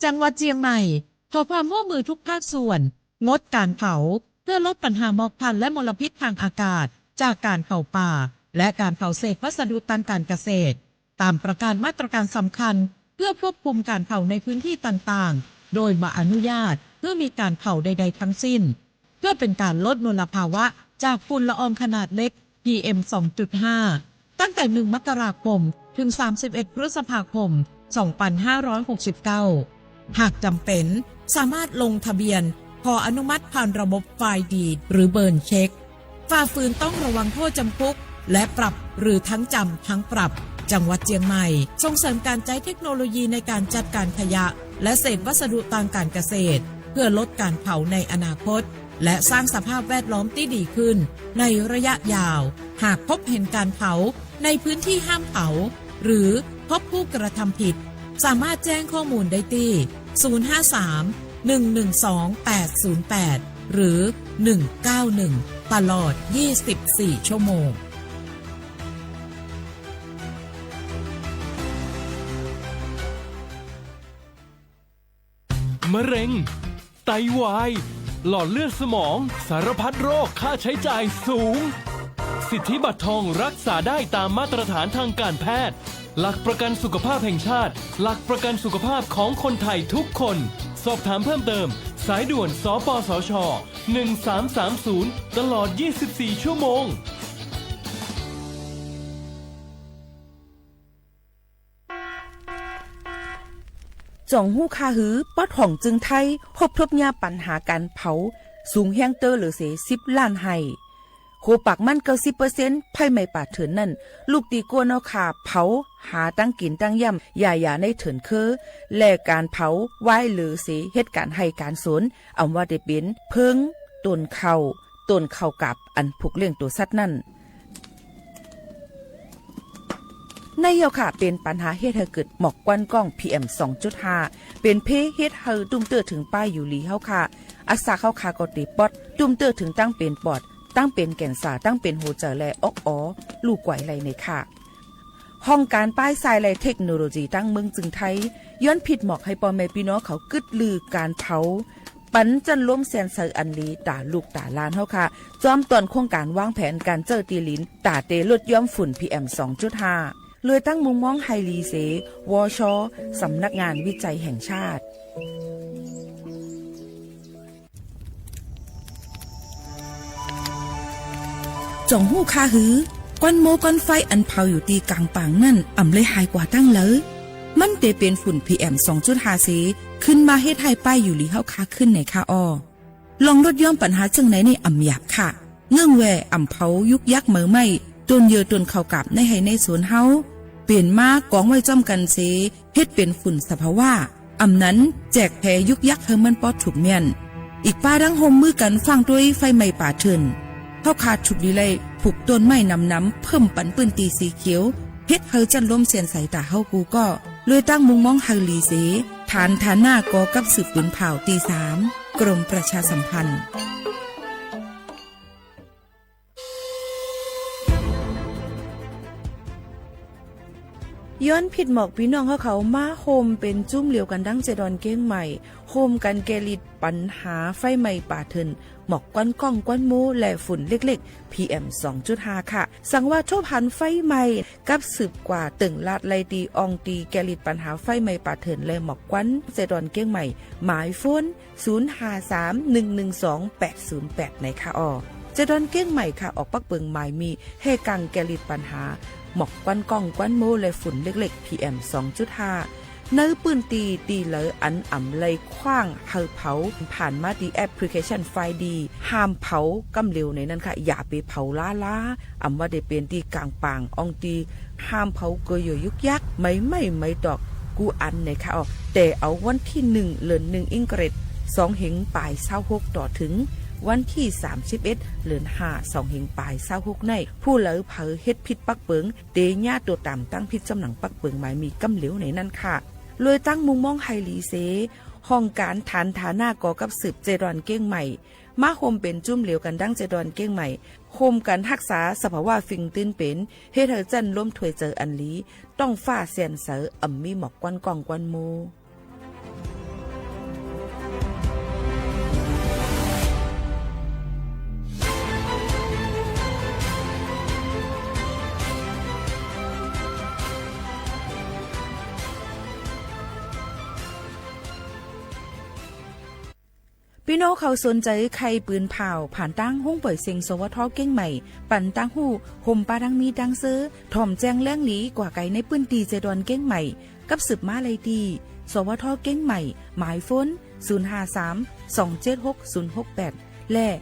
จังหวัดเชียงใหม่ขอความร่วมมือทุกภาคส่วนงดการเผาเพื่อลดปัญหาหมอกควันและมลพิษทางอากาศจากการเผาป่าและการเผาเศษวัสดุทางการเกษตรตามประกาศมาตรการสำคัญเพื่อควบคุมการเผาในพื้นที่ต่างๆโดยมาอนุญาตเพื่อมีการเผาใดๆทั้งสิ้นเพื่อเป็นการลดมลภาวะจากฝุ่นละอองขนาดเล็ก PM 2.5 ตั้งแต่ 1 มกราคมถึง 31 พฤษภาคม 2569 หากจำเป็นสามารถลงทะเบียนขออนุมัติผ่านระบบไฟล์ดีดหรือเบิร์นเช็คฝ่าฝืนต้องระวังโทษจำคุกและปรับหรือทั้งจำทั้งปรับจังหวัดเชียงใหม่ส่งเสริมการใช้เทคโนโลยีในการจัดการขยะและเศษวัสดุทางการเกษตรเพื่อลดการเผาในอนาคตและสร้างสภาพแวดล้อมที่ดีขึ้นในระยะยาวหากพบเห็นการเผาในพื้นที่ห้ามเผาหรือพบผู้กระทำผิดสามารถแจ้งข้อมูลได้ที่053-112-808หรือ191ตลอด24ชั่วโมงมะเร็งไตวายหลอดเลือดสมองสารพัดโรคค่าใช้จ่ายสูงสิทธิบัตรทองรักษาได้ตามมาตรฐานทางการแพทย์หลักประกันสุขภาพแห่งชาติหลักประกันสุขภาพของคนไทยทุกคนสอบถามเพิ่มเติมสายด่วนสปสช1330ตลอด24ชั่วโมงจ่องหู้คาหือปอดห่องจึงไทยพบทบยาปัญหาการเผาสูงแห้งเตอร์หรือเส10 ล้านไห้ โคปักมัน90%ไผ่ไม่ป่าเถินนั่นลูกตีกัวนเอาขาเผาหาตั้งกินตั้งย่ำอย่าในเถินคือแลกการเผาไหว้หรือสีเหตุการณ์ให้การสนเอาว่าได้เป็นเพิงต้นเข่ากับอันผูกเลี้ยงตัวสัตว์นั่นในเยาค่ะเป็นปัญหาเฮ็ดให้เกิดหมอกควันกล้อง PM 2.5 เป็นเพเฮ็ดให้ตุ้มเตอถึงป้ายอยู่ลีเฮาค่ะอาสาเข้าคาก็ติปอดตุ้มเตอถึงตั้งเป็นปอดตั้งเป็นแก่นสาตั้งเป็นหัวใจและลูกไกวไหลในค่ะห้องการป้ายทรายและเทคโนโลยีตั้งเมืองจึงไทยย้อนผิดหมอกให้พ่อแม่พี่น้องเขากึดลือการเผาปันจันล้มแสนเซออันลีตาลูกตาลานเฮาค่ะจอมตอนโครงการวางแผนการเจอตีลินตาเตลดย่อมฝุ่น PM 2.5 เลยตั้งมุมมองไฮลีเซวชสำนักงานวิจัยแห่งชาติจ่องหู้คาหือก้อนโมก้อนไฟอันเผาอยู่ตีกลางปางนั่นอ่ำเลยหายกว่าตั้งเลยมันเตเป็นฝุ่น PM 2.5 เซขึ้นมาเฮ็ดให้ป้ายอยู่ลีเฮาคาขึ้นในคาออลองลดย่อมปัญหาจังไหนในอ่ำหยาบค่ะเงื่องแวอ่ำเผายุกยักเหมือไม่ตนเยอตนเข้ากับในให้ในสวนเฮาเปลี่ยนมากองไว้จ้อมกันเซเฮ็ดเป็นฝุ่นสภาวะอ่ำนั้นแจกแพยุกยักเฮมันปอดถูกเมียนอีกป้าดังโฮมมือกันฟังด้วยไฟไหม้ป่าเถินเฮาขาดฉุกดีเลยผูกต้นไม้น้ำเพิ่มปันปืนตีสีเขียวเฮ็ดเฮาจันล้มเสียนสายตาเฮากูก็เลยตั้งมุงมองไฮลีเสฐานหน้ากอกับสืบปืนเผาตี 3กรมประชาสัมพันธ์ย้อนผิดหมอกพี่น้องเขามาโฮมเป็นจุ้มเหลียวกันดังเจดอนเก้งใหม่โฮมกันแกลิดปัญหาไฟไหม้ป่าเถินหมอกควันกล้องควันมูและฝุ่นเล็กๆ PM 2.5 ค่ะสั่งว่าโชพันไฟไหม้กับสืบกว่าตึงลาดไลตีอองตีแกลิดปัญหาไฟไหม้ป่าเถินและหมอกควันเจดอนเก้งใหม่หมายโฟน0531128808ในค่ะเจดอนเก้งใหม่ค่ะออกปักเปิงหมายมีให้กังแกลิดปัญหาหมอกควันกล้องควันโมและฝุ่นเล็กๆ PM 2.5 เนื้อปืนตีเหลออันอ่ำเลยคว้างเฮาเผาผ่านมาดีแอปพลิเคชันไฟดีห้ามเผากำเร็วในนั้นค่ะอย่าไปเผาล้าอ่ำว่าได้เป็นตีกลางปางอองตีห้ามเผาเกยยุกยักไม่ดอกกูอันในค่ะแต่เอาวันที่1 เดือน 1อิงเกรด2เหงปลาย26ต่อถึงวันที่31 เดือน 5 2เหงปลาย26ในผู้เหลอเผาเฮ็ดผิดปักเปิงเตญาตัวต่ำตั้งผิดจำหนังปักเปิงหมายมีกำเหลวในนั้นค่ะเลยตั้งมุงมองไฮลีเซห้องการฐานหน้ากอกับสืบเจดอนเก้งใหม่มาโฮมเป็นจุ้มเหลวกันดั้งเจดอนเก้งใหม่โฮมกันรักษาสภาวะฟิงตื้นเป็นเฮ็ดให้จันล้มถวยเจออันลีต้องฟ้าเสียนเสออ่ำมีหมอกควันกองควันโมพี่น้องเขาสนใจใครปืนเผาผ่านตั้งห้องปล่อยเสียงสวทเก้งใหม่ปั่นตั้งหูห่มปลาดังมีดังซื้อถ่อมแจ้งแล้งหลีกว่าไก่ในปืนตีเจดอนเก้งใหม่กับสืบมาเลยดีสวทเก้งใหม่หมายโฟน0532760068และ0922468579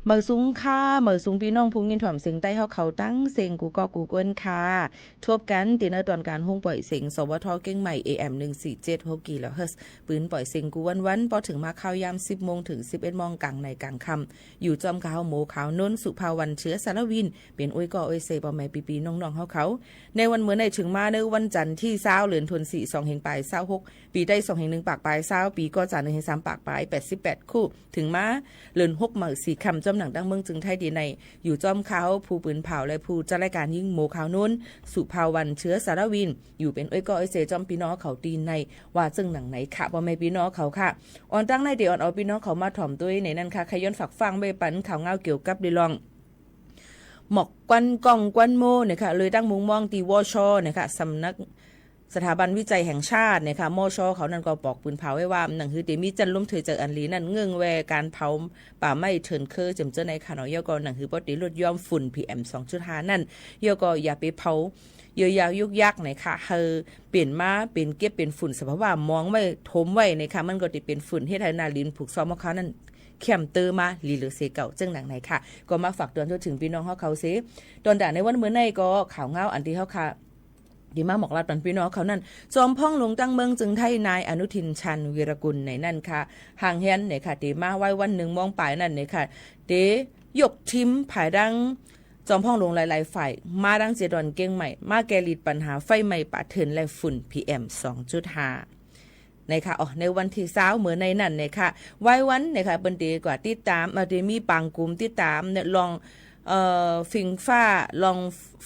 เหมอสูงค่ะเหมอสูงพี่น้องผู้ยินถ่อมเสียงใต้เขาตั้งเสียงกูก็กูเกินค่ะทบกันตีนตอนการห้องปล่อยเสียงสวทเก้งใหม่ AM 1476กิโลเฮิรตซ์ปืนปล่อยเสียงกูวันพอถึงมาข่าวยาม 10 โมงถึง 11 โมงกลางในกลางค่ำอยู่จอมขาวโมขาวน้นสุภาวันเชื้อสารวินเป็นอ้อยก่ออ้อยเซปอแม่ปีๆน้องๆเขาในวันเหมือนในถึงมาในวันจันทร์ที่20เดือนธันวาคม2แห่งปลาย26ปีได้2แห่ง1ปากปลาย20ปีก็จันทร์1แห่ง3ปากปลาย88คู่ถึงมาเดือน6มื้อ4ค่ำจอมหนังดังเมืองจึงไทยดีในอยู่จอมขาวผู้ปืนเผาและผู้จัดรายการยิ่งโมขาวน้นสุภาวันเชื้อสารวินอยู่เป็นอ้อยก่ออ้อยเซจอมพี่น้องเขาตีนในว่าจึงหนังไหนค่ะบ่แม่พี่น้องเขาค่ะออนตั้งในเดี๋ยวเอาพี่น้องเขามาถ่อมด้วยในนั้นค่ะขย้อนฝักฟังใบปันข่าวเงาเกี่ยวกับดิลองหมอกกวนกองกวนโมเนี่ยค่ะเลยตั้งมุงมองตีวชเนี่ยค่ะสำนักสถาบันวิจัยแห่งชาติเนี่ยค่ะมชเขานั่นก็ปอกปืนเผาไว้ว่าหนังคือเดมีจันลุ่มเถือเจออันลีนั่นเงื่องแวการเผาป่าไม้เถินเคอจำเจอในค่ะเนาะยก็หนังคือปฏิลดย่อมฝุ่น PM 2.5 นั่นยก็อย่าไปเผาเยอะยาวยุกยักเนี่ยค่ะเฮอเปลี่ยนมาเป็นเก็บเป็นฝุ่นสภาพว่ามองไว้ทมไว้เนี่ยค่ะมันก็จะเป็นฝุ่นเฮ็ดให้นาลินผูกซ้อมเขานั่นเข้มเตอมาลีเหลือเสเก่าจังหนังไหนค่ะก็มาฝากเตือนถึงพี่น้องเขาเสตอนด่าในวันมื้อในก็ข่าวเงาอันที่เขาค่ะดีมาหมอกลาดปันพี่น้องเขานั่นจอมพ่องลงตั้งเมืองจึงไทยนายอนุทินชันวีรกุลในนั่นค่ะห่างเฮียนเนี่ยค่ะดีมาไว้วันหนึ่งมองปลายนั่นเนี่ยค่ะเดยกทิมผายดังจอมพ่องลงหลายๆฝ่ายมาดังเจดอนเก้งใหม่มาแกลิดปัญหาไฟไหม้ป่าเถินและฝุ่น PM 2.5ในค่ะในวันที่20เหมือนในนั่นเนี่ยค่ะไว้วันเนี่ยค่ะเปิ้นดีกว่าติดตามได้มีปังกลุ่มติดตามเนี่ยลองฟิงฟ้าลอง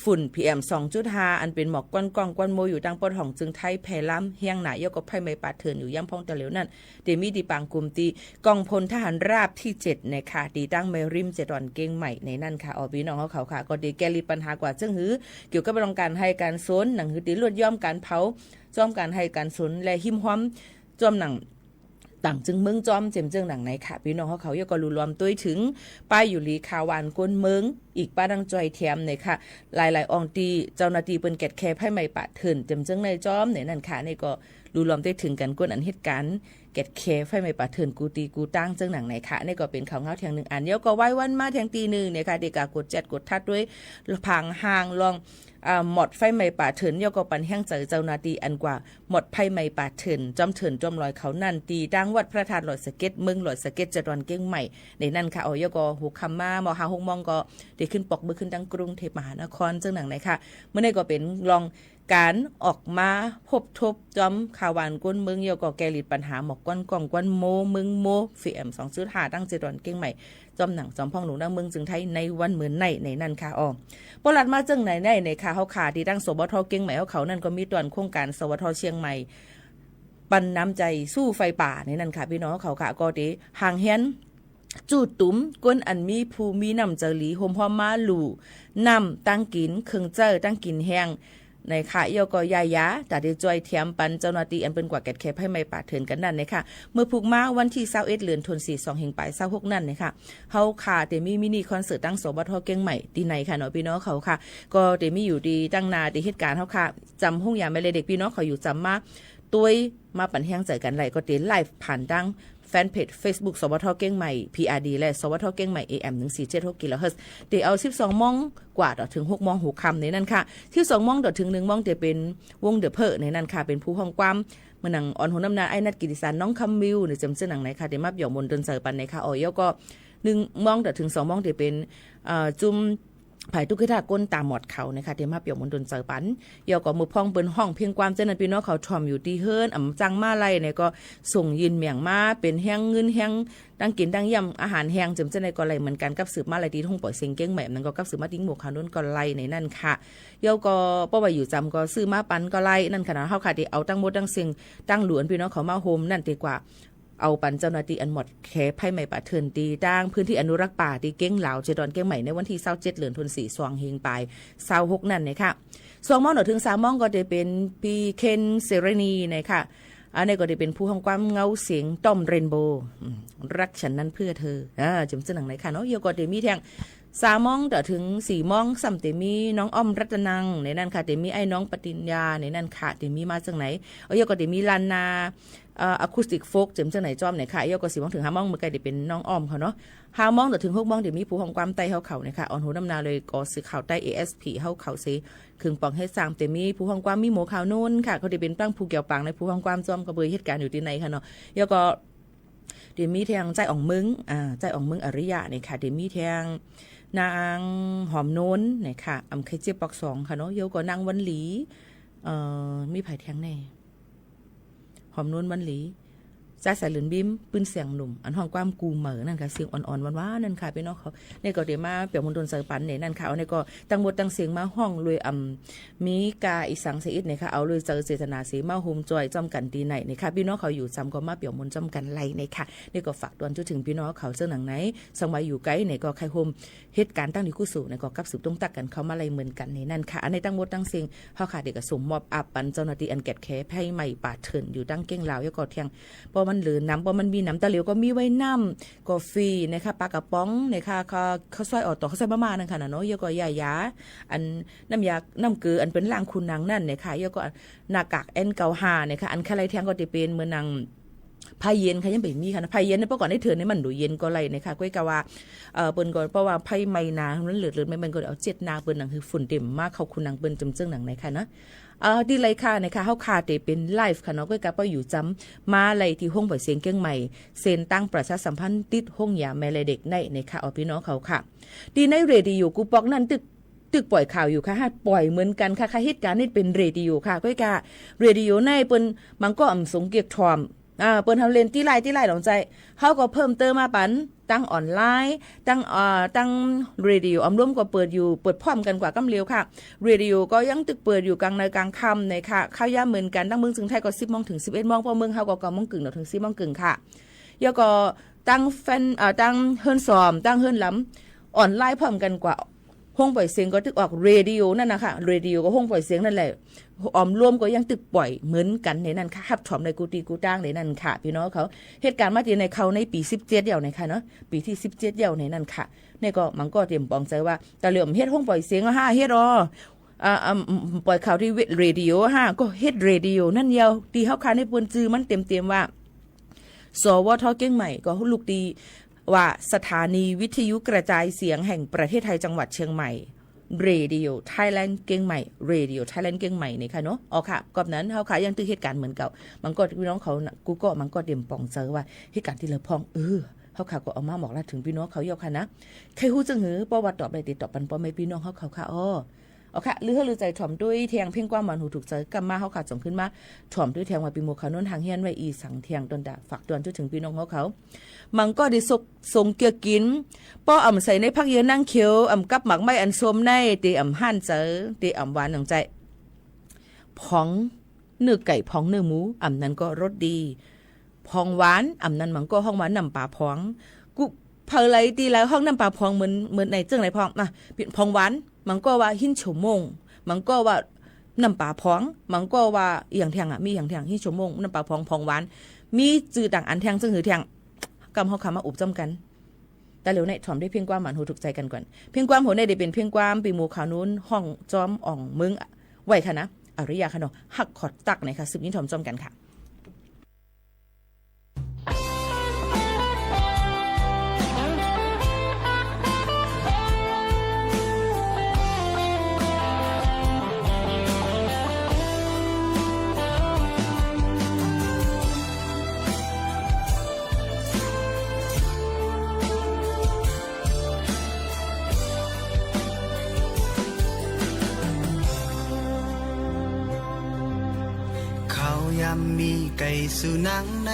ฝุ่น PM 2.5 อันเป็นหมอกก้อนกองก้อนโมอยู่ดังปอดของจึงไทยแผ่ล้ำเฮียงหนายกกับไผ่ไม้ป่าเถินอยู่ย่ำพองตะเหลวนั่นเดมีดีปังกลุ่มตีกองพลทหารราบที่7ในค่ะดีตั้งเมริมเจดอนเก้งใหม่ในนั่นค่ะอพี่น้องเขาค่ะก็ดีแก้ลิปัญหากว่าจึงหือเกี่ยวกับโรงการให้การสนหนังหือดีลวดย่อมการเผาจอมการให้การสนและหิมห้อมจอมหนังต่างจึงเมืองจอมเจมเจิงหนังไหนค่ะพี่น้องเขายก็รู้รวมตัวถึงป้ายอยู่ลีคาวานก้นเมืองอีกป้าดังจอยแถมเนี่ยค่ะหลายๆองตีเจ้าหน้าที่เปิ้นแกดแคร์ให้ไม่ปะเถินเจมเจิงในจอมเนี่ยนั่นค่ะนี่ก็รู้รวมได้ถึงกันก้นอันเหตุการณ์แกดแคร์ให้ไม่ปะเถินกูตีกูตั้งเจิงหนังไหนค่ะนี่ก็เป็นข่าวเงาแทงหนึ่งอันเดียวก็ไว้วันมาแทงตีหนึ่งเนี่ยค่ะเด็กกดแจดกดทัดด้วยพังห่างลองหมดไฟไหม้ป่าเถินยก็ปันแห้งเจอเจ้านาตีอันกว่าหมดไฟไหม้ป่าเถินจอมเถินจอมลอยเขานั่นตีดังวัดพระธาตุลอยสะเก็ดเมืองลอยสะเก็ดจดอนเก้งใหม่ในนั่นค่ะยก็หูคำมามหาหงมองก็ได้ขึ้นปกมือขึ้นดังกรุงเทพมหานครเจ้าหนังไหนค่ะเมื่อในก็เป็นลอง การออกมาพบทบจอมข่าวหวานก้นเมืองเยาก็แกลิดปัญหาหมอกก้อนกล่องก้อนโมเมืองโมFM 2.5ตั้งเจดอนเก่งใหม่จอมหนังจอมพ่องหนูดังเมืองจึงไทยในวันเหมือนในนั่นค่ะอ้อปลัดมาจึงไหนในค่ะเฮาขาที่ตั้งสวทเก่งใหม่เขานั่นก็มีตอนโครงการสวทเชียงใหม่ปันน้ำใจสู้ไฟป่าในนั่นค่ะพี่น้องเขาค่ะก็ดีห่างเฮียนจูดตุ้มก้นอันมีภูมินำเจรีโฮมพอมาหลู่นำตั้งกินเครื่องเจอตั้งกินแห้งในค่ะเยาก็ยายาแต่ได้จอยเทียมปันเจ้าหน้าที่อันเป็นกว่าแกดแคบให้ไม่ป่าเถินกันนั่นนะคะเมื่อผูกมาวันที่21เดือนธันวาคม2 ปลาย26นั่นนะคะเฮาค่ะแต่มีมินิคอนเสิร์ตตั้งสบทเก่งใหม่ที่ไหนค่ะเนาะพี่น้องเขาค่ะก็แต่มีอยู่ดีตั้งนาที่เหตุการณ์เฮาค่ะจำห้องยามไม่เลยเด็กพี่น้องเขาอยู่จำมาตุ้ยมาปั่นแห้งใจกันไหลก็เต้นไลฟ์ผ่านดังแฟนเพจ Facebook สวทเก่งใหม่ PRD และสวทเก่งใหม่ AM 1476 กิโลเฮิรตซ์เดี๋ยวเอา12 โมงกว่าถึง6 โมง6 ค่ำในนั้นค่ะที่2 โมงถึง1 โมงเดี๋ยวเป็นวงเดอะเพอในนั้นค่ะเป็นผู้ห้องความเมื่อหนังอ่อนหัวน้ำนาไอ้นัดกิติสารน้องคำวิวในจำเส้นหนังไหนค่ะเดี๋ยวมาหยอกมนเดินเสิร์ปันในค่ะอ๋อยก็1 โมงถึง2 โมงเดี๋ยวเป็นจุ่มไผ่ทุกข์ท่าก้นตามหมดเขานะคะเดี๋ยวมาเปี่ยวมนดนเจอปันเยาก็มือพองเปิ้นห้องเพียงความเจนันพี่น้องเขาทอมอยู่ที่เฮิรนอ่ำจังมาไล่เนี่ยก็ส่งยินเมียงมาเป็นแห้งเงินแห้งดังกินดังยำอาหารแห้งจำเจนในก็ไล่เหมือนกันกับสืบมาไล่ที่ทุ่งปล่อยเสียงเก้งแหม่นั่นก็กับสืบมาทิ้งหมวกขาวนุ่นก็ไล่ในนั่นค่ะเยาก็ป้อว่าอยู่จำก็ซื้อมาปันก็ไล่นั่นขนาดเฮาค่ะที่เอาตั้งหมดตั้งเสียงตั้งหลวนพี่น้องเขามาโฮมนั่นดีกว่าเอาปันเจ้าหน้าที่อันหมดแคบให้ใหม่ป่าเทินตีตั้งพื้นที่อนุรักษ์ป่าที่เก้งเหลาเจดอนเก้งใหม่ในวันที่27เดือนธันวาคม2 เฮงปลาย26นั่นเนี่ยค่ะ2 โมงถึง3 โมงก็จะเป็นปีเคนเซเรนีนะคะอันนี้ก็จะเป็นผู้ห้องความเงาเสียงต้อมเรนโบว์รักฉันนั้นเพื่อเธอจำเสนอไหนค่ะเนาะเยอะก็จะมีแทง3 โมงถึง4 โมงซ้ำเตมีน้องอ้อมรัตนังในนั่นค่ะเตมีไอ้น้องปฏิญญาในนั่นค่ะเตมีมาจากไหนเยอะก็จะมีลานนาอะคูสติกโฟกเจ็มจังไหนจอมไหนค่ะเยาก็4 โมงถึง5 โมงเมื่อไกลเดี๋ยวเป็นน้องอ้อมเขาเนาะ5 โมงถึง6 โมงเดี๋ยวมีผู้ของความไต้เขาเนี่ยค่ะอ่อนหูน้ำนาเลยก็สื่อข่าวใต้ ASP เขาสิครึ่งปองให้สร้างแต่มีผู้ของความมีหมูขาวนุ่นค่ะเขาได้เป็นตั้งผู้เกี่ยวปังในผู้ของความจอมกระเบยเหตุการณ์อยู่ที่ไหนค่ะเนาะเยาก็เดี๋ยวมีแทงใจอ่องมึงใจอ่องมึงอริยะเนี่ยค่ะเดี๋ยวมีแทงนางหอมโน้นเนี่ยค่ะอำไข่เจี๊ยบปอก2ค่ะเนาะเยาก็นางวันหลีมีไผ่แทงแน่หอมนวลวันหลีจ้าสายหลืนบิ้มปืนเสียงหนุ่มอันห้องความกูเหมือนั่นค่ะเสียงอ่อนๆหวานๆนั่นค่ะพี่น้องเขาในก็เดี๋ยวมาเปี่ยวมณฑลเสยปันเนี่ยนั่นค่ะเอาในก็ตั้งบทตั้งเสียงมาห้องเลยมีกาอีสังเสียดเนี่ยค่ะเอาเลยเจอเจตนาสีมาโฮมจอยจอมกันดีไหนเนี่ยค่ะพี่น้องเขาอยู่ซ้ำก็มาเปี่ยวมณฑลจอมกันไล่เนี่ยค่ะนี่ก็ฝากตอนจนถึงพี่น้องเขาเจ้าหนังไหนสังไว้อยู่ไกลเนี่ยก็ใครโฮมเหตุการณ์ตั้งที่กู้สู่เนี่ยก็กับสืบต้องตักกันเขามาไล่เหมือนกันเนี่ยนั่นค่ะอันในตั้งบทตั้งเสียงเขาขาดเด็กก็สมมอบอับปันเจ้าหน้าที่อันแกดแคให้ใหม่ป่าเถินอยู่ตั้งเก้งลาวแล้วก็เที่ยงพอมันเหลือน้ำพอมันมีน้ำตะเหลวก็มีไว้น้ำกาแฟนะคะปลากระป๋องนะคะเขาซอยออกต่อเขาใส่มานั่นค่ะเนาะเยอะก็ยาอันน้ำยาน้ำเกลืออันเป็นล่างคุณนางนั่นเนี่ยค่ะเยอะก็หน้ากากN95เนี่ยค่ะอันคาไรแทงก็จะเป็นเหมือนนางพายเย็นค่ะยังเป็นมีค่ะนะพายเย็นเนี่ยเมื่อก่อนได้เถื่อนเนี่ยมันดูเย็นก็ไรนะคะก้อยกะว่าเปิ้นก็เพราะว่าไพ่ไม้นานั้นเหลือไม่มันก็เอา7 นาเปิ้นหนังคือฝุ่นเต็มมากเขาคุณนางเปิ้นจำเจิ้งหนังไหนค่ะนะดีเลยค่ะนะคะเฮาคาเตเป็นไลฟ์ค่ะเนาะก้อยกะป้อยู่จำมาไล่ที่ห้องปล่อยเสียงเก้งใหม่เซ็นตั้งประชาสัมพันธ์ติดห้องยาแม่และเด็กในค่ะเอาพี่น้องเขาค่ะดีในเรดิโอกูปอกนั่นตึกปล่อยข่าวอยู่ค่ะปล่อยเหมือนกันค่ะเหตุการณ์นี้เป็นเรดิโอค่ะก้อยกะเรดิโอในเปิ้นมันก็สงเกียกทอมเปิ้นทำเล่นที่ไล่หลงใจเฮาก็เพิ่มเติมมาปันตั้งออนไลน์ตั้งเรดิโอร่วมก็เปิดพร้อมกันกว่ากำเร็วค่ะเรดิโอก็ยังตึกเปิดอยู่กลางในกลางค่ำในค่ะข้าวยามเหมือนกันตั้งเมืองจึงไทยก็10 โมงถึง11 โมงเพราะเมืองเฮาก็9 โมงครึ่งถึง10 โมงครึ่งค่ะแล้วก็ตั้งตั้งเฮิรนซ้อมตั้งเฮิรนล้ำออนไลน์พร้อมกันกว่าห้องปล่อยเสียงก็ตึกออกเรดิโอนั่นนะคะเรดิโอก็ห้องปล่อยเสียงนั่นแหละออมร่วมก็ยังตึกปล่อยเหมือนกันในนั้นค่ะฮับถอมในกูตั้งในนั้นค่ะพี่น้องเขาเหตุการณ์มาที่ในเขาในปี17เดี่ยวในค่ะเนาะปีที่17เดี่ยวในนั้นค่ะนี่ก็มันก็เตรียมปองใจว่าตะเหลี่ยมเฮ็ดห้องปล่อยเสียงเฮ็ดปล่อยข่าวที่เรดิโอก็เฮ็ดเรดิโอนั่นเดียวที่เฮาคาในปนจือมันเต็มว่าสวทเก่งใหม่ก็ลูกดีว่าสถานีวิทยุกระจายเสียงแห่งประเทศไทยจังหวัดเชียงใหม่เรดิโอไทยแลนด์เก่งใหม่เรดิโอไทยแลนด์เก่งใหม่นี่ค่ะเนาะอ๋อค่ะกอบนั้นเฮาค่ะยังตื้อเหตุการณ์เหมือนเก่ามันก็พี่น้องเขากูก็มันก็เตรียมปองเจอว่าเหตุการณ์ที่เราพองเฮาค่ะก็เอามาบอกลาถึงพี่น้องเขาเยาค่ะนะใครฮู้จังหือประวัติตอบได้ติดตอบปันป้อแม่พี่น้องเฮาค่ะอ๋อ โอเคลือใจถ่อมด้วยเทียงเพ่งกว้างมันหูถูกใจกำมาเขาขาดจงขึ้นมาถ่อมด้วยเทียงว่าปีโมเขาโน้นทางเฮียนไว้อีสังเทียงตนดาฝากตวนจนถึงพี่น้องเขามันก็ได้สุกทรงเกียกินป้ออ่ำใส่ในพักเยืนนั่งเคี้ยวอ่ำกับหมักไม้อันส้มในตีอ่ำหั่นเจอตีอ่ำหวานหนังใจพองเนื้อไก่พองเนื้อหมูอ่ำนั้นก็รสดีพองหวานอ่ำนั้นมันก็ห้องหวานน้ำปลาพองกูเพลไรตีแล้วห้องน้ำปลาพองเหมือนในเจ้งไรพองนะเปลี่ยนพองหวานมันก็ว่าหินโฉมงมันก็ว่าน้ำปลาพองมันก็ว่าอย่างแทงมีอย่างแทงหินโฉมงน้ำปลาพองพองหวานมีจืดต่างอันแทงซึ่งหือแทงกำเขาคำมาอุบจำกันแต่เหลียวในถ่อมได้เพียงความหมันหูถูกใจกันก่อนเพียงความหัวในได้เป็นเพียงความปีหมูขาวนู้นห้องจอมอ่องมึงไหวค่ะนะอริยาค่ะเนาะหักขอดตักไหนค่ะสืบนี้ถ่อมจอมกันค่ะมีไก่สุนังใน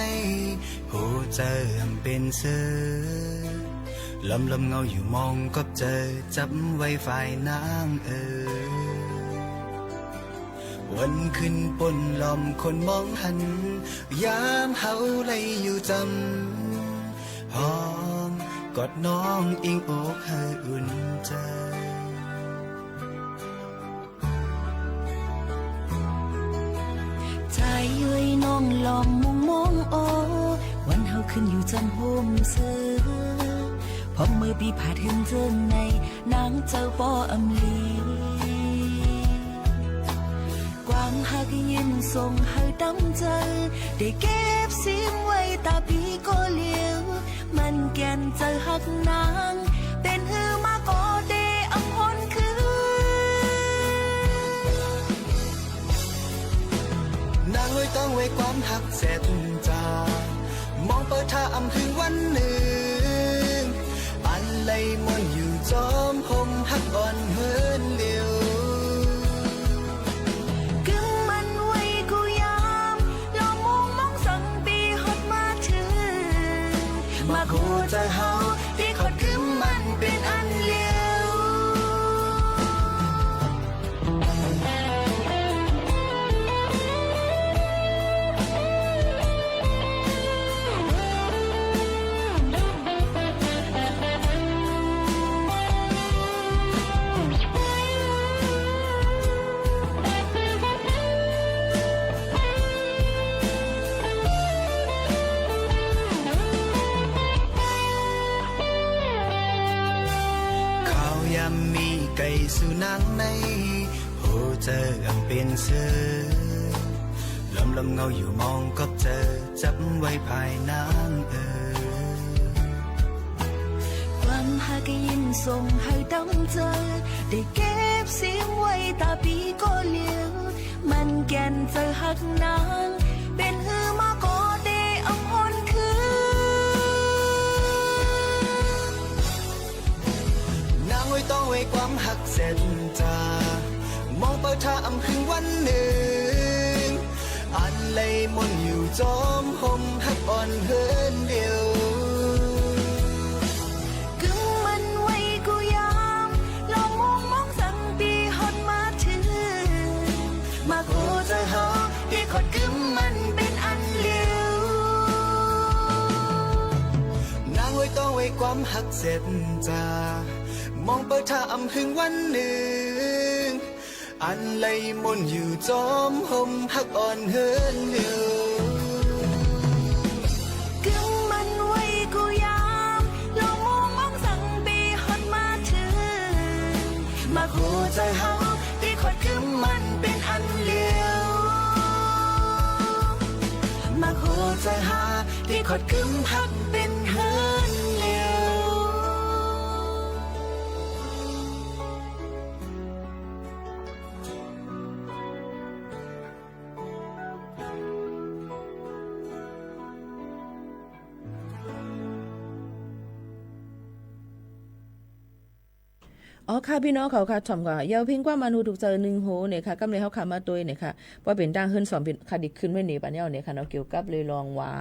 หูเจอเป็นเสือลำเงาอยู่มองก็เจอจับไว้ฝ่ายนางวันขึ้นปนลอมคนมองหันยามเฮาเลยอยู่จำหอมกอดน้องอิงอกให้อุ่นใจเย้ยน้องลอมมุงมองโอวันเฮาขึ้นอยู่จำโฮมเสือพอมือปีผ่าถึงเจอในนางเจ้าป้ออำลีกวางหักยินส่งให้ดำใจได้เก็บเสียงไว้ตาปีก็เลี้ยวมันแก่นเจอหักนางเป็นหือมาก็เดอำพนคืนางเลยต้องไว้ความหักเสร็จมองเปิดท่าอำถึงวันหนึ่งอันไหลมนอยู่จอมหมหักอ่อนเฮินเดียวกึ่งมันไว้กูยามลองมองมองสั่งปีฮอดมาถึงมากูจะเฮาที่ขอดกึ่งมันเป็นอันเลี้ยวมีไก่สุนังในหูเจอเป็นเสือลำเงาอยู่มองก็เจอจับไว้ภายนางความหักยินส่งให้ต้องเจอได้เก็บเสียงไว้ตาปีก็เลี้ยวมันแก่นเจอหักนางเป็นหือมาก็เดอำพนคืนางไว้ต้องไว้ความหักเสร็จมองเปิดท่าอำถึงวันหนึ่งอันไหลมนอยู่จอมหมหักอ่อนเฮินเดียวกึ่งมันไว้กูยามลองมองมองสั่งปีฮอดมาถึงมากูจะเฮาที่ขอดกึ่งมันเป็นอันเลี้ยวนางไว้ต้องไว้ความหักเสร็จมองเปิดท่าอำถึงวันหนึ่งอันไหลมนอยู่จอมหมหักอ่อนเฮินเดียวกึ่งมันไว้กูยามลองมองมองสั่งปีฮอดมาถึงมากูจะเฮาที่ขอดกึ่งมันเป็นอันเลี้ยวมากูจะหาที่ขอดกึ่งหักเป็นเฮินเลี้ยว อ๋อค่ะพี่น้องเขาค่ะถ่อมกว่าเยาวพิงกว่ามันหูถูกเจอหนึ่งโหเนี่ยค่ะกำเลยเขาขามาตัวเนี่ยค่ะว่าเป็นตั้งขึ้นสอนเป็นคดีขึ้นไว้เนี่ยปัญญาเนี่ยค่ะเราเกี่ยวกับเลยลองว่า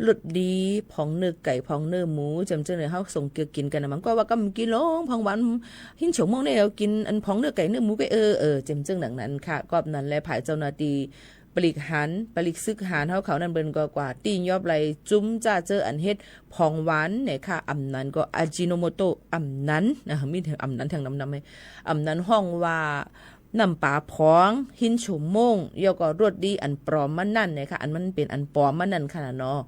หลุดดีพองเนื้อไก่พองเนื้อหมูจำเจอเลยเขาส่งเกี่ยวกินกันนะมันก็ว่ากำกินลงพองหวานหิ้งฉงมองเนี่ยกินอันพองเนื้อไก่เนื้อหมูไปจำเจอหนังนั้นค่ะก็นั้นแหละผ่ายเจ้าหน้าที่ปลิกหันปลิกซึกหันเขานั่นเบิ่นกว่าตียอบไหลจุ้มจ้าเจออันเฮ็ดพองหวานเนี่ยค่ะอำนั้นก็อาจิโนโมโตะอำนั้นนะมีถึงอำนั้นทางน้ำไหมอำนั้นห้องว่าน้ำปลาพองหินฉุมมงยก็รสดีอันปลอมมันนั่นเนี่ยค่ะอันมันเป็นอันปลอมมันนั่นค่ะเนาะ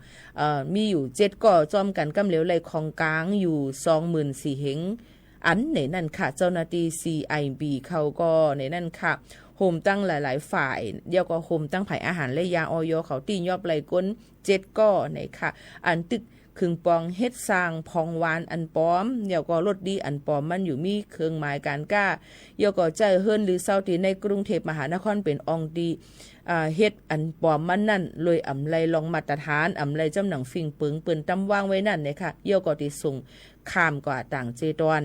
มีอยู่7ก็จอมกันกำเหลวไหลของกลางอยู่24,000เหงอันในนั่นค่ะเจ้าหน้าที่ CIB เขาก็ในนั่นค่ะโฮมตั้งหลายๆฝ่ายเดียวก็โฮมตั้งฝ่ายอาหารและยาอยเขาตียอบไหลก้น7ก็ในค่ะอันตึกครึ่งปองเฮ็ดสร้างพองหวานอันปลอมเดี๋ยวก็รสดีอันปลอมมันอยู่มีเครื่องหมายการก้าเดี๋ยวก็ใจเฮิรนหรือเซาที่ในกรุงเทพมหานครเป็นองดีเฮ็ดอันปลอมมันนั่นเลยอำไลลองมาตรฐานอำไลจำหนังฟิงปึงปืนตำวางไว้นั่นเนี่ยค่ะเดี๋ยวก็ที่ส่งข้ามกว่าต่างเจตอน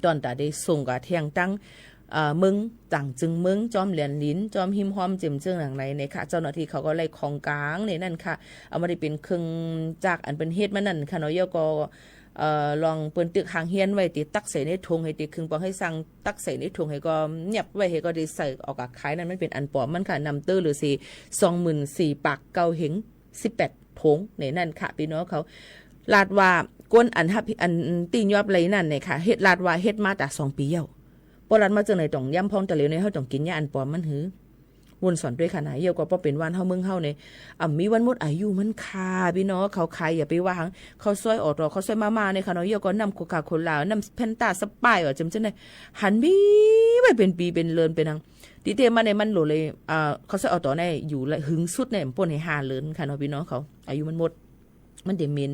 ตอนตาได้ส่งกว่าเที่ยงตั้งมึงต่างจึงมึงจอมเหรียญลิ้นจอมหิมหอมเจิมเจืองหลังไหนเนี่ยค่ะเจ้าหน้าที่เขาก็ไล่ของกลางในนั่นค่ะเอามาได้เป็นเครื่องจากอันเป็นเฮ็ดมานั่นค่ะเนาะยก็ลองเปิ้นตึกหางเฮียนไว้ติตักใส่ในถุงให้ติครึ่งปองให้สั่งตักใส่ในถุงให้ก็เงียบไว้ให้ก็ได้ใส่ออกกับขายนั่นมันเป็นอันปลอมมันค่ะนำตื้อหรือสิ24,000ปากเกาเหง18ถุงในนั่นค่ะพี่น้องเขาลาดว่าก้นอันฮับอันตีนยอบไหลนั่นเนี่ยค่ะเฮ็ดลาดว่าเฮ็ดมาแต่2 ปีแล้วปรันมาเจอในต้องย่ำพองตะเหลวในเฮาต้องกินยาอันปลอมมันหือวนสอนด้วยขนาดเยี่ยวก็เป็นวันเฮาเมืองเฮาเนี่ยมีวันหมดอายุมันคาพี่น้องเขาขายอย่าไปว่าเขาซอยออกรอเขาซอยมาในค่ะเนาะเยี่ยวก็นำโคคาโคล่านำแพนตาสปายจำจังได๋หันมีไว้เป็นปีเป็นเลินเป็นนังติเตมาในมันโหลเลยเขาซอยออกต่อในอยู่หึงสุดเนี่ยป่นให้5เลินค่ะเนาะพี่น้องเขาอายุมันหมดมันได้เหม็น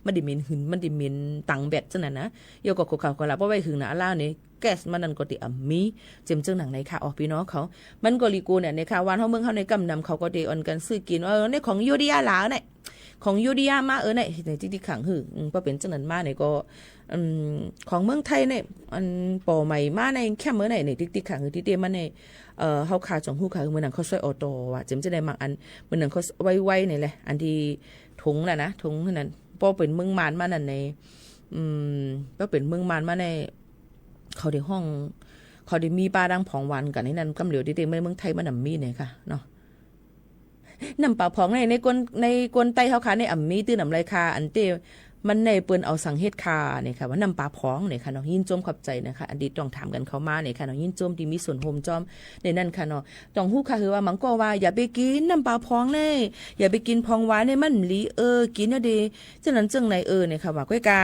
มันดิมินหึนมันดิมินตังแบตจังนั้นนะเยี่ยวก็โคคาโคล่าเพราะไว้หึงนะล่าเนี่ยแก๊สมันนั่นก็ติมีเจิมเจิงหนังในค่ะออกพี่น้องเขามันก็ลีกูเนี่ยในค่ะวันเฮาเมืองเฮาในกำนำเขาก็ได้ออนกันซื้อกินในของยูดิยาหลาเนี่ยของยูดิยามาในที่ขังหือบ่เป็นจังนั้นมาเนี่ยก็ของเมืองไทยเนี่ยอันปอใหม่มาในแค่มื้อไหนในที่ขังหือที่เตมันในเฮาคาจองฮู้ค่ะมื้อนั้นเขาซอยออโตว่าเจิมจะได้มักอันมื้อนั้นเขาไว้ๆนี่แหละอันที่ถุงน่ะนะถุงนั้นบ่เป็นเมืองมานมานั่นในบ่เป็นเมืองมานมาในเขาได้ห้องเขาได้มีปลาดังผองหวานกันในนั้นกำเหลียวที่เต็มในเมืองไทยมันมีเนี่ยค่ะเนาะน้ำปลาผองในกวนไตเขาค่ะในมีตื้อน้ำไรค่ะอันเตมันในเปิ้นเอาสังเฮ็ดค่ะเนี่ยค่ะว่าน้ำปลาผองเนี่ยค่ะเนาะยินโจมขอบใจนะคะอันดีต้องถามกันเขามาเนี่ยค่ะเนาะยินโจมที่มีส่วนโฮมจอมในนั้นค่ะเนาะต้องฮู้ค่ะคือว่ามันก็ว่าอย่าไปกินน้ำปลาผองเลยอย่าไปกินผองหวานในมันหลีกินเนาะเด้จังนั้นจังไหนเนี่ยค่ะว่าก้อยกา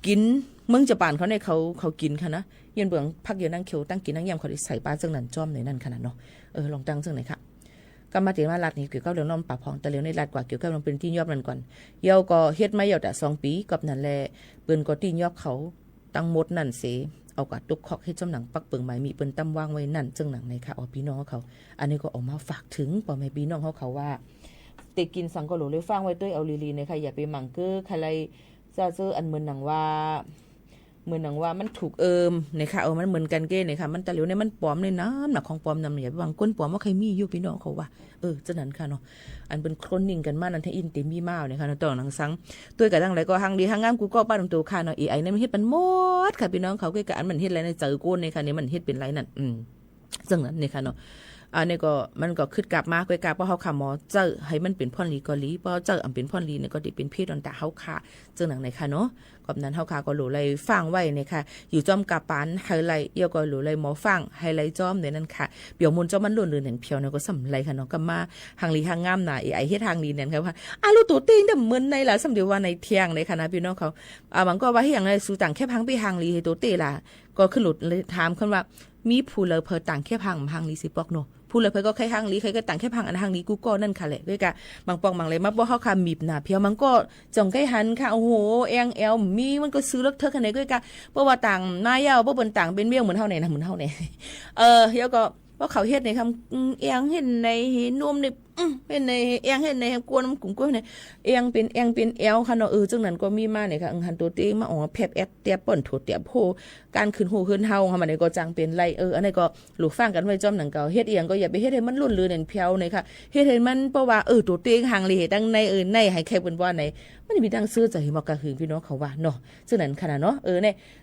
กินเมืองญี่ปุ่นเขาเนี่ยเขากินค่ะนะเย็นเบืองพักเย็นนั่งเขียวตั้งกินนั่งยำเขาได้ใส่ปลาจังนั้นจอมในนั่นขนาดเนาะลองตั้งจังไหนค่ะก็มาถึงว่ารัดนี่เกี่ยวกับเรื่องน้ำปลาพองแต่เรื่องในรัดกว่าเกี่ยวกับเรื่องเป็นที่ยอบนั่นก่อนเยาก็เฮ็ดมาเยาแต่2 ปีกับนั่นแหละเปิ้นก็ที่ยอบเขาตั้งหมดนั่นเสเอากว่าตุกคอกเฮ็ดจำหนังปักเปิงหมายมีเปิ้นตั้มวางไว้นั่นจังหนังในค่ะพี่น้องเขาอันนี้ก็ออกมาฝากถึงพ่อแม่พี่น้องเขาว่าเตกินสังก็โหลเลยฟังไว้ด้วยเอาลีๆนะคะอย่าไปหมั่งเก้อใครจะเจออันเหมือนหนังว่ามันถูกเนี่ยค่ะมันเหมือนกันเก้เนี่ยค่ะมันตะเหลียวเนี่ยมันปลอมเลยนะหนักของปลอมนำอย่าไปวางก้นปลอมว่าใครมีอยู่พี่น้องเขาว่าจังนั้นค่ะเนาะอันเป็นโคลนนิ่งกันมานั่นแท้อินเต็มมีมาวเนี่ยค่ะต่อหนังสังตัวกะทั้งหลายก็หังดีหังงามกูก็ป้าตรงตัวค่ะเนาะAIเนี่ยมันเฮ็ดมันหมดค่ะพี่น้องเขาก็กะอันมันเฮ็ดอะไรในเจอก้นเนี่ยค่ะเนี่ยมันเฮ็ดเป็นไรนั่นจังนั้นเนี่ยค่ะเนาะอันนี้ก็มันก็ขึ้นกลับมาก้อยกาเพราะเขาขาหมอเจอให้มันเป็นพ่อนลีกอลีเพราะเจออันเป็นพ่อนลีเนี่ยก็ได้เป็นเพศตอนตาเฮาขาจังหนังไหนค่ะเนาะกับนั้นเฮาขาก็หลูเลยฟังไว้เนี่ยค่ะอยู่จอมกะปานไฮไลท์เกี่ยวก็หลูเลยหมอฟังไฮไลท์จอมเนี่ยนั่นค่ะเปียวมุนจอมมันล้นๆแห่งเพียวเนี่ยก็สำไรค่ะเนาะก็มาหางลีหางงามน่ะAIเฮ็ดทางลีนั่นค่ะว่าลูตัวเต็งแต่มึนในล่ะสำเดียวว่าในเที่ยงเลยค่ะนะพี่น้องเขามันก็ว่าเฮ็ดหยังไงสู่ต่างแค่พังไปหางลีให้ตัวเตล่ะก็ขึ้นหลุดเลยถามขึ้นว่ามีผู้เลอเพอต่างแค่พังหางลีสิปอกเนาะผู้เลยเพอก็แค่หางลีใครก็ต่างแค่พังอันหางลีกูก็นั่นค่ะแหละด้วยกะบางปองบางเลยมาบ่เฮาค่ะมีบหน้าเพียวมันก็จ่องใกล้หันค่ะโอ้โหแองแอลมีมันก็ซื้อเลิกเทอะคันไหนด้วยกะเพราะว่าต่างนายาวบ่เปิ้นต่างเป็นเมี่ยงเหมือนเฮาเนี่ยนะเหมือนเฮาเนี่ยแล้วก็เพราะเขาเฮ็ดในคำแองเห็นในเห็นนวมใน เห็นในเอียงเห็นในกวนมันกุ้งก้อยในเอียงเป็นแอลค่ะเนาะจังนั้นก็มีมาเนี่ยค่ะหันตัวเต้มาอ๋อแพบแอดเตียป่นโถเตียโพการขึ้นหูขึ้นเฮาค่ะมันนี่ก็จังเป็นไรอันนี้ก็หลูกฟังกันไว้จอมหนังเก่าเฮ็ดเอียงก็อย่าไปเฮ็ดให้มันลุ่นลือเด่นเพียวเนี่ยค่ะเฮ็ดให้มันเพราะว่าตัวเต้ห่างเลยดังในในให้แค่เป็นว่าไหนมันมีดังซื้อใจมากระหือพี่น้องเขาว่าเนาะซึ่งนั้นขนาดเนาะ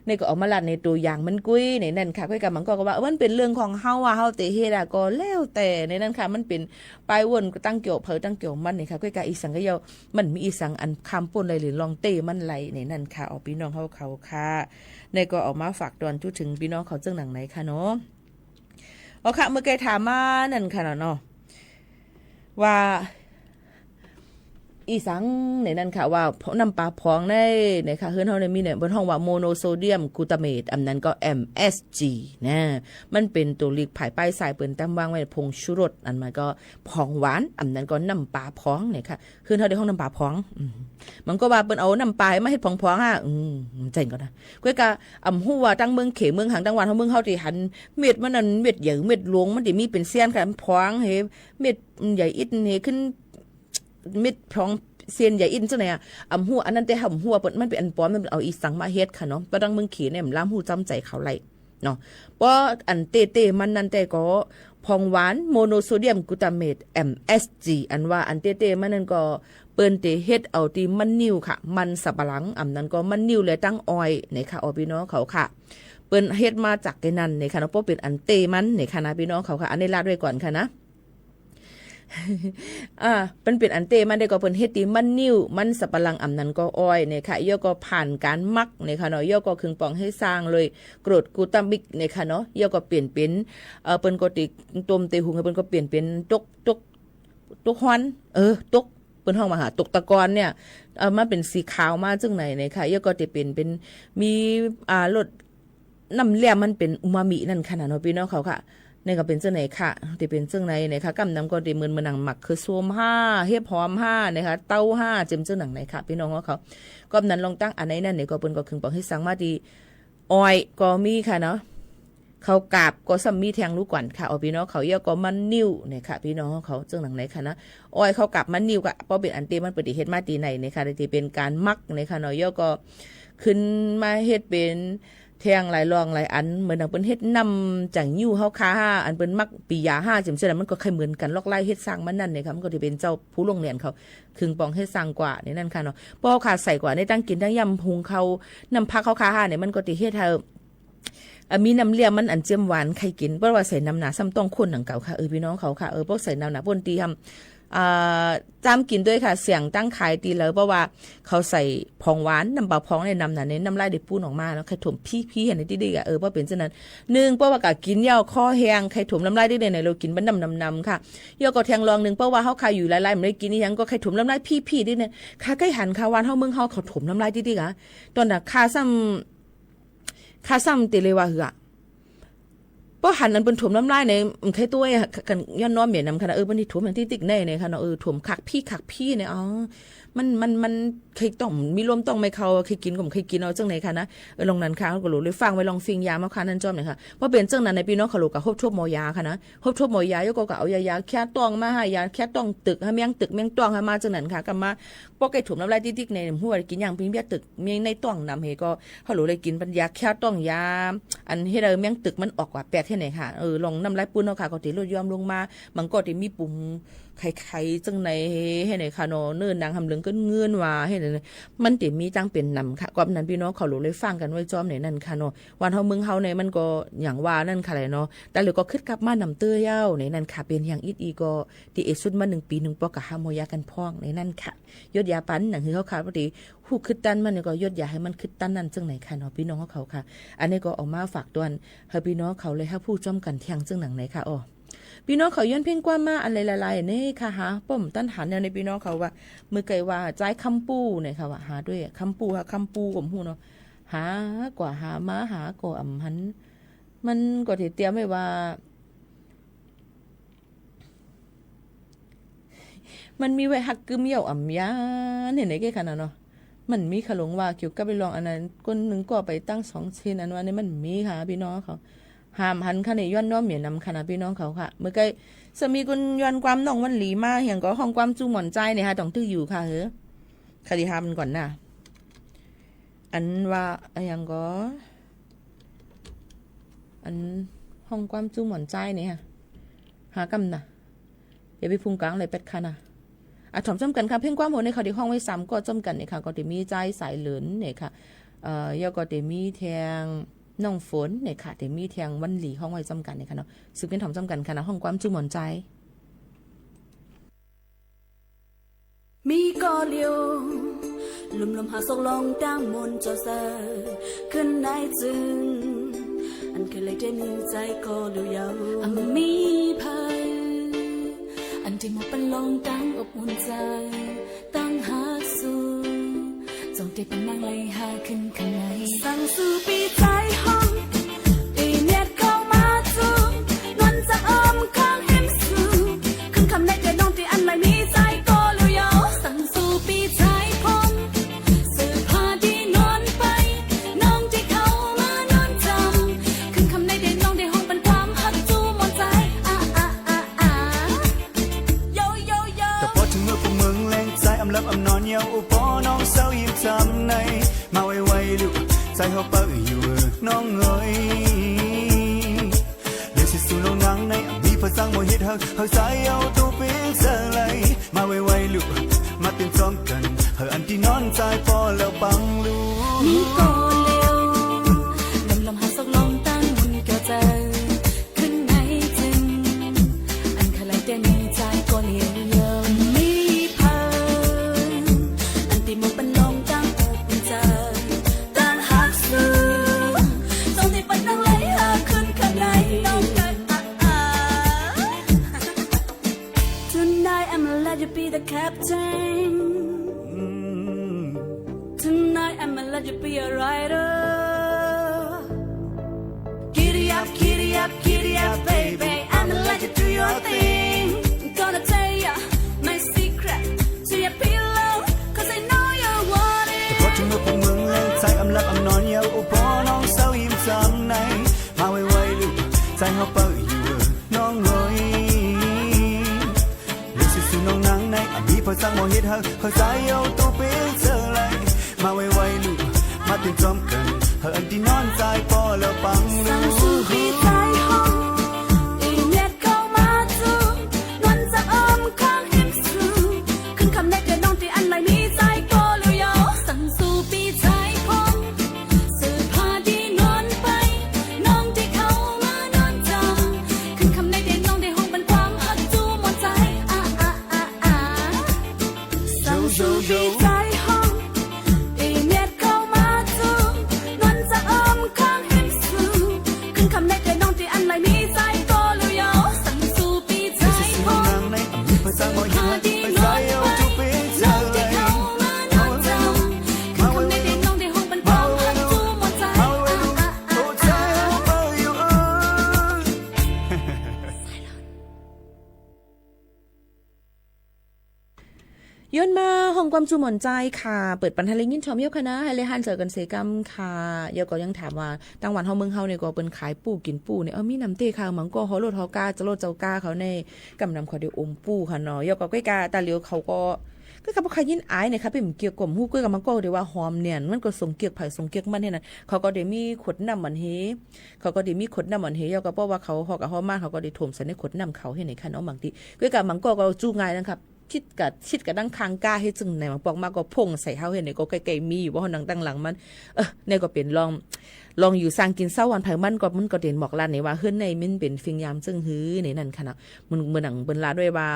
ในก็เอามาลัดในตัวอย่างมันกุ้ยในนั่นค่ะค่อยกับมันก็ว่ามันเป็นเรื่องของเฮาว่าเฮาเตเฮ็ดอ่ะก็แล้วแต่ในนั้นค่ะมันเป็นปลายวนก็ตั้งเกี่ยวเผอตั้งเกี่ยวมันนี่ค่ะค่อยกับอีสังก็เยามันมีอีสังอันคำป่นเลยหรือลองเตมันไหลในนั่นค่ะเอาพี่น้องเขาค่ะในก็ออกมาฝากตอนทุถึงพี่น้องเขาจังหนังไหนค่ะเนาะเอาค่ะเมื่อกี้ถามมานั่นค่ะเนาะว่าอีสังในนั้นค่ะว่าน้ำปลาพองในค่ะเฮือนเฮามีเนี่ยบนห้องว่าโมโนโซเดียมกลูตาเมตอันนั้นก็ MSG นะมันเป็นตัวลีกผายป้ายสายเปิ้นตามวางไว้ผงชูรสอันมันก็พองหวานอันนั้นก็น้ำปลาพองเนี่ยค่ะเฮือนเฮาได้ห้องน้ำปลาพองมันก็ว่าเปิ้นเอาน้ำปลามาเฮ็ดพองๆอ่ะเจ๋งก็นะก้อยกะฮู้ว่าตั้งเมืองเขเมืองหางตั้งวันเฮาเมืองเฮาที่หันเม็ดมันนั่นเม็ดใหญ่เม็ดหลวงมันสิมีเป็นเสี้ยนค่ะพองเฮเม็ดใหญ่อิดเฮขึ้นเม็ดพองเซียนใหญ่อินจังไหนหัวอันนั้นแต่หัวเปิดมันเป็นอันปลอมมันเอาอีสังมาเฮ็ดค่ะเนาะประดังมึงขี่เนี่ยมันล้ำหูจำใจเขาไรเนาะเพราะอันเตมันนั่นแต่ก็พองหวานโมโนโซเดียมกลูตาเมต MSG อันว่าอันเตมันนั่นก็เปิ้นเตเฮ็ดเอาที่มันนิ่วค่ะมันสับปะหลังอันนั้นก็มันนิ่วเลยตั้งออยในค่ะพี่น้องเขาค่ะเปิ้นเฮ็ดมาจากไอ้นั่นในค่ะเนาะเพราะเป็นอันเตมันในค่ะนะพี่น้องเขาค่ะอันนี้ลาดไว้ก่อนค่ะนะเป็นอันเตมันได้ก็เปิ้นเฮ็ดติมันนิ่วมันสับปะหลังอำนั้นก็อ้อยเนี่ยค่ะย่อก็ผ่านการมักเนี่ยค่ะเนาะย่อก็ครึ่งปองให้สร้างเลยกรดกลูตามิกเนี่ยค่ะเนาะย่อก็เปลี่ยนเป็นเปิ้นก็ติต้มเตหุงให้เปิ้นก็เปลี่ยนเป็นตกฮอนตกเปิ้นห้องมาหาตกตะกอนเนี่ยมาเป็นสีขาวมาจังไหนเนี่ยค่ะย่อก็ติเป็นมีรสน้ำเลียมมันเป็นอูมามินั่นค่ะเนาะพี่น้องเขาค่ะนี่ก็เป็นเจ้าไหนค่ะที่เป็นเจ้าไหนนะคะกำน้ำก็ดีมือหนังหมักคือโซม5เฮ็บหอม5นะคะเต้า5เจิมเจ้าหนังไหนค่ะพี่น้องเขาก็นั้นลองตั้งอันไหนนั่นเนี่ยก็เปิ้นก็คึงปองให้สั่งมาดีออยก็มีค่ะเนาะเขากาบก็ซัมมีแทงลูกก่อนค่ะเอาพี่น้องเขาเยอะก็มันนิ่วเนี่ยค่ะพี่น้องเขาเจ้าหนังไหนค่ะนะออยเขากาบมันนิ่วก็เพราะเป็นอันเตมันปฏิเฮ็ดมาตีไหนเนี่ยค่ะที่เป็นการมักเนี่ยค่ะเนาะเยอะก็ขึ้นมาเฮ็ดเป็นแทงหลายรองหลายอันเหมือนดังเปิ้นเฮ็ดนำจังยู่เฮาคา5อันเปิ้นมักปียา5จังซี่มันก็คล้ายเหมือนกันลอกไล่เฮ็ดสร้างมันนั่นเนี่ยค่ะมันก็สิเป็นเจ้าผู้ลงเรียนเขาครึ่งปองเฮ็ดสร้างกว่านี่นั่นค่ะเนาะพอขาใส่กว่าในตั้งกินทั้งยำหุงเขาน้ำผักเขาคา5เนี่ยมันก็สิเฮ็ดให้มีน้ำเลียมมันอันเจียมหวานใครกินเพราะว่าใส่น้ำหนาซ้ำต้องคนหนังเก่าค่ะพี่น้องเขาค่ะพวกใส่น้ำหนาป่นตีทำจำกินด้วยค่ะเสียงตั้งขายตีแล้วเพราะว่าเขาใส่พองหวานน้ำปลาพองในน้ำหนาเน้นน้ำลายเด็ดปูนออกมาแล้วใครถมพี่เห็นในที่ดีเพราะเป็นเช่นนั้นเพราะว่ากะกินยาวข้อแห้งใครถมน้ำลายได้ในเรากินบันน้ำค่ะยาวก็แทงรองเพราะว่าเขาขายอยู่หลายๆมันได้กินนี่ยังก็ใครถมน้ำลายพี่ได้เนี่ยค่ะใกล้หันค่ะวันเขาเมืองเขาถมน้ำลายดีค่ะตอนน่ะค่าซ้ำเตเลว่าเหรอเพราะหันนั้นเป็นถ่วมน้ำลายในใครตัวกันย้อนน้อมเหมียนนำขนาดมันที่ถ่วมอย่างที่ติ๊กในค่ะเนาะถ่วมขักพี่เนี่ยมันใครต้องมีลมต้องไม่เขาใครกินก็ใครกินเอาจังไหนค่ะนะลองนั้นค่ะก็รู้เลยฟังไว้ลองฟิงยามาค่ะนั่นจอมเลยค่ะเพราะเป็นจังนั้นในพี่น้องเขาลูกกับฮบทบหมอยาค่ะนะฮบทบหมอยายกก็เอายาแค่ต้องมาให้ยาแค่ต้องตึกให้เมียงตึกเมียงต้องให้มาจังนั้นค่ะกันมาพวกไก่ถ่วมน้ำลายติ๊กในหัวกินอย่างพิงเบี้ยตึกเมียงในต้องนำเฮก็เขารู้เลยกินปัญญาแค่ต้องยาอันให้เราเมียงตึกมันออกกว่าแปดที่ไหนค่ะลองน้ำลายปูนเอาค่ะก็ตีลดยอมลงมามันก็ตีมีปุ่มไข่จังในให้ไหนค่ะเนาะเนิ่นนางทำเรื่องก็เงื่อนว่าให้ไหนมันติมีตั้งเป็นนำค่ะก่อนนั้นพี่น้องเขาหลุดเลยฟังกันไว้จอมไหนนั่นค่ะเนาะวันเฮาเมืองเฮาในมันก็อย่างว่านั่นค่ะเลยเนาะแต่เหลือก็คึดกลับมานำเตื้อเย้าในนั่นค่ะเป็นอย่างอีก็ที่สุดมา1 ปี1ปอกะหาโมยากันพ้องในนั่นค่ะยศยาปันหนังคือเขาขาดพอดีผู้คึดตันมันก็ยศยาให้มันคึดตันนั่นจังไหนค่ะเนาะพี่น้องเขาค่ะอันนี้ก็ออกมาฝากตวนให้พี่น้องเขาเลยให้ผู้จ้อมกันเที่ยงจังหนังไหนค่ะพี่น้องเขาย้อนเพ่งกว่ามาอะไรหลายๆนี่ค่ะหาป้อมตั้นหันในพี่น้องเขาว่ามือไกลว่าใจคำปูเนี่ยค่ะว่าหาด้วยคำปูค่ะคำปูผมพูดเนาะหากว่าหามาหาก่อหันมันก็ที่เตรียมไว้ว่ามันมีไว้หักกึมเหี่ยวยาเห็นไหนแก่ขนาดเนาะมันมีขลงว่าเกี่ยวกับไปลองอันนั้นคนหนึ่งก็ไปตั้ง2 เชนอันว่านี่มันมีค่ะพี่น้องเขา ห้ามหันคันในย้อนน้อมเหมียนำคณะพี่น้องเขาค่ะเมื่อกี้สมีกุญย้อนความน้องวันหลีมาเหียงก็ห้องความจูหม่อนใจเนี่ยค่ะต้องตื้ออยู่ค่ะเฮ้อคดีทำก่อนนะอันว่าอย่างก็อันห้องความจูหม่อนใจเนี่ยค่ะหากำนะอย่าไปพุงกลางเลยเป็ดค่ะนะถอมจำกันค่ะเพ่งความโหในเขาที่ห้องไว้ซ้ำก็จำกันเนี่ยค่ะก็จะมีใจสายเหลือนเนี่ยค่ะยาก็จะมีแทงน้องฝนเนี่ยค่ะจะมีแทงวันหลีห้องไว้จำกันเนี่ยค่ะเนาะซึ่งเป็นถอมจำกันค่ะนะห้องความจูหม่อนใจมีก็เลียวลมหาสกลองตั้งมนจอเซอขึ้นได้จึงอันเคยเลยได้มีใจก็เลียวยาวมีภัยอันที่หมดเป็นลองตั้งอบอุ่นใจตั้งหาสู้จงได้เป็นนางไล่หาขึ้นข้างในสั่งสู่ปีใจห้องตีเนียดเข้ามาจูนวลจะอ้อมข้างเห็นสู่ขึ้นคำในใจน้องที่อันไม่มีใจก็เลียวยาวสั่งสู่ปีใจพงสื่อพาดีนอนไปน้องที่เข้ามานอนจำขึ้นคำในใจน้องได้ห้องเป็นความหักจูหมดใจโยโยโยแต่พอถึงเมื่อพวกมึงแรงใจอำลับอำนอนเยาอุปอน้องเศร้ายิ้มจำในมาไวๆลูกใจเขาเปิดอยู่น้องเอ๋ยเดี๋ยวสิสู่ลงนังในมีภาษาโมหิตเฮาใจเอาตัวเป็นเสลยมาไวๆลูกมาเต้นซ้อมกันเฮาอันที่นอนใจพอแล้วปังลูกมีก็เร็วลมหาสกลองตั้งมุนก็เจอขึ้นในจึงอันเคยเลยได้มีใจก็เลียวเยอะมีเพิ่มอันที่หมดเป็นลองตั้งอบอุ่นใจตั้งหักสู้ตรงที่เป็นนางไล่หาขึ้นข้างในน้องกันTonight I'ma let you be the captain Tonight I'ma let you be a rider Giddy up, giddy up, giddy up, baby I'ma let you do your thing I'm gonna tell ya my secret to your pillow Cause I know you want แต่ it พอถึงเมื่อพวกมึงแรงใจอำลับอำนอนเยาอุปอน้องเศร้ายิ้มจำในมาไวๆลูกใจเขาเปิดอยู่น้องเอ๋ยน้องนางในมีภาษาโมหิตเฮาใจเอาตัวเป็นเสลยมาไวๆลูกมาเต้นพร้อมกันเฮาอันที่นอนใจพอแล้วปังลู สั่ง ก สู่ปีใจห้องตีเนียดเข้ามาจูนวลจะอ้อมข้างเห็นสู่ขึ้นคำในใจน้องที่อันไม่มีใจก็เลียวยาวสั่งสู่ปีใจพงสื่อพาดีนอนไปน้องที่เข้ามานอนจำขึ้นคำในใจน้องได้ห้องเป็นความหักจูหมดใจสั่งสู่ปีใจห้องตีเนียดเข้ามาจูนวลจะอ้อมข้างเห็นสู่ขึ้นคำในใจน้องที่อันไม่มีใจก็เลียวยาวสั่งสู่ปีใจพง มีภาษาโมหิตเฮาใจเอาตัวเป็นเสลยย้อนมาห้องความจูหม่อนใจค่ะเปิดปันทะเลยินชอมเยอะคณะให้เลยหันเจอกันเสกรรมค่ะเยอะก็ยังถามว่าตังหวันเฮาเมืองเฮาเนี่ยก็เป็นขายปูกินปูเนี่ยมีน้ำเต้ค่ะมังก็ฮอโลดฮอกาจะโลดเจ้ากาเขาในกำนำขอเดียวอมปูค่ะเนาะเยอะก็ใกล้กาตาเหลียวเขาก็กับใครยินอายเนี่ยค่ะเป็นเกี่ยวกับฮู้กุ้ยกับมังก็เดี๋ยวว่าหอมเนี่ยมันก็ส่งเกียกไผ่ส่งเกียกมันเนี่ยนะเขาก็ได้มีขวดน้ำมันเฮเขาก็ได้มีขวดน้ำมันเฮเยอะก็เพราะว่าเขาฮอกกับฮอมาเขาก็ได้ถมใส่ในขวดน้ำเขาให้ในค่ะเนาะบางทีกุ้ยกับมังก็จูง่ายนะครับชิดกับดังคางกาให้จึงไหนมันปอกมาก็พงใส่เฮาเห็นนี่ก็ไกลๆมีอยู่ว่าดังตั้งหลังมันนี่ก็เป็นลองอยู่สร้างกินเศร้าวันไผมันก็เด่นบอกลานนี่ว่าเฮือนในมันเป็นฟิงยามจึงหือในนั้นค่ะเนาะมันเหมือนหนังเปิ้นลาด้วยว่า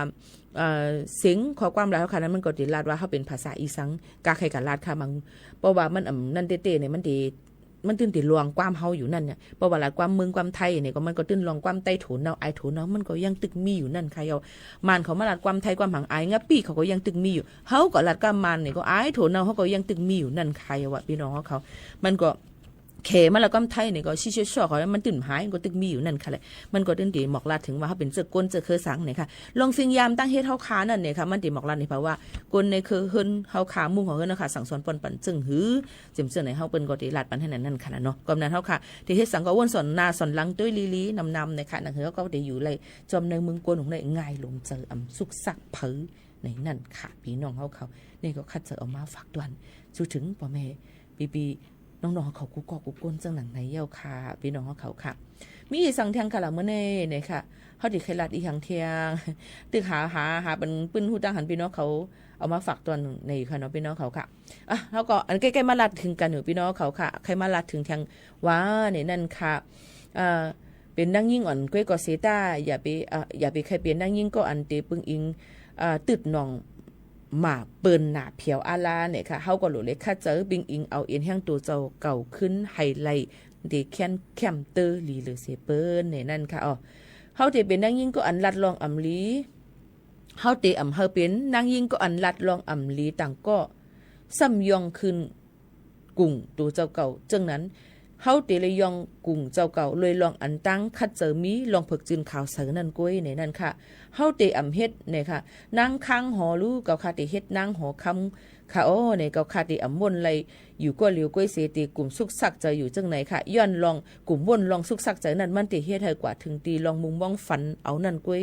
เสียงขอความลาเขาค่ะนั้นมันก็เด่นลาดว่าเขาเป็นภาษาอีสังกาไข่กับลาดค่ะบางเพราะว่ามันนั่นเต้ๆเนี่ยมันดีมันตื่นติดลวงความเฮาอยู่นั่นเนี่ยเพราะว่าละความเมืองความไทยเนี่ยก็มันก็ตื่นลวงความใต้ถุนเนาะไอถุนเนาะมันก็ยังตึกมีอยู่นั่นค่ะเอามันเขามาละความไทยความหังไองับปีเขาก็ยังตึกมีอยู่เฮาก็ละความมันเนี่ยก็ไอถุนเนาะเขาก็ยังตึกมีอยู่นั่นค่ะว่าพี่น้องเขามันก็ เขมันแล้วก็ไทยเนี่ยก็ชิชๆเขามันตื่นหายก็ตึกมีอยู่นั่นค่ะแหละมันก็ตื่นตีหมอกลาดถึงว่าเขาเป็นเจอก้นเจอเคยสังเนี่ยค่ะลองฟิงยามตั้งเฮ็ดเฮาขานั่นเนี่ยค่ะมันตีหมอกลาดนี่เพราะว่าก้นในคือเฮินเฮาขามุ่งของเฮินนะคะสั่งสอนปนปั่นจึงหือจิมเสื้อไหนเฮาเปิ้นก็ตีลาดปันให้นั่นค่ะเนาะกำนั้นเฮาค่ะที่เฮ็ดสังก็วนสอนหน้าสอนหลังด้วยลีๆนำๆเนี่ยค่ะนั่นคือก็ได้อยู่เลยจอมในเมืองกวนของได้ง่ายลงเจออำสุกสักเผอในนั่นค่ะพี่น้องเฮาเขานี่ก็คัดเจอออกมาฝากดวนจู่ถึงพ่อแม่ปีน้องๆเขากุกกุกก้นจังหนังในเย้าค่ะพี่น้องเขาค่ะมีสั่งเทียงค่ะละเมื่อเนี่ยค่ะเขาดิเคลัดอีกอย่างเทียงตึกหาเป็นปืนหูตั้งหันพี่น้องเขาเอามาฝากตัวในค่ะเนาะพี่น้องเขาค่ะอ่ะแล้วก็อันใกล้ๆมาลัดถึงกันหนูพี่น้องเขาค่ะใครมาลัดถึงเทียงว้าเนี่ยนั่นค่ะเป็นนั่งยิ่งอ่อนก้อยก็เซต้าอย่าไปใครเปลี่ยนนั่งยิ่งก็อันเตปึงอิงตึดหนองหมาเปิ้นหนาเพียวอาลาเนี่ยค่ะเฮาก็หลุเลยค่ะเจอบิงอิงเอาเอ็นแห้งตัวเจ้าเก่าขึ้นไฮไลท์เดแคนแคมเตอร์ลีหรือเซเปิ้นเนี่ยนั่นค่ะอ๋อเฮาเตเป็นนางยิ่งก็อันลัดลองอำลีเฮาเตเฮาเป็นนางยิ่งก็อันลัดลองอำลีต่างก็ซ้ำยองขึ้นกุ่งตัวเจ้าเก่าจังนั้นเฮาเตเลยยองกุ่งเจ้าเก่าเลยลองอันตั้งคัดเจอมีลองเผิกจืนขาวเสือนั่นก้วยเนี่ยนั่นค่ะเฮาเตเฮ็ดเนี่ยค่ะนางค้างหอรู้เก่าค่ะเตเฮ็ดนางหอคำค่ะโอ้เนี่ยเก่าค่ะเตวนเลยอยู่ก็เหลียวก้วยเสตีกลุ่มสุกสักใจอยู่จังไหนค่ะย้อนลองกลุ่มวนลองสุกสักใจนั่นมันเตเฮ็ดให้กว่าถึงตีลองมุงบ้องฝันเอานั่นก้วย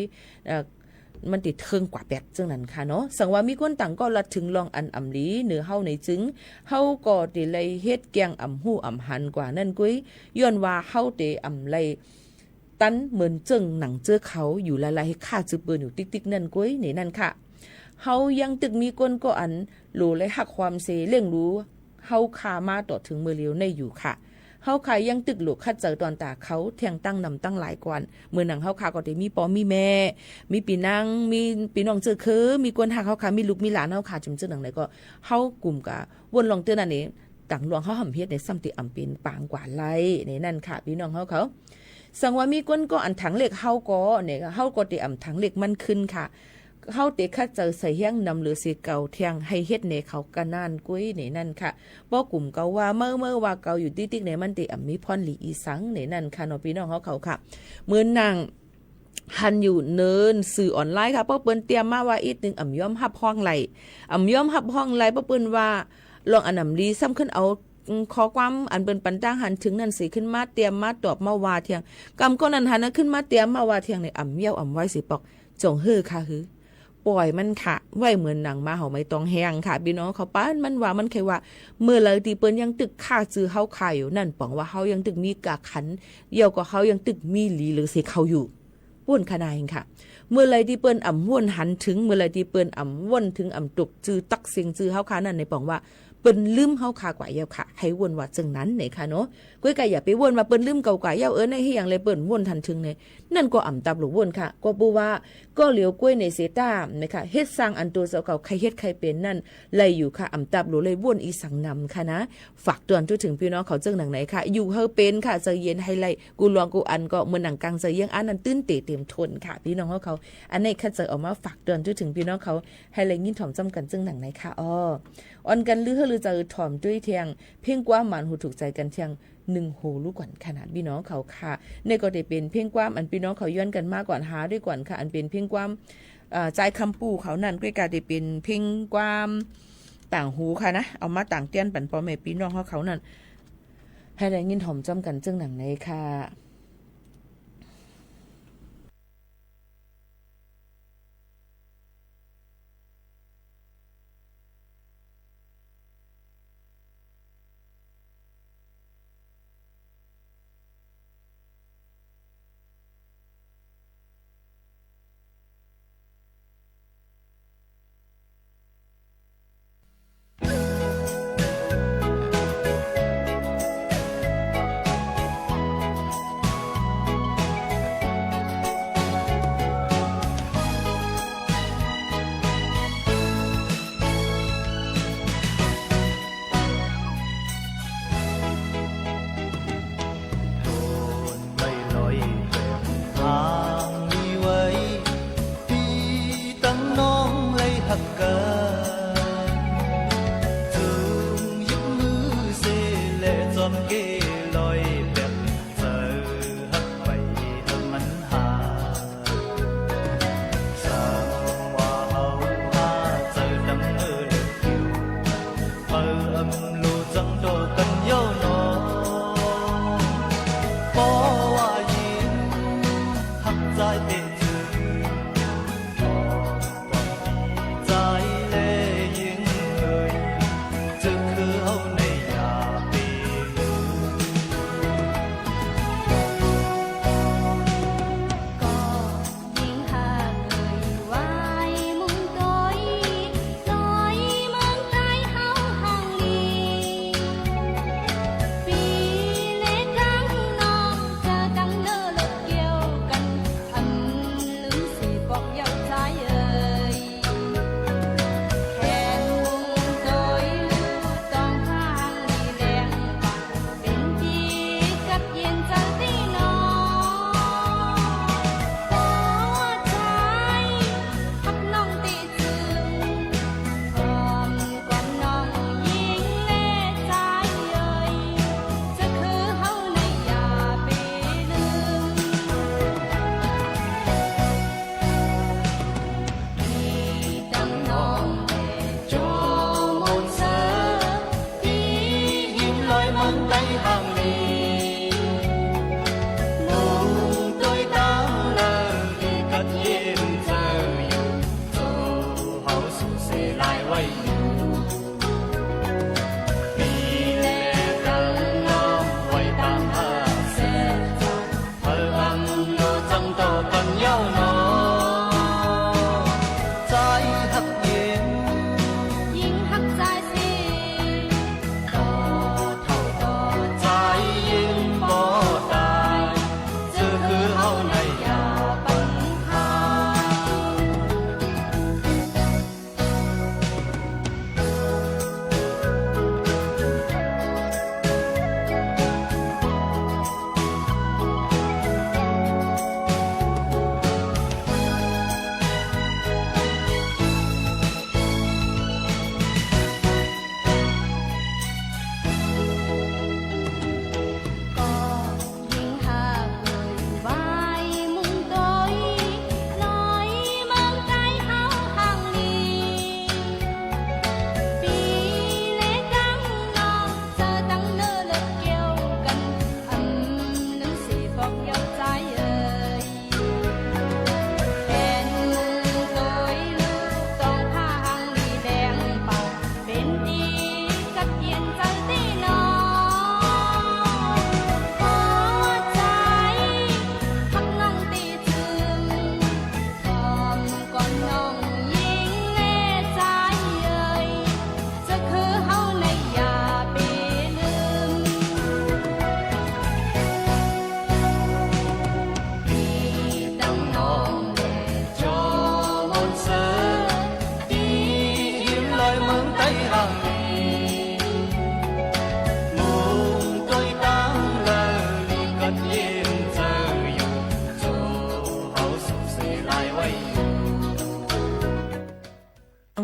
มันติดเทิงกว่าแปดจังนั้นค่ะเนาะสังว่ามีคนต่างก็ลัดถึงลองอันอำลีเหนือเฮาในจึงเฮาก็ติเลยเฮ็ดแกงอำหู้อำหันกว่านั่นกุ้ยย้อนว่าเฮาเตอำไลตันเหมือนจึงหนังเจอเขาอยู่ละลายค่าจือเปิ้นอยู่ติ๊กๆนั่นกุ้ยนี่นั่นค่ะเฮายังตึกมีคนก็อันโลเลยหักความเสเรื่องรู้เฮาคามาต่อถึงมือเลียวในอยู่ค่ะเฮาขายยังตึกหลูกคัดเจอตอนตาเขาเที่ยงตั้งนำตั้งหลายกวนเมื่อหนังเฮาขาก็ได้มีปอมีแม่มีปีนางมีปีน้องเจอคือมีกวนหักเฮาขามีลูกมีหลานเฮาขาจุ่มเจอหนังไหนก็เฮากลุ่มกะวนลองเตือนอันนี้ต่างหลวงเฮาหำเฮ็ดในซ้ำติอำเป็นปางกว่าไรในนั่นค่ะพี่น้องเฮาเขาสังว่ามีกวนก็อันถังเหล็กเฮาก็เนี่ยเฮาก็ติอำถังเหล็กมันขึ้นค่ะเฮาเตะคัดเจอใส่เฮียงนำหรือสิเก่าเทียงให้เฮ็ดในเขากะนานกุ้ยในนั่นค่ะบ่กลุ่มเก่าว่าเมื่อว่าเก่าอยู่ติ๊กๆในมันติมีพรหลีอีสังในนั่นค่ะเนาะพี่น้องเขาค่ะเหมือนนางหันอยู่เนินสื่อออนไลน์ค่ะเพราะเปิ้นเตรียมมาว่าอีกนึงย่อมฮับห้องไหลย่อมฮับห้องไหลเพราะเปิ้นว่าลองอันนำลีซ้ำขึ้นเอาขอความอันเป็นปันตั้งหันถึงนั่นสิขึ้นมาเตรียมมาตอบมาว่าเทียงกำก็นั้นหันขึ้นมาเตรียมมาว่าเทียงในเยี่ยวไว้สิปอกจงฮือค่ะฮือปล่อยมันค่ะไว้เหมือนหนังมาเห่าไม่ต้องแห้งค่ะพี่น้องเขาป้านมันว่ามันแค่ว่าเมื่อเลยตีเปิ้นยังตึกค่าซื้อเฮาขายอยู่นั่นป๋องว่าเฮายังตึกมีกะขันเยี่ยวก็เฮายังตึกมีหลีหรือเสเขาอยู่ป่วนขนาดเองค่ะเมื่อไรที่เปิ้นว่นหันถึงเมื่อไรที่เปิ้นว่นถึงตุกจือตักเสียงจือเฮาขานั่นในป๋องว่าเปิ้นลืมเฮาขากว่าเยี่ยวค่ะให้วนว่าจังนั้นไหนค่ะเนาะก้อยไก่อย่าไปวนว่าเปิ้นลืมเก่ากว่าเยี่ยวในเฮียงเลยเปิ้นวนทันถึงเนี่ยนั่นก็ตับหรือวนค่ะก็ปูว่าก็เหลียวก้อยในเซต้านะคะเฮ็ดสร้างอันตัวเจ้าเก่าใครเฮ็ดใครเป็นนั่นเลยอยู่ค่ะตับหรือเลยวนอีสังนำค่ะนะฝากเตือนถึงพี่น้องเขาจังหนังไหนค่ะอยู่เฮาเป็นค่ะใจเย็นให้ไล่กูลองกูอันก็เหมือนหนังกลางใจเยี่ยงอันนั้นตื้นเตะเต็มทนค่ะพี่น้องเขาอันนี้คัดจะออกมาฝากเตือนถึงพี่น้องเขาให้ไล่ยินถ่อมจำกันจังหนังไหนค่ะออนกันลือจะถ่อมด้วยเทียงเพ่งกว่ามันหูถูกใจกันเทียง1หูลูกก่อนขนาดพี่น้องเขาค่ะในก็ได้เป็นเพ่งกว่าอันพี่น้องเขาย้อนกันมากก่อนหาด้วยก่อนค่ะอันเป็นเพ่งกว่าใจคำปูเขานั่นก็กลายเป็นเพ่งกว่าต่างหูค่ะนะเอามาต่างเตี้ยนปั่นปอแม่พี่น้องเขานั่นให้ได้ยินถ่อมจำกันจังหนังไหนค่ะ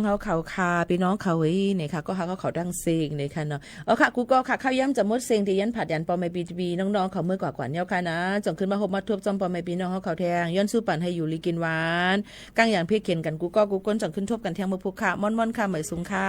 เฮาเขาคาพี่น้องเขาเนี่ยค่ะก็หาเขาดังเซงเนี่ยค่ะเนาะค่ะกูก็ค่ะข้าวย่ำจะมดเซงที่ยันผัดยันปอไม่ปีน้องๆเขาเมื่อกว่าเนี่ยค่ะนะจ่องขึ้นมาหบมาทบจอมปอไม่ปีน้องเขาแทงย้อนสู้ปั่นให้อยู่ลีกินหวานก้างอย่างเพียเขียนกันกูก้นจ่องขึ้นทบกันแทงมือพุกค่ะม่อนค่ะเหมยสูงค่ะ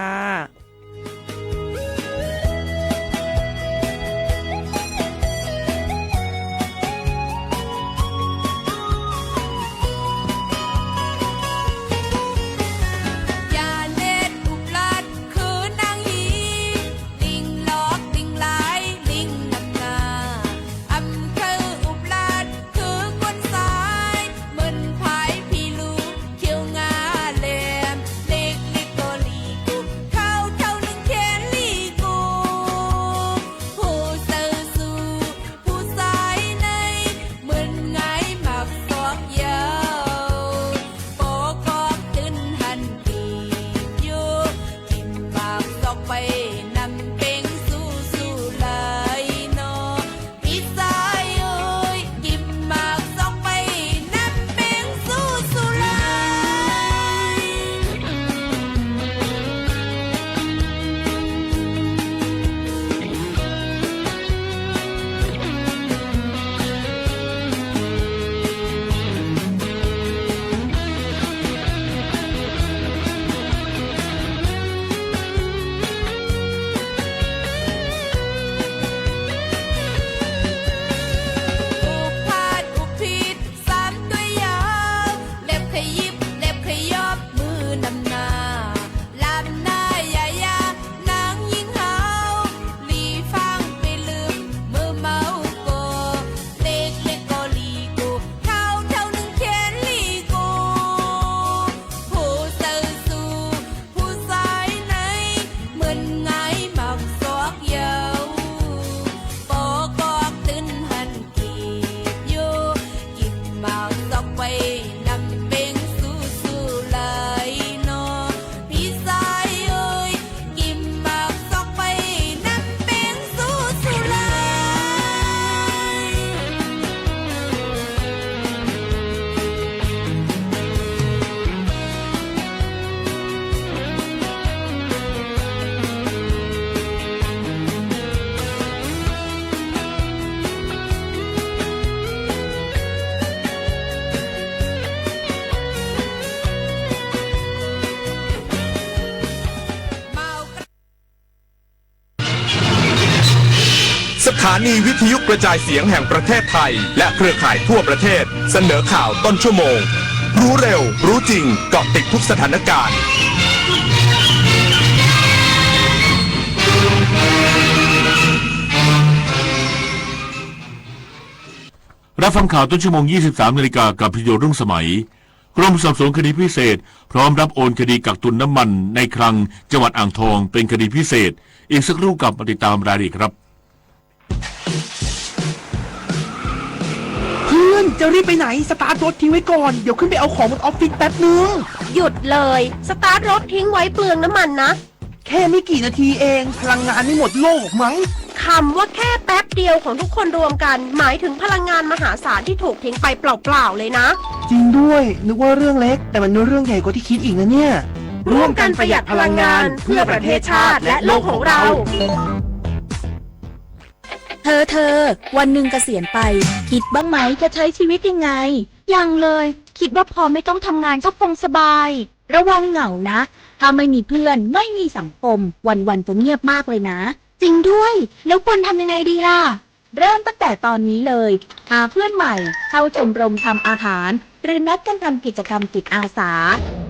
สถานีวิทยุกระจายเสียงแห่งประเทศไทยและเครือข่ายทั่วประเทศเสนอข่าวต้นชั่วโมงรู้เร็วรู้จริงเกาะติดทุกสถานการณ์รับฟังข่าวต้นชั่วโมง 23 นาฬิกากับพิโยรุ่งสมัยกรมสอบสวนคดีพิเศษพร้อมรับโอนคดีกักตุนน้ำมันในคลังจังหวัดอ่างทองเป็นคดีพิเศษอีกสักครู่กับมาติดตามรายละเอียดครับเพื่อนจะรีบไปไหนสตาร์ทรถทิ้งไว้ก่อนเดี๋ยวขึ้นไปเอาของบนออฟฟิศแป๊บนึงหยุดเลยสตาร์ทรถทิ้งไว้เปลืองน้ำมันนะแค่ไม่กี่นาทีเองพลังงานไม่หมดโลกมั้งคำว่าแค่แป๊บเดียวของทุกคนรวมกันหมายถึงพลังงานมหาศาลที่ถูกทิ้งไปเปล่าๆเลยนะจริงด้วยนึกว่าเรื่องเล็กแต่มันเรื่องใหญ่กว่าที่คิดอีกนะเนี่ยร่วมกันประหยัดพลังงานเพื่อประเทศชาติและโลกของเราเธอวันหนึ่งเกษียณไปคิดบ้างไหมจะใช้ชีวิตยังไงยังเลยคิดว่าพอไม่ต้องทำงานก็คงสบายระวังเหงานะถ้าไม่มีเพื่อนไม่มีสังคมวันๆจะเงียบมากเลยนะจริงด้วยแล้วควรทำยังไงดีล่ะเริ่มตั้งแต่ตอนนี้เลยหาเพื่อนใหม่เข้าชมรมทำอาหารหรือนัดกันทำกิจกรรมจิตอาสา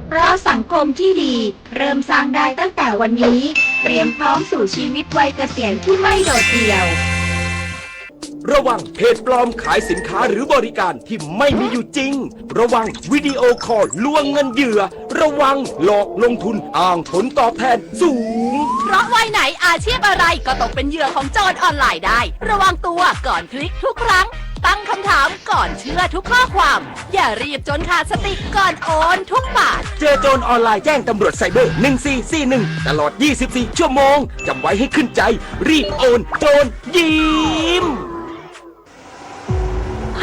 เพราะสังคมที่ดีเริ่มสร้างได้ตั้งแต่วันนี้เตรียมพร้อมสู่ชีวิตวัยเกษียณที่ไม่โดดเดี่ยว ระวังเพจปลอมขายสินค้าหรือบริการที่ไม่มีอยู่จริงระวังวิดีโอคอลลวงเงินเหยื่อระวังหลอกลงทุนอ้างผลตอบแทนสูงเพราะวัยไหนอาชีพอะไรก็ตกเป็นเหยื่อของโจรออนไลน์ได้ระวังตัวก่อนคลิกทุกครั้งตั้งคำถามก่อนเชื่อทุกข้อความอย่ารีบจนขาดสติก่อนโอนทุกบาทเจอโจรออนไลน์แจ้งตำรวจไซเบอร์1441ตลอด24ชั่วโมงจำไว้ให้ขึ้นใจรีบโอนโจรยิ้ม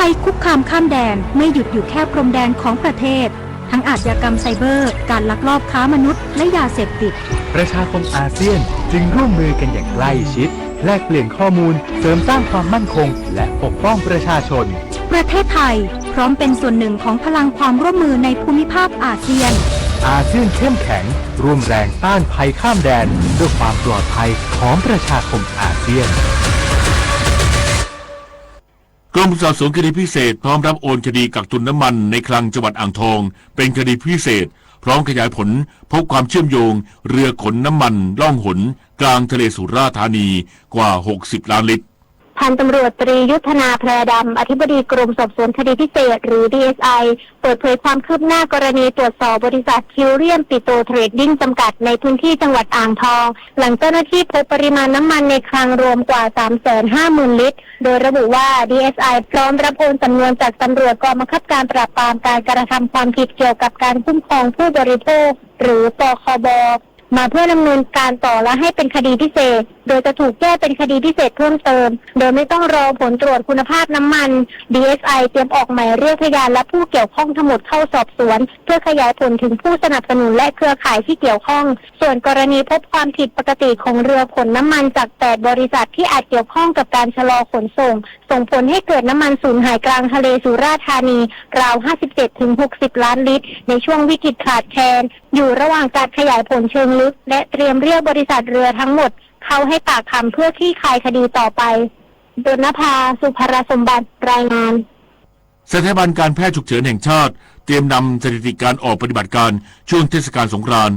ภัยคุกคามข้ามแดนไม่หยุดอยู่แค่พรมแดนของประเทศ ทั้งอาชญากรรมไซเบอร์ การลักลอบค้ามนุษย์และยาเสพติดประชาคมอาเซียนจึงร่วมมือกันอย่างใกล้ชิดแลกเปลี่ยนข้อมูลเสริมสร้างความมั่นคงและปกป้องประชาชนประเทศไทยพร้อมเป็นส่วนหนึ่งของพลังความร่วมมือในภูมิภาคอาเซียนอาเซียนเข้มแข็งร่วมแรงต้านภัยข้ามแดนด้วยความปลอดภัยของประชาคมอาเซียนกรมสอบสวนคดีพิเศษพร้อมรับโอนคดีกักตุนน้ำมันในคลังจังหวัดอ่างทองเป็นคดีพิเศษพร้อมขยายผลพบความเชื่อมโยงเรือขนน้ำมันล่องหนกลางทะเลสุราษฎร์ธานีกว่า60ล้านลิตรพันตำรวจตรียุทธนาแพรดำอธิบดีกรมสอบสวนคดีพิเศษหรือ DSI เปิดเผยความคืบหน้ากรณีตรวจสอบบริษัทคิวเรียมปิโตรเทรดดิ้งจำกัดในพื้นที่จังหวัดอ่างทองหลังเจ้าหน้าที่พบปริมาณน้ำมันในคลังรวมกว่า 350,000 ลิตรโดยระบุว่า DSI พร้อมรับโอนสำนวนจากตำรวจกองบังคับการปราบปรามการกระทำความผิดเกี่ยวกับการคุ้มครองผู้บริโภคหรือปคบ.มาเพื่อดำเนินการต่อและให้เป็นคดีพิเศษโดยจะถูกแก้เป็นคดีพิเศษเพิ่มเติมโดยไม่ต้องรอผลตรวจคุณภาพน้ำมัน DSI เตรียมออกหมายเรียกพยานและผู้เกี่ยวข้องทั้งหมดเข้าสอบสวนเพื่อขยายผลถึงผู้สนับสนุนและเครือข่ายที่เกี่ยวข้องส่วนกรณีพบความผิดปกติของเรือขนน้ำมันจาก8บริษัทที่อาจเกี่ยวข้องกับการชะลอขนส่งผลให้เกิดน้ำมันสูญหายกลางทะเลสุราษฎร์ธานีราว 57-60 ล้านลิตรในช่วงวิกฤตขาดแคลนอยู่ระหว่างการขยายผลเชิงลึกและเตรียมเรียกบริษัทเรือทั้งหมดเข้าให้ปากคำเพื่อคลี่คลายคดีต่อไปดลนภาสุภรสมบัติรายงานสถาบันการแพทย์ฉุกเฉินแห่งชาติเตรียมนำสถิติการออกปฏิบัติการช่วงเทศกาลสงกรานต์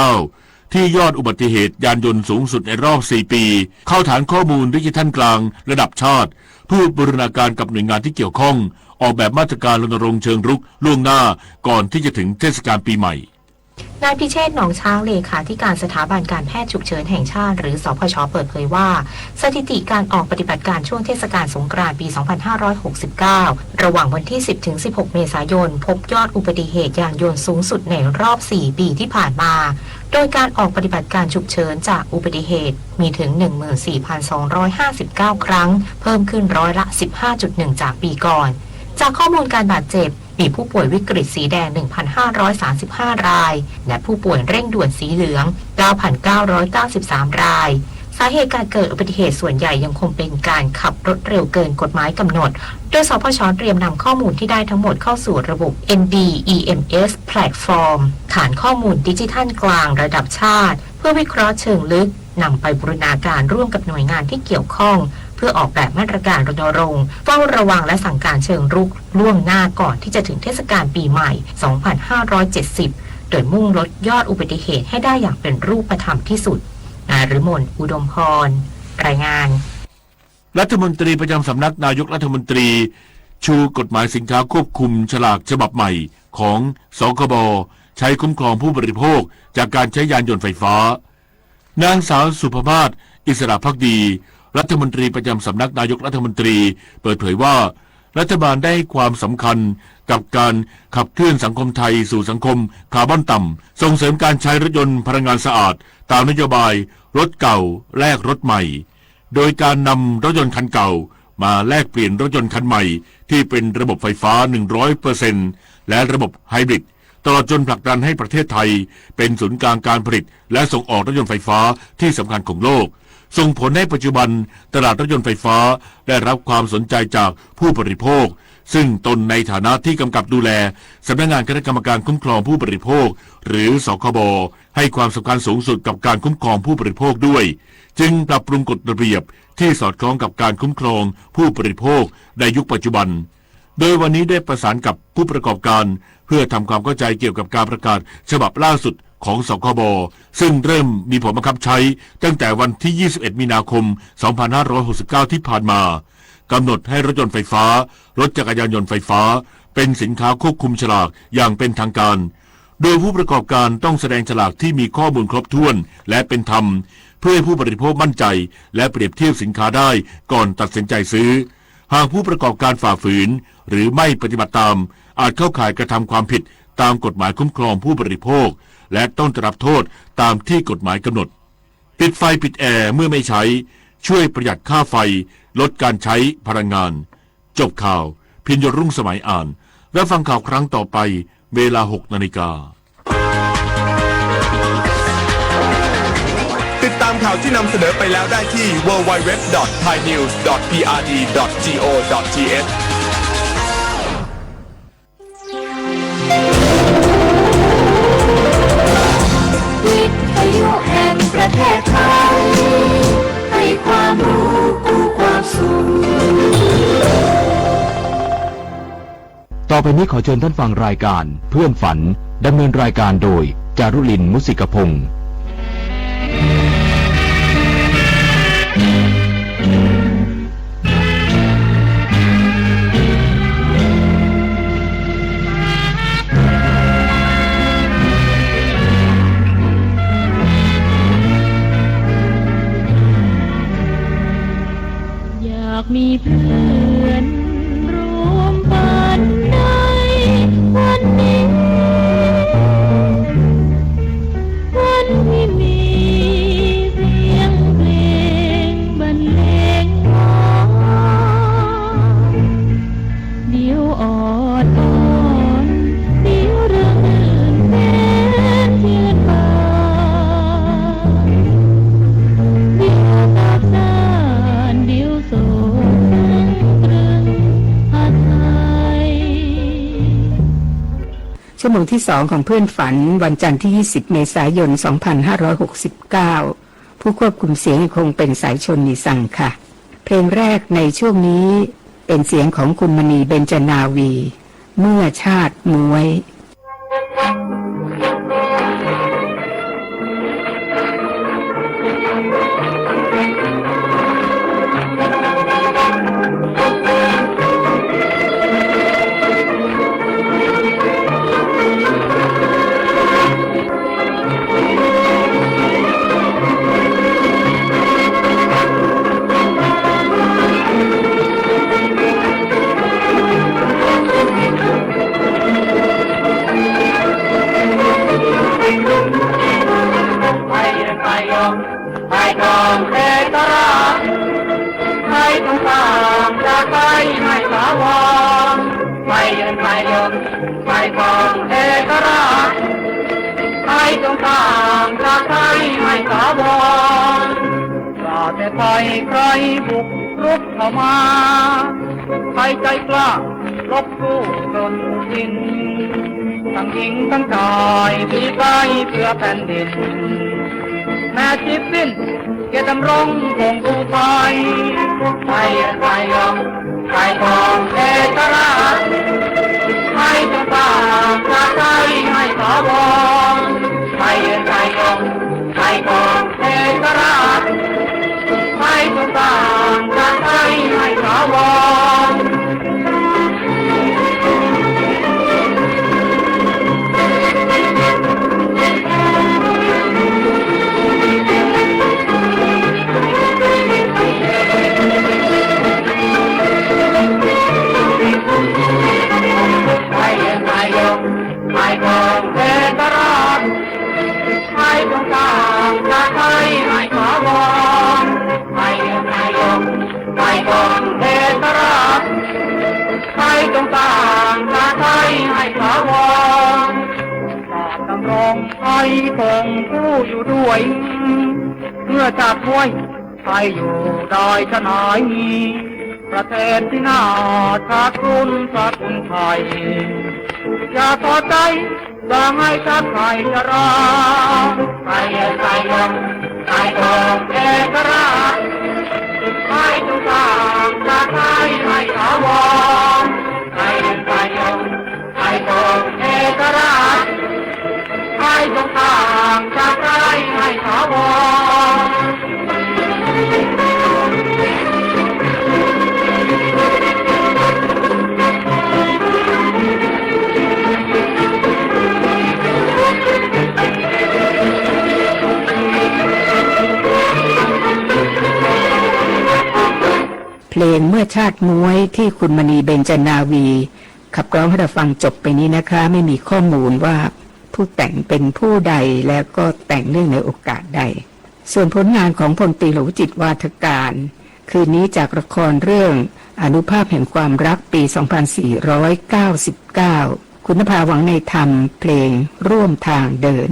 2569 ที่ยอดอุบัติเหตุยานยนต์สูงสุดในรอบ 4 ปี เข้าฐานข้อมูลดิจิทัลกลางระดับชาติเพื่อบูรณาการกับหน่วยงานที่เกี่ยวข้องออกแบบมาตรการรณรงค์เชิงรุกล่วงหน้าก่อนที่จะถึงเทศกาลปีใหม่นายพิเชษฐ์หนองช้างเลขาธิการสถาบันการแพทย์ฉุกเฉินแห่งชาติหรือสพช.เปิดเผยว่าสถิติการออกปฏิบัติการช่วงเทศกาลสงกรานต์ปี 2569 ระหว่างวันที่ 10-16 เมษายนพบยอดอุบัติเหตุยานยนต์สูงสุดในรอบ 4 ปีที่ผ่านมาโดยการออกปฏิบัติการฉุกเฉินจากอุบัติเหตุมีถึง 14,259 ครั้งเพิ่มขึ้นร้อยละ 15.1 จากปีก่อนจากข้อมูลการบาดเจ็บมีผู้ป่วยวิกฤตสีแดง 1,535 รายและผู้ป่วยเร่งด่วนสีเหลือง 9,993 รายสาเหตุการเกิดอุบัติเหตุส่วนใหญ่ยังคงเป็นการขับรถเร็วเกินกฎหมายกำหนดโดยสพช.เตรียมนำข้อมูลที่ได้ทั้งหมดเข้าสู่ระบบ NDEMS Platform ฐานข้อมูลดิจิทัลกลางระดับชาติเพื่อวิเคราะห์เชิงลึกนำไปบูรณาการร่วมกับหน่วยงานที่เกี่ยวข้องเพื่อออกแบบมาตรการรณรงค์เฝ้าระวังและสั่งการเชิงรุกล่วงหน้าก่อนที่จะถึงเทศกาลปีใหม่ 2570 โดยมุ่งลดยอดอุบัติเหตุให้ได้อย่างเป็นรูปธรรมที่สุดนายฤมลอุดมพรรายงานรัฐมนตรีประจำสำนักนายกรัฐมนตรีชูกฎหมายสินค้าควบคุมฉลากฉบับใหม่ของสคบใช้คุ้มครองผู้บริโภคจากการใช้ยานยนต์ไฟฟ้านางสาวสุภาพอิสระภักดีรัฐมนตรีประจำสำนักนายกรัฐมนตรีเปิดเผยว่ารัฐบาลได้ความสำคัญกับการขับเคลื่อนสังคมไทยสู่สังคมคาร์บอนต่ำส่งเสริมการใช้รถยนต์พลังงานสะอาดตามนโยบายรถเก่าแลกรถใหม่โดยการนำรถยนต์คันเก่ามาแลกเปลี่ยนรถยนต์คันใหม่ที่เป็นระบบไฟฟ้า 100% และระบบไฮบริดตลอดจนผลักดันให้ประเทศไทยเป็นศูนย์กลางการผลิตและส่งออกรถยนต์ไฟฟ้าที่สำคัญของโลกส่งผลให้ปัจจุบันตลาดรถยนต์ไฟฟ้าได้รับความสนใจจากผู้บริโภคซึ่งตนในฐานะที่กำกับดูแลสำนักงานคณะกรรมการคุ้มครองผู้บริโภคหรือสคบให้ความสำคัญสูงสุดกับการคุ้มครองผู้บริโภคด้วยจึงปรับปรุงกฎระเบียบที่สอดคล้องกับการคุ้มครองผู้บริโภคในยุคปัจจุบันโดยวันนี้ได้ประสานกับผู้ประกอบการเพื่อทำความเข้าใจเกี่ยวกับการประกาศฉบับล่าสุดของสคบซึ่งเริ่มมีผลบังคับใช้ตั้งแต่วันที่ 21 มีนาคม 2569 ที่ผ่านมากำหนดให้รถยนต์ไฟฟ้ารถจักรยานยนต์ไฟฟ้าเป็นสินค้าควบคุมฉลากอย่างเป็นทางการโดยผู้ประกอบการต้องแสดงฉลากที่มีข้อมูลครบถ้วนและเป็นธรรมเพื่อให้ผู้บริโภคมั่นใจและเปรียบเทียบสินค้าได้ก่อนตัดสินใจซื้อหากผู้ประกอบการฝ่าฝืนหรือไม่ปฏิบัติตามอาจเข้าข่ายกระทำความผิดตามกฎหมายคุ้มครองผู้บริโภคและต้องได้รับโทษตามที่กฎหมายกำหนดปิดไฟปิดแอร์เมื่อไม่ใช้ช่วยประหยัดค่าไฟลดการใช้พลังงานจบข่าวพิญญรุ่งสมัยอ่าน รับฟังข่าวครั้งต่อไปเวลา 6 นาฬิกาติดตามข่าวที่นำเสนอไปแล้วได้ที่ www.thainews.prd.go.th วิทยุแห่งประเทศไทยให้ความรู้กู้ความสุข ต่อไปนี้ขอเชิญท่านฟังรายการเพื่อนฝันดำเนินรายการโดยจารุลินมุสิกพงศ์อยากมีเพื่อนร่วมฝันในวันนี้วันที่มีเสียงเพลงบรรเลงมาเดี๋ยวออดอ้อนเดี๋ยวเรื่องอื่นแสนชื่นบานเดี๋ยวตับสานเดี๋ยวโศกตรึงหัดไทย ชั่วโมงที่2ของเพื่อนฝันวันจันทร์ที่20เมษายน2569ผู้ควบคุมเสียงคงเป็นสายชนนิสังค่ะเพลงแรกในช่วงนี้เป็นเสียงของคุณมณีเบญจนาวีเมื่อชาติมวย ใครบุกรุกเข้ามาใครใจกล้าลบสู้จนสิ้นทั้งหญิงทั้งชายที่ใกล้เพื่อแผ่นดินแม้ชีพสิ้นเกียรติดำรงคงดูไปไทยไทยยอมไทยทองเอกราชไทยจะสร้างชาติไทยให้ถาวรไทยไทยยอมไทยทองเอกราชไทยจะสร้างชาติไทยให้ถาวรคงผู้อยู่ด้วยเมื่อจากมวยไทยอยู่ได้ชนะประเทศที่น่าชาติคุณสกุลไทยอย่าท้อใจสร้างให้ชาติไทยจะราไทยไทยยงไทยทองเอกราชไทยจงสร้างชาติไทยให้ถาวรไทยไทยยงไทยทองเอกราชไทยจงสร้างชาติไทยให้ถาวรเพลงเมื่อชาติม้วยที่คุณมณีเบญจนาวีขับร้องให้เราฟังจบไปนี้นะคะไม่มีข้อมูลว่าผู้แต่งเป็นผู้ใดแล้วก็แต่งเรื่องในโอกาสใดส่วนผลงานของพลตรีหลวงจิตวาทการคืนนี้จากละครเรื่อง อนุภาพแห่งความรักปี 2499 คุณนภาหวังในธรรมเพลงร่วมทางเดิน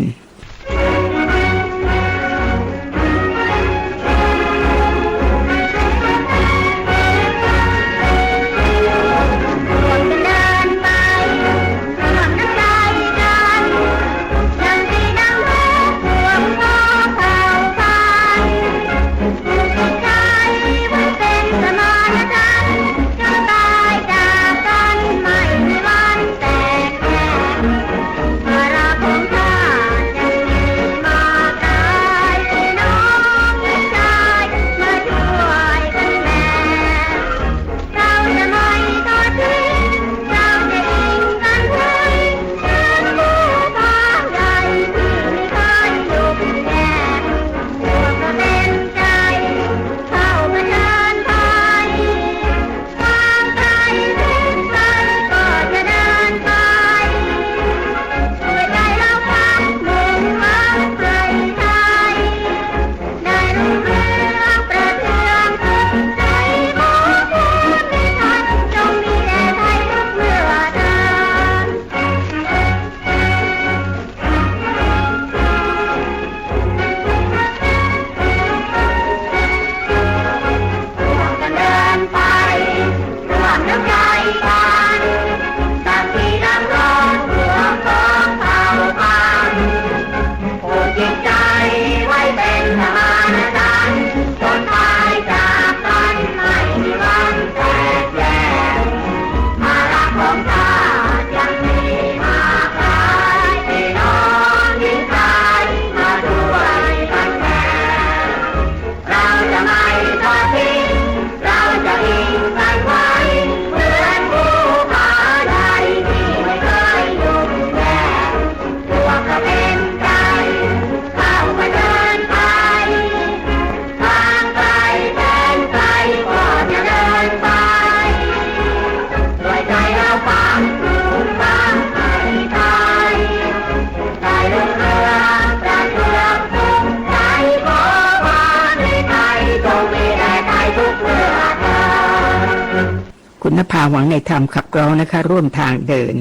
คุณนภาหวังในธรรมขับร้องนะคะร่วมทางเดิน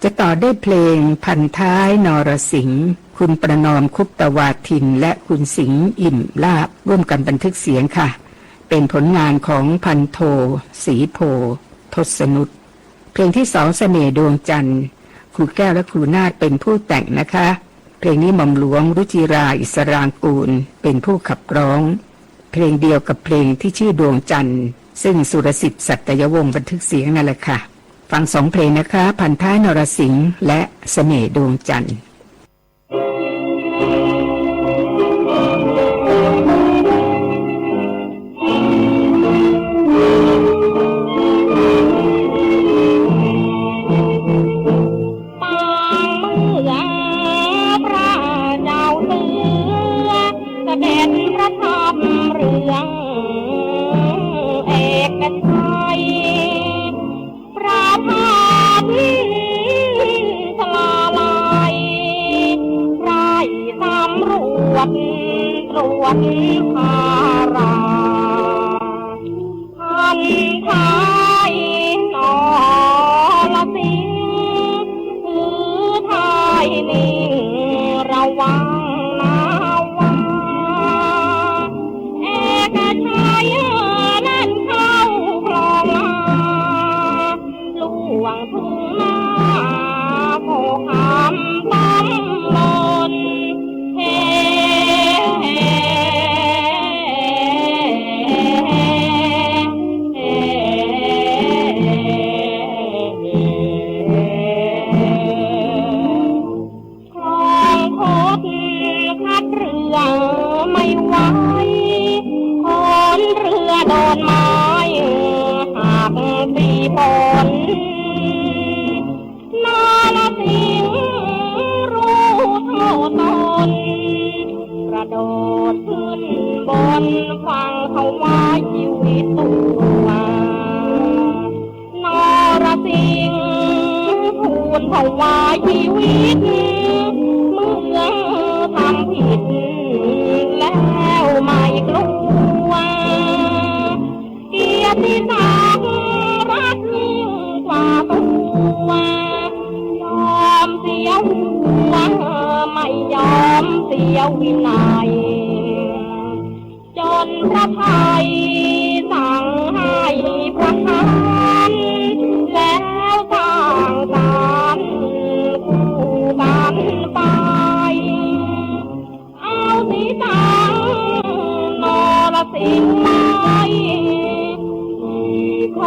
จะต่อได้เพลงพันท้ายนรสิงห์คุณประนอมคุปตวาทินและคุณสิงห์อิ่มลาบร่วมกันบันทึกเสียงค่ะเป็นผลงานของพันโทศรีโพทศนุชเพลงที่2เสน่ห์ดวงจันทร์ครูแก้วและครูนาฏเป็นผู้แต่งนะคะเพลงนี้หม่อมหลวงรุจิราอิสรางกูลเป็นผู้ขับร้องเพลงเดียวกับเพลงที่ชื่อดวงจันทร์ซึ่งสุรสิทธิ์สัตยวงศ์บันทึกเสียงนั่นแหละค่ะฟัง2เพลงนะคะพันท้ายนรสิงห์และเสน่ห์ดวงจันทร์ตรวจภาราพันท้ายนรสิงห์ถือไทยนิ่งระวังนาวาเอกชัยนั่นเข้าครองมาล่วงทุ่งนาโพคำตำบลไม่ไหวคนเรือโดนไม้หักตีฝนนรสิงห์รู้โทษตนกระโดดขึ้นบนฟังเขาว่าชีวิตตัวนรสิงห์ทูลเขาว่าชีวิตเมื่อทำผิดแล้วไม่กลัวเกียรติศักดิ์ ไม่ยอมเสียวินัยจนพระทัยสั่งให้ประหารแล้วต่างกันคู่กันไปเอาสีตังนรสิงห์ไม้ค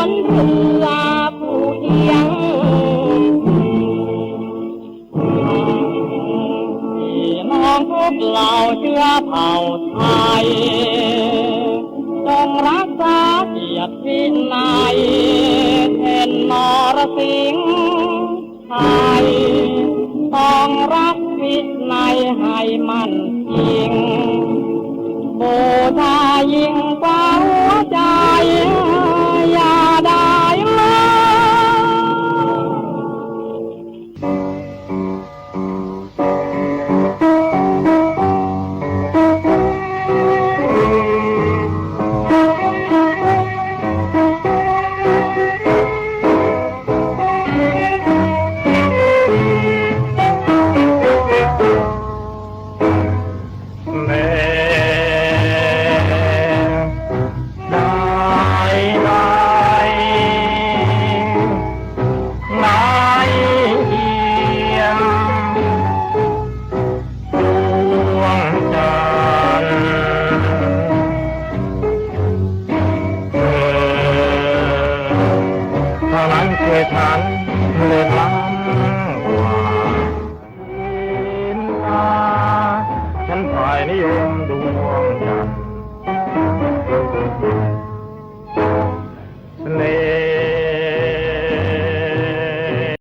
นเรือผู้เอียงพี่น้องทุกเหล่าเชื้อเผ่าไทยจงรักษาเกียรติวินัยแทนนรสิงห์ไทยต้องรักวินัยให้มันจริง